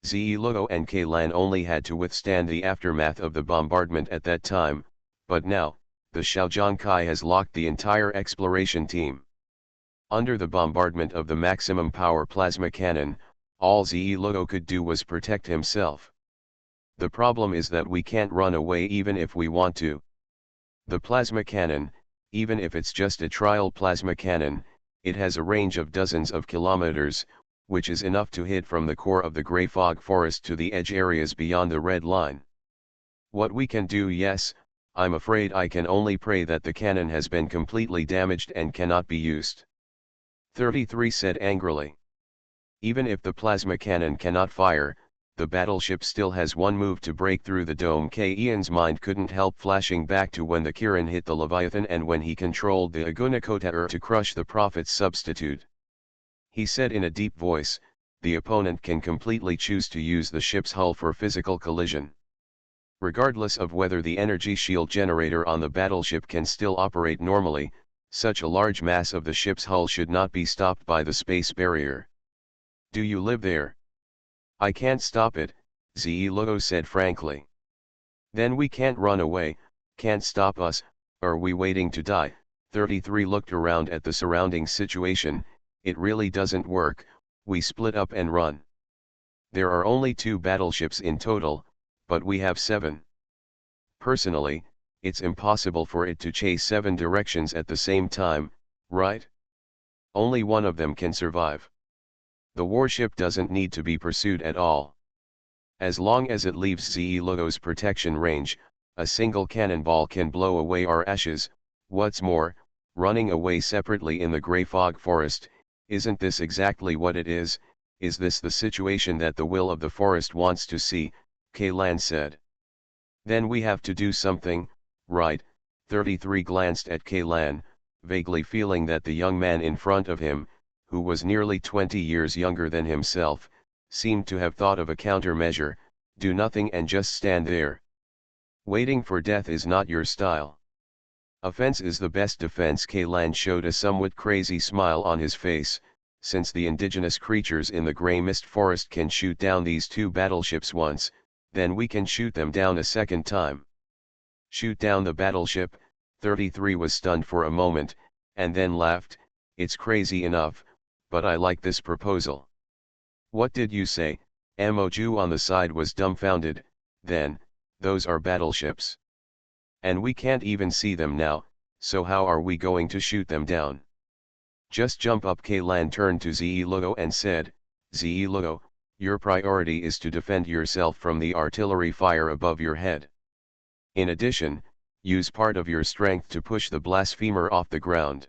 S1: Ze Ludo and Kaylan only had to withstand the aftermath of the bombardment at that time, but now, the Shaojiang-Kai has locked the entire exploration team. Under the bombardment of the maximum power plasma cannon, all Ze Ludo could do was protect himself. The problem is that we can't run away even if we want to. The plasma cannon, even if it's just a trial plasma cannon, it has a range of dozens of kilometers, which is enough to hit from the core of the Grey Fog Forest to the edge areas beyond the red line. What we can do, yes, I'm afraid I can only pray that the cannon has been completely damaged and cannot be used. 33 said angrily. Even if the plasma cannon cannot fire, the battleship still has one move to break through the dome. Ian's mind couldn't help flashing back to when the Kirin hit the Leviathan and when he controlled the Agunakota to crush the Prophet's substitute. He said in a deep voice, the opponent can completely choose to use the ship's hull for physical collision. Regardless of whether the energy shield generator on the battleship can still operate normally, such a large mass of the ship's hull should not be stopped by the space barrier. Do you live there? I can't stop it, Ze Ludo said frankly. Then we can't run away, can't stop us, are we waiting to die? 33 looked around at the surrounding situation. It really doesn't work, we split up and run. There are only 2 battleships in total, but we have 7. Personally, it's impossible for it to chase 7 directions at the same time, right? Only one of them can survive. The warship doesn't need to be pursued at all. As long as it leaves Ze Ludo's protection range, a single cannonball can blow away our ashes. What's more, running away separately in the Grey Fog Forest, isn't this exactly what it is? Is this the situation that the will of the forest wants to see? Kaylan said. Then we have to do something, right? 33 glanced at Kaylan, vaguely feeling that the young man in front of him, who was nearly 20 years younger than himself, seemed to have thought of a countermeasure. Do nothing and just stand there. Waiting for death is not your style. Offense is the best defense. Kaylan showed a somewhat crazy smile on his face. Since the indigenous creatures in the Grey Mist Forest can shoot down these 2 battleships once, then we can shoot them down a second time. Shoot down the battleship? 33 was stunned for a moment, and then laughed. It's crazy enough, but I like this proposal. What did you say? Moju on the side was dumbfounded. Then, those are battleships. And we can't even see them now, so how are we going to shoot them down? Just jump up. Kaylan turned to Ze Ludo and said, Ze Ludo, your priority is to defend yourself from the artillery fire above your head. In addition, use part of your strength to push the blasphemer off the ground.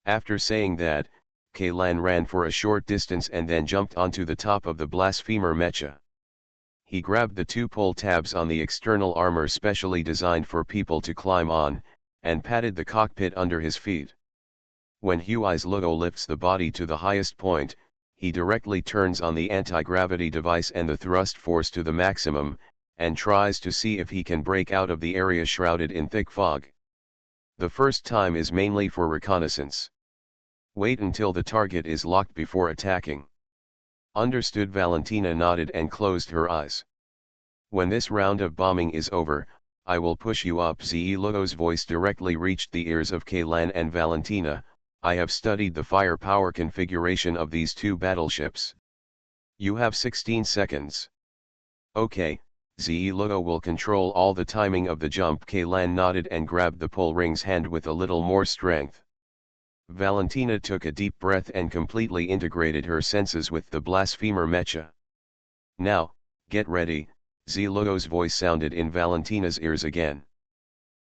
S1: After saying that, Kaylan ran for a short distance and then jumped onto the top of the blasphemer mecha. He grabbed the two pull tabs on the external armor specially designed for people to climb on, and patted the cockpit under his feet. When Hui's logo lifts the body to the highest point, he directly turns on the anti-gravity device and the thrust force to the maximum, and tries to see if he can break out of the area shrouded in thick fog. The first time is mainly for reconnaissance. Wait until the target is locked before attacking. Understood. Valentina nodded and closed her eyes. When this round of bombing is over, I will push you up. Ze Logo's voice directly reached the ears of Kaylan and Valentina. I have studied the firepower configuration of these two battleships. You have 16 seconds. Okay, Ze Logo will control all the timing of the jump. Kaylan nodded and grabbed the pull ring's hand with a little more strength. Valentina took a deep breath and completely integrated her senses with the blasphemer mecha. Now, get ready, Ze Logo's voice sounded in Valentina's ears again.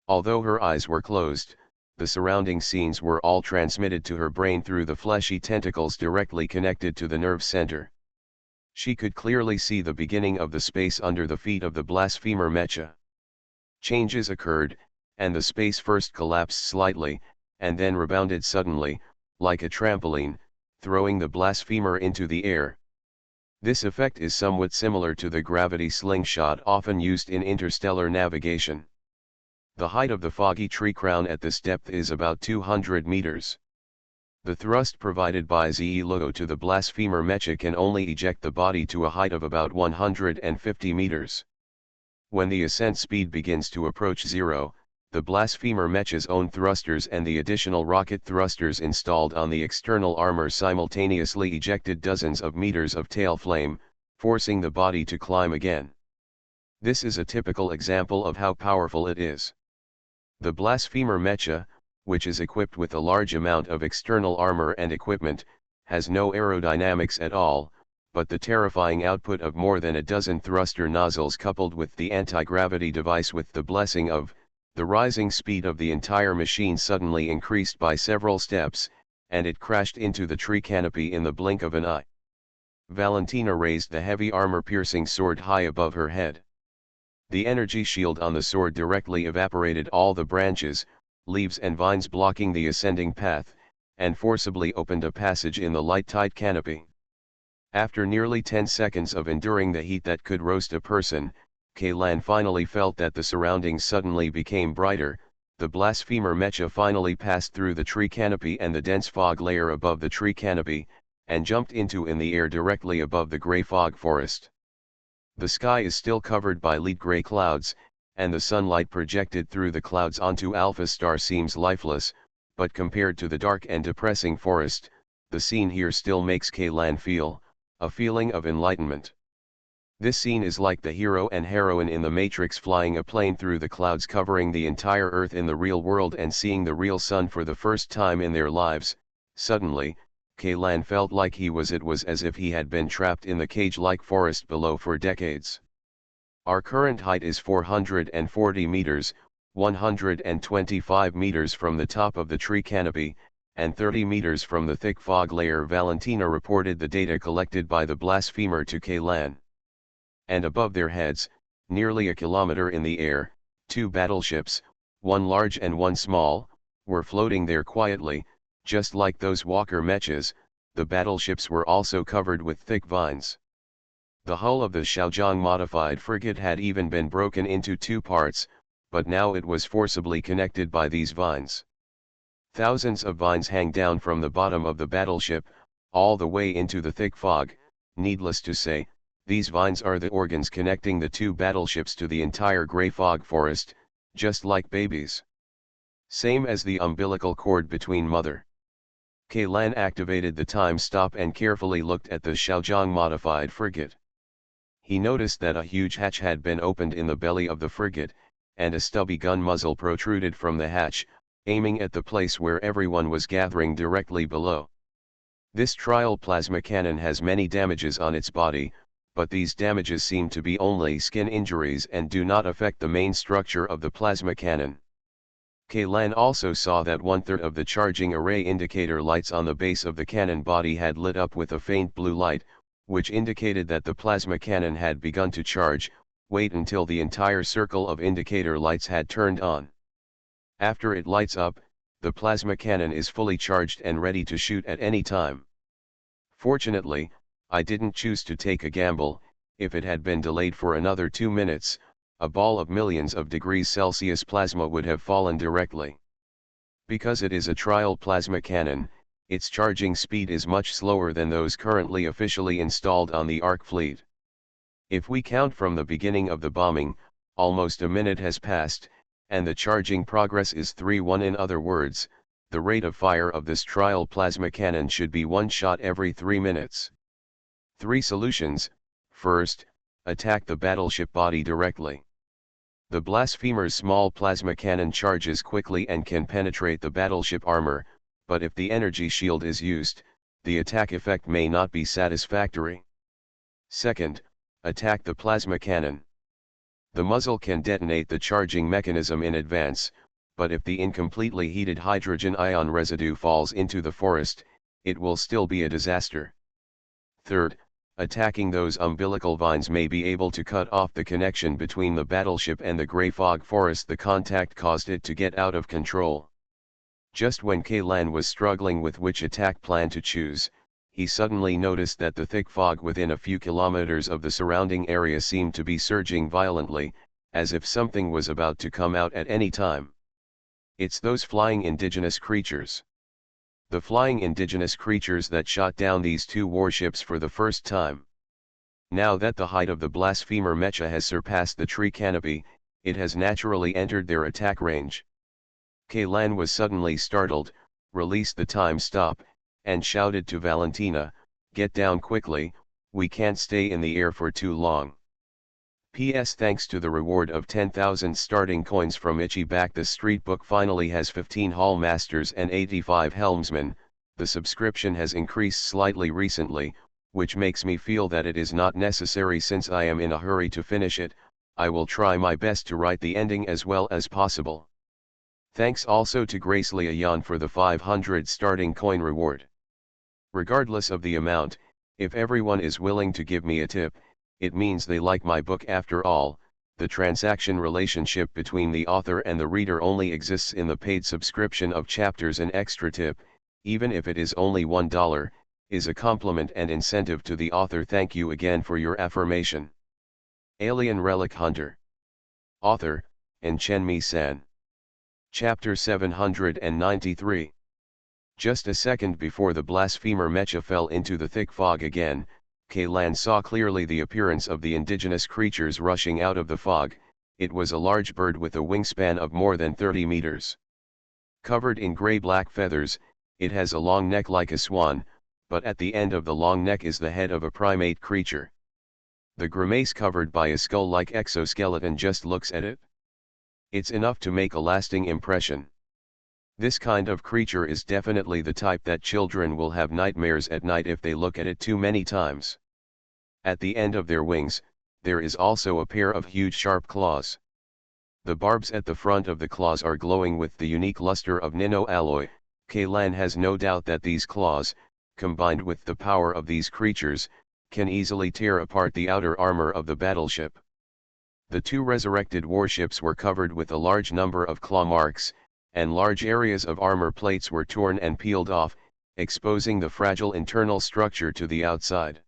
S1: Although her eyes were closed, the surrounding scenes were all transmitted to her brain through the fleshy tentacles directly connected to the nerve center. She could clearly see the beginning of the space under the feet of the blasphemer mecha. Changes occurred, and the space first collapsed slightly, and then rebounded suddenly, like a trampoline, throwing the blasphemer into the air. This effect is somewhat similar to the gravity slingshot often used in interstellar navigation. The height of the foggy tree crown at this depth is about 200 meters. The thrust provided by Ze Logo to the blasphemer mecha can only eject the body to a height of about 150 meters. When the ascent speed begins to approach zero, the blasphemer mecha's own thrusters and the additional rocket thrusters installed on the external armor simultaneously ejected dozens of meters of tail flame, forcing the body to climb again. This is a typical example of how powerful it is. The blasphemer mecha, which is equipped with a large amount of external armor and equipment, has no aerodynamics at all, but the terrifying output of more than a dozen thruster nozzles coupled with the anti-gravity device with the blessing of the rising speed of the entire machine suddenly increased by several steps, and it crashed into the tree canopy in the blink of an eye. Valentina raised the heavy armor-piercing sword high above her head. The energy shield on the sword directly evaporated all the branches, leaves and vines blocking the ascending path, and forcibly opened a passage in the light-tight canopy. After nearly 10 seconds of enduring the heat that could roast a person, Kaylan finally felt that the surroundings suddenly became brighter. The blasphemer mecha finally passed through the tree canopy and the dense fog layer above the tree canopy, and jumped into in the air directly above the gray fog forest. The sky is still covered by lead gray clouds, and the sunlight projected through the clouds onto Alpha Star seems lifeless, but compared to the dark and depressing forest, the scene here still makes Kaylan feel a feeling of enlightenment. This scene is like the hero and heroine in The Matrix flying a plane through the clouds covering the entire Earth in the real world and seeing the real sun for the first time in their lives. Suddenly, Kaylan felt like it was as if he had been trapped in the cage-like forest below for decades. Our current height is 440 meters, 125 meters from the top of the tree canopy, and 30 meters from the thick fog layer. Valentina reported the data collected by the blasphemer to Kaylan. And above their heads, nearly a kilometer in the air, two battleships, one large and one small, were floating there quietly. Just like those Walker mechas, the battleships were also covered with thick vines. The hull of the Xiaozhang modified frigate had even been broken into two parts, but now it was forcibly connected by these vines. Thousands of vines hang down from the bottom of the battleship, all the way into the thick fog. Needless to say, these vines are the organs connecting the two battleships to the entire gray fog forest, just like babies. Same as the umbilical cord between mother. Kaylan activated the time stop and carefully looked at the Xiaozhang modified frigate. He noticed that a huge hatch had been opened in the belly of the frigate, and a stubby gun muzzle protruded from the hatch, aiming at the place where everyone was gathering directly below. This trial plasma cannon has many damages on its body, but these damages seem to be only skin injuries and do not affect the main structure of the plasma cannon. Kaylan also saw that 1/3 of the charging array indicator lights on the base of the cannon body had lit up with a faint blue light, which indicated that the plasma cannon had begun to charge. Wait until the entire circle of indicator lights had turned on. After it lights up, the plasma cannon is fully charged and ready to shoot at any time. Fortunately, I didn't choose to take a gamble. If it had been delayed for another 2 minutes, a ball of millions of degrees Celsius plasma would have fallen directly. Because it is a trial plasma cannon, its charging speed is much slower than those currently officially installed on the ARC fleet. If we count from the beginning of the bombing, almost a minute has passed, and the charging progress is 3-1. In other words, the rate of fire of this trial plasma cannon should be 1 shot every 3 minutes. 3 solutions. First, attack the battleship body directly. The blasphemer's small plasma cannon charges quickly and can penetrate the battleship armor, but if the energy shield is used, the attack effect may not be satisfactory. Second, attack the plasma cannon. The muzzle can detonate the charging mechanism in advance, but if the incompletely heated hydrogen ion residue falls into the forest, it will still be a disaster. Third, attacking those umbilical vines may be able to cut off the connection between the battleship and the gray fog forest. The contact caused it to get out of control. Just when Kaylan was struggling with which attack plan to choose, he suddenly noticed that the thick fog within a few kilometers of the surrounding area seemed to be surging violently, as if something was about to come out at any time. It's those flying indigenous creatures. The flying indigenous creatures that shot down these 2 warships for the first time. Now that the height of the blasphemer mecha has surpassed the tree canopy, it has naturally entered their attack range. Kaylan was suddenly startled, released the time stop, and shouted to Valentina, "Get down quickly, we can't stay in the air for too long." P.S. Thanks to the reward of 10,000 starting coins from Ichiback, the street book finally has 15 hall masters and 85 helmsmen. The subscription has increased slightly recently, which makes me feel that it is not necessary since I am in a hurry to finish it. I will try my best to write the ending as well as possible. Thanks also to Grace Leon for the 500 starting coin reward. Regardless of the amount, if everyone is willing to give me a tip, it means they like my book. After all, the transaction relationship between the author and the reader only exists in the paid subscription of chapters. An extra tip, even if it is only $1, is a compliment and incentive to the author. Thank you again for your affirmation. Alien Relic Hunter. Author, Enchenmi-san. Chapter 793. Just a second before the blasphemer mecha fell into the thick fog again, Kaylan saw clearly the appearance of the indigenous creatures rushing out of the fog. It was a large bird with a wingspan of more than 30 meters. Covered in gray-black feathers, it has a long neck like a swan, but at the end of the long neck is the head of a primate creature. The grimace covered by a skull-like exoskeleton just looks at it. It's enough to make a lasting impression. This kind of creature is definitely the type that children will have nightmares at night if they look at it too many times. At the end of their wings, there is also a pair of huge sharp claws. The barbs at the front of the claws are glowing with the unique luster of nano-alloy. Kaylan has no doubt that these claws, combined with the power of these creatures, can easily tear apart the outer armor of the battleship. The 2 resurrected warships were covered with a large number of claw marks, and large areas of armor plates were torn and peeled off, exposing the fragile internal structure to the outside.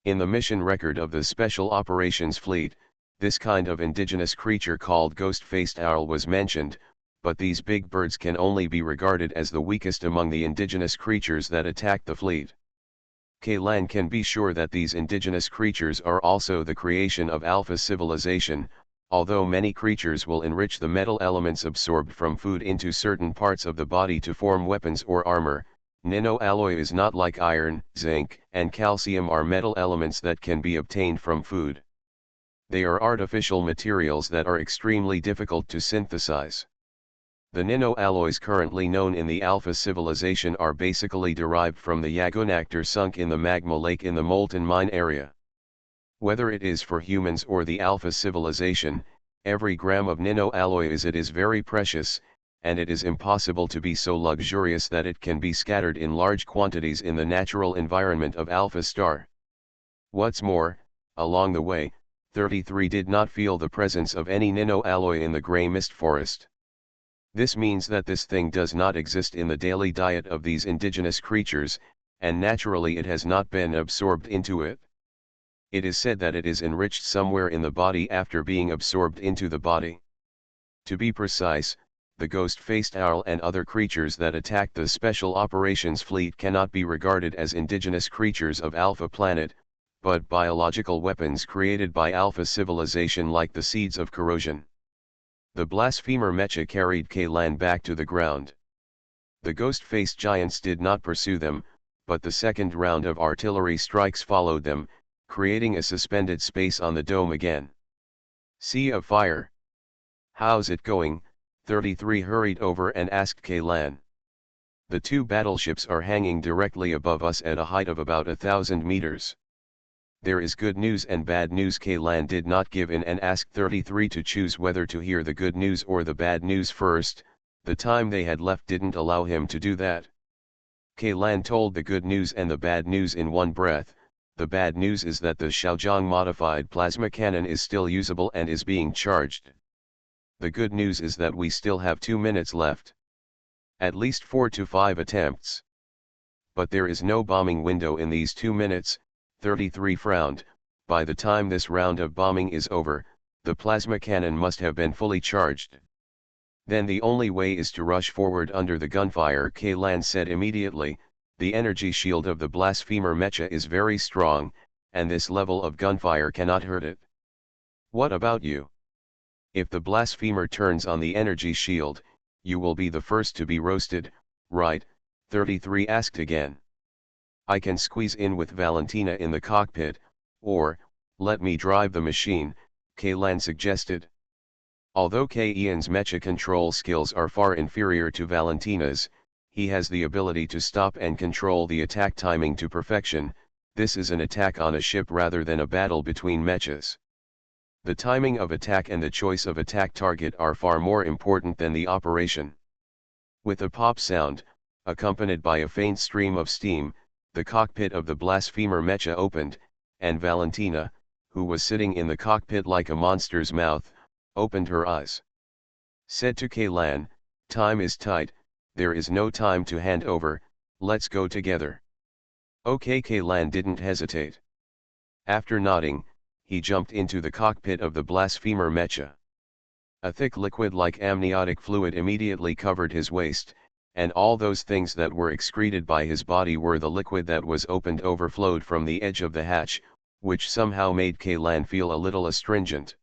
S1: In the mission record of the Special Operations Fleet, this kind of indigenous creature called ghost-faced owl was mentioned, but these big birds can only be regarded as the weakest among the indigenous creatures that attacked the fleet. Kaylan can be sure that these indigenous creatures are also the creation of Alpha civilization. Although many creatures will enrich the metal elements absorbed from food into certain parts of the body to form weapons or armor, nano-alloy is not like iron, zinc, and calcium are metal elements that can be obtained from food. They are artificial materials that are extremely difficult to synthesize. The nano-alloys currently known in the Alpha civilization are basically derived from the Yagunactor sunk in the magma lake in the molten mine area. Whether it is for humans or the Alpha civilization, every gram of nanoalloy is very precious, and it is impossible to be so luxurious that it can be scattered in large quantities in the natural environment of Alpha star. What's more, along the way, 33 did not feel the presence of any nanoalloy in the gray mist forest. This means that this thing does not exist in the daily diet of these indigenous creatures, and naturally it has not been absorbed into it. It is said that it is enriched somewhere in the body after being absorbed into the body. To be precise, the ghost-faced owl and other creatures that attacked the Special Operations Fleet cannot be regarded as indigenous creatures of Alpha Planet, but biological weapons created by Alpha civilization like the seeds of corrosion. The blasphemer mecha carried Kaylan back to the ground. The ghost-faced giants did not pursue them, but the second round of artillery strikes followed them, creating a suspended space on the dome again. Sea of Fire. How's it going? 33 hurried over and asked Kaylan. The two battleships are hanging directly above us at a height of about 1,000 meters. There is good news and bad news. Kaylan did not give in and asked 33 to choose whether to hear the good news or the bad news first. The time they had left didn't allow him to do that. Kaylan told the good news and the bad news in one breath. The bad news is that the Xiaozhang modified plasma cannon is still usable and is being charged. The good news is that we still have 2 minutes left. At least 4 to 5 attempts. But there is no bombing window in these 2 minutes, 33 frowned. By the time this round of bombing is over, the plasma cannon must have been fully charged. Then the only way is to rush forward under the gunfire. Kaylan said immediately. The energy shield of the blasphemer mecha is very strong, and this level of gunfire cannot hurt it. What about you? If the blasphemer turns on the energy shield, you will be the first to be roasted, right? 33 asked again. I can squeeze in with Valentina in the cockpit, or, let me drive the machine, Kaylan suggested. Although Ian's mecha control skills are far inferior to Valentina's, he has the ability to stop and control the attack timing to perfection. This is an attack on a ship rather than a battle between mechas. The timing of attack and the choice of attack target are far more important than the operation. With a pop sound, accompanied by a faint stream of steam, the cockpit of the blasphemer mecha opened, and Valentina, who was sitting in the cockpit like a monster's mouth, opened her eyes. Said to Kaylan, time is tight. There is no time to hand over, let's go together. Okay. Kaylan didn't hesitate. After nodding, he jumped into the cockpit of the blasphemer mecha. A thick liquid like amniotic fluid immediately covered his waist, and all those things that were excreted by his body were the liquid that was opened overflowed from the edge of the hatch, which somehow made Kaylan feel a little astringent.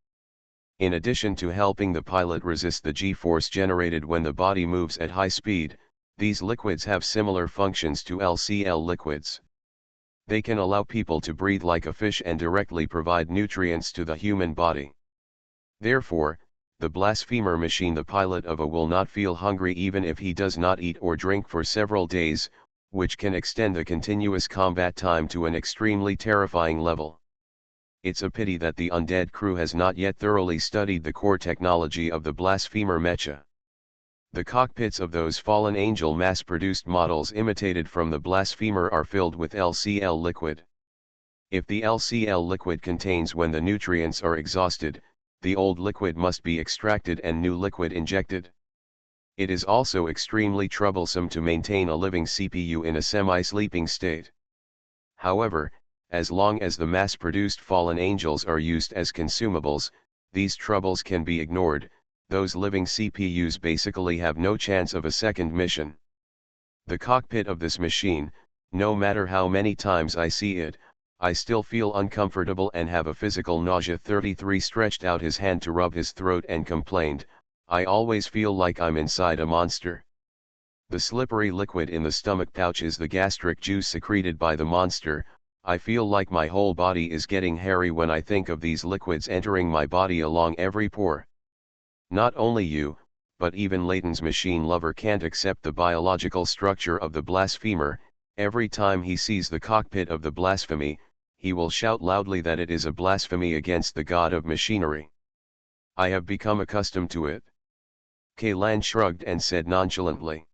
S1: In addition to helping the pilot resist the G-force generated when the body moves at high speed, these liquids have similar functions to LCL liquids. They can allow people to breathe like a fish and directly provide nutrients to the human body. Therefore, the blasphemer machine, the pilot of a will not feel hungry even if he does not eat or drink for several days, which can extend the continuous combat time to an extremely terrifying level. It's a pity that the undead crew has not yet thoroughly studied the core technology of the blasphemer mecha. The cockpits of those fallen angel mass-produced models imitated from the blasphemer are filled with LCL liquid. If the LCL liquid contains when the nutrients are exhausted, the old liquid must be extracted and new liquid injected. It is also extremely troublesome to maintain a living CPU in a semi-sleeping state. However, as long as the mass-produced fallen angels are used as consumables, these troubles can be ignored. Those living CPUs basically have no chance of a second mission. The cockpit of this machine, no matter how many times I see it, I still feel uncomfortable and have a physical nausea. 33 stretched out his hand to rub his throat and complained, I always feel like I'm inside a monster. The slippery liquid in the stomach pouch is the gastric juice secreted by the monster. I feel like my whole body is getting hairy when I think of these liquids entering my body along every pore. Not only you, but even Layton's machine lover can't accept the biological structure of the blasphemer. Every time he sees the cockpit of the blasphemy, he will shout loudly that it is a blasphemy against the god of machinery. I have become accustomed to it. Kaylan shrugged and said nonchalantly.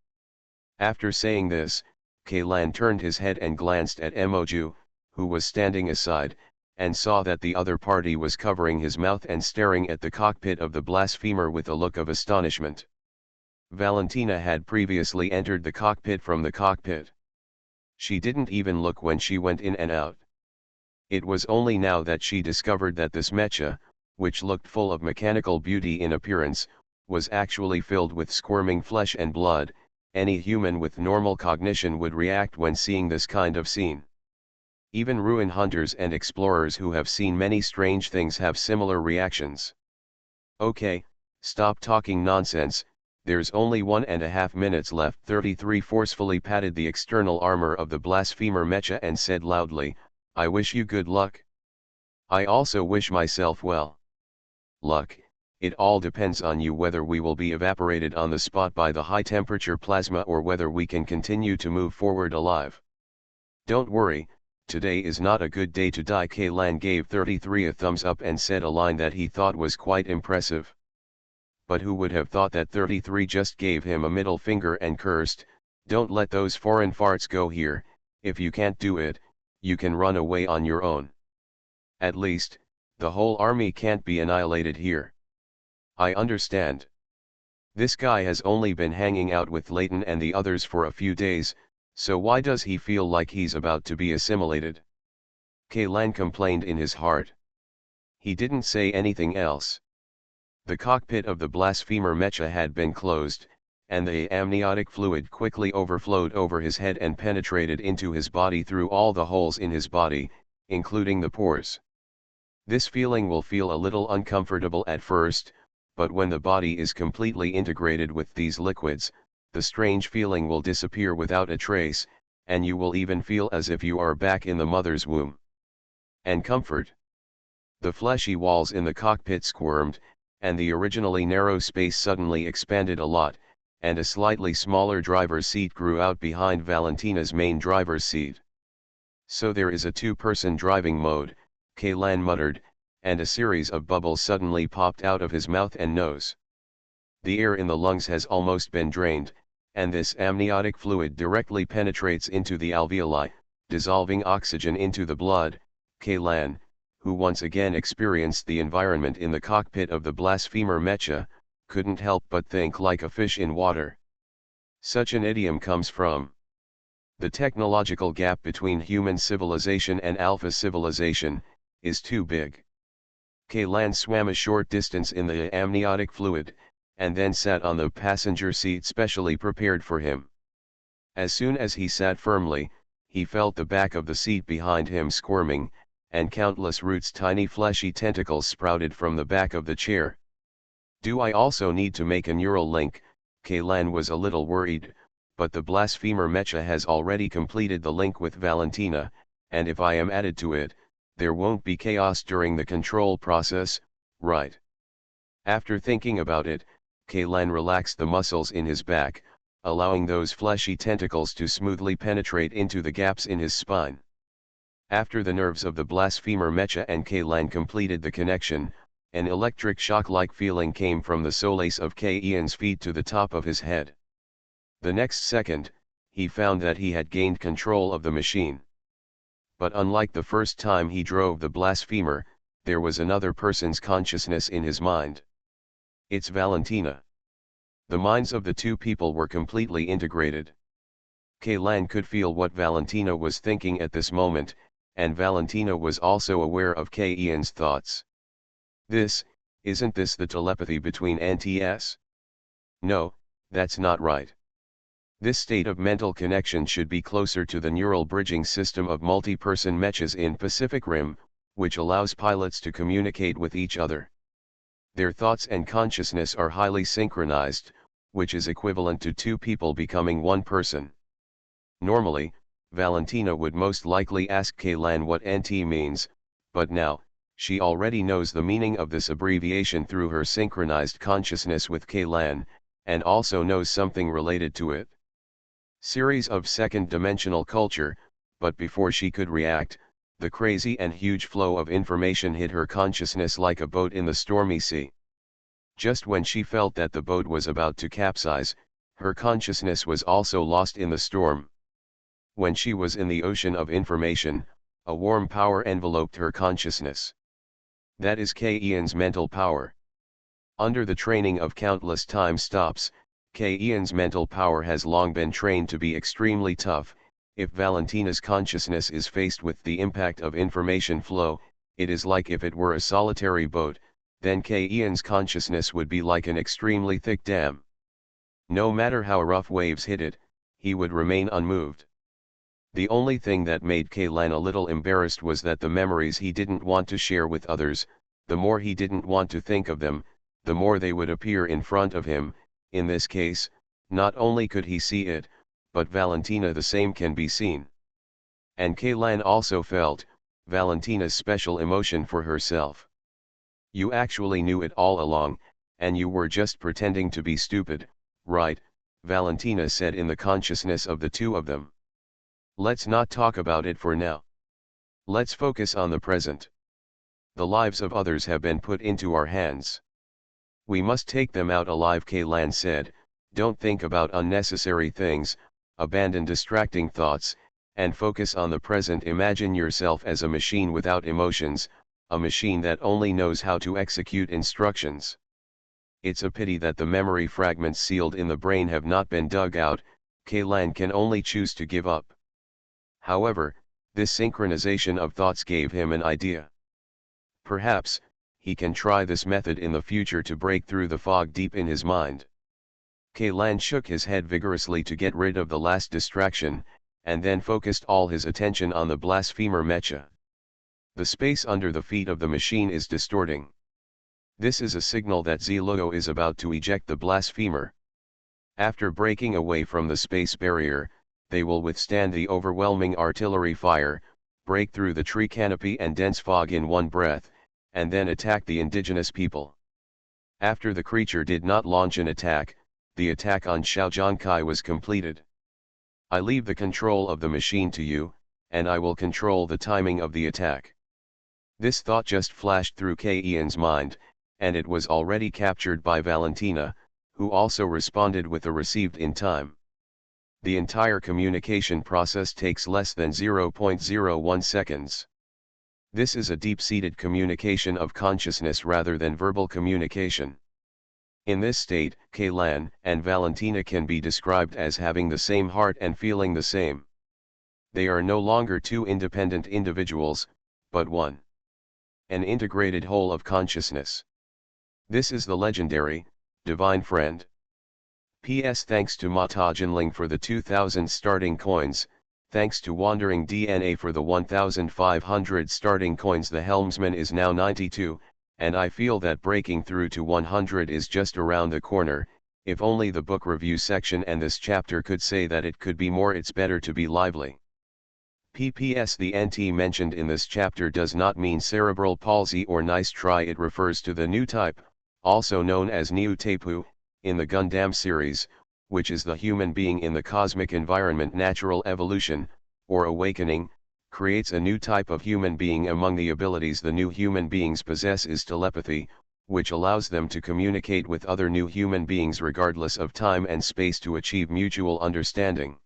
S1: After saying this, Kaylan turned his head and glanced at Emoju, who was standing aside, and saw that the other party was covering his mouth and staring at the cockpit of the blasphemer with a look of astonishment. Valentina had previously entered the cockpit from the cockpit. She didn't even look when she went in and out. It was only now that she discovered that this mecha, which looked full of mechanical beauty in appearance, was actually filled with squirming flesh and blood. Any human with normal cognition would react when seeing this kind of scene. Even ruin hunters and explorers who have seen many strange things have similar reactions. Okay, stop talking nonsense, there's only 1.5 minutes left. 33 forcefully patted the external armor of the blasphemer mecha and said loudly, I wish you good luck. I also wish myself well. Luck, it all depends on you whether we will be evaporated on the spot by the high temperature plasma or whether we can continue to move forward alive. Don't worry, today is not a good day to die. Kaylan gave 33 a thumbs up and said a line that he thought was quite impressive. But who would have thought that 33 just gave him a middle finger and cursed, don't let those foreign farts go here, if you can't do it, you can run away on your own. At least, the whole army can't be annihilated here. I understand. This guy has only been hanging out with Layton and the others for a few days, so why does he feel like he's about to be assimilated? Kaylan complained in his heart. He didn't say anything else. The cockpit of the blasphemer mecha had been closed, and the amniotic fluid quickly overflowed over his head and penetrated into his body through all the holes in his body, including the pores. This feeling will feel a little uncomfortable at first, but when the body is completely integrated with these liquids, the strange feeling will disappear without a trace, and you will even feel as if you are back in the mother's womb. And comfort. The fleshy walls in the cockpit squirmed, and the originally narrow space suddenly expanded a lot, and a slightly smaller driver's seat grew out behind Valentina's main driver's seat. So there is a two-person driving mode, Kaylan muttered, and a series of bubbles suddenly popped out of his mouth and nose. The air in the lungs has almost been drained, and this amniotic fluid directly penetrates into the alveoli, dissolving oxygen into the blood. Kaylan, who once again experienced the environment in the cockpit of the blasphemer mecha, couldn't help but think like a fish in water. Such an idiom comes from the technological gap between human civilization and alpha civilization, is too big. Kaylan swam a short distance in the amniotic fluid, and then sat on the passenger seat specially prepared for him. As soon as he sat firmly, he felt the back of the seat behind him squirming, and countless roots, tiny fleshy tentacles sprouted from the back of the chair. Do I also need to make a neural link? Kaylan was a little worried, but the blasphemer mecha has already completed the link with Valentina, and if I am added to it, there won't be chaos during the control process, right? After thinking about it, Kaylan relaxed the muscles in his back, allowing those fleshy tentacles to smoothly penetrate into the gaps in his spine. After the nerves of the blasphemer mecha and Kaylan completed the connection, an electric shock-like feeling came from the solace of Ian's feet to the top of his head. The next second, he found that he had gained control of the machine. But unlike the first time he drove the blasphemer, there was another person's consciousness in his mind. It's Valentina. The minds of the two people were completely integrated. Kaylan could feel what Valentina was thinking at this moment, and Valentina was also aware of Ian's thoughts. Isn't this the telepathy between NTS? No, that's not right. This state of mental connection should be closer to the neural bridging system of multi-person mechas in Pacific Rim, which allows pilots to communicate with each other. Their thoughts and consciousness are highly synchronized, which is equivalent to two people becoming one person. Normally, Valentina would most likely ask Kaylan what NT means, but now, she already knows the meaning of this abbreviation through her synchronized consciousness with Kaylan, and also knows something related to it. Series of second-dimensional culture, but before she could react, The crazy and huge flow of information hit her consciousness like a boat in the stormy sea. Just when she felt that the boat was about to capsize, her consciousness was also lost in the storm. When she was in the ocean of information, a warm power enveloped her consciousness. That is K-Ian's mental power. Under the training of countless time stops, K-Ian's mental power has long been trained to be extremely tough. If Valentina's consciousness is faced with the impact of information flow, it is like if it were a solitary boat, then K-Ian's consciousness would be like an extremely thick dam. No matter how rough waves hit it, he would remain unmoved. The only thing that made K-Lan a little embarrassed was that the memories he didn't want to share with others, the more he didn't want to think of them, the more they would appear in front of him. In this case, not only could he see it, but Valentina the same can be seen. And K-Lan also felt Valentina's special emotion for herself. You actually knew it all along, and you were just pretending to be stupid, right? Valentina said in the consciousness of the two of them. Let's not talk about it for now. Let's focus on the present. The lives of others have been put into our hands. We must take them out alive, K-Lan said. Don't think about unnecessary things, abandon distracting thoughts, and focus on the present. Imagine yourself as a machine without emotions, a machine that only knows how to execute instructions. It's a pity that the memory fragments sealed in the brain have not been dug out. K-Lan can only choose to give up. However, this synchronization of thoughts gave him an idea. Perhaps, he can try this method in the future to break through the fog deep in his mind. K-Lan shook his head vigorously to get rid of the last distraction, and then focused all his attention on the blasphemer Mecha. The space under the feet of the machine is distorting. This is a signal that Z-Logo is about to eject the blasphemer. After breaking away from the space barrier, they will withstand the overwhelming artillery fire, break through the tree canopy and dense fog in one breath, and then attack the indigenous people. After the creature did not launch an attack, the attack on Xiaojiangkai was completed. I leave the control of the machine to you, and I will control the timing of the attack. This thought just flashed through K-Ian's mind, and it was already captured by Valentina, who also responded with a received in time. The entire communication process takes less than 0.01 seconds. This is a deep-seated communication of consciousness rather than verbal communication. In this state, K-Lan and Valentina can be described as having the same heart and feeling the same. They are no longer two independent individuals, but one. An integrated whole of consciousness. This is the legendary, divine friend. P.S. Thanks to Mata Jinling for the 2000 starting coins, thanks to Wandering DNA for the 1500 starting coins. The helmsman is now 92, and I feel that breaking through to 100 is just around the corner. If only the book review section and this chapter could say that it could be more. It's better to be lively. PPS. The NT mentioned in this chapter does not mean cerebral palsy or nice try. It refers to the new type, also known as Niu Tepu, in the Gundam series, which is the human being in the cosmic environment. Natural evolution, or awakening, creates a new type of human being. Among the abilities the new human beings possess is telepathy, which allows them to communicate with other new human beings regardless of time and space to achieve mutual understanding.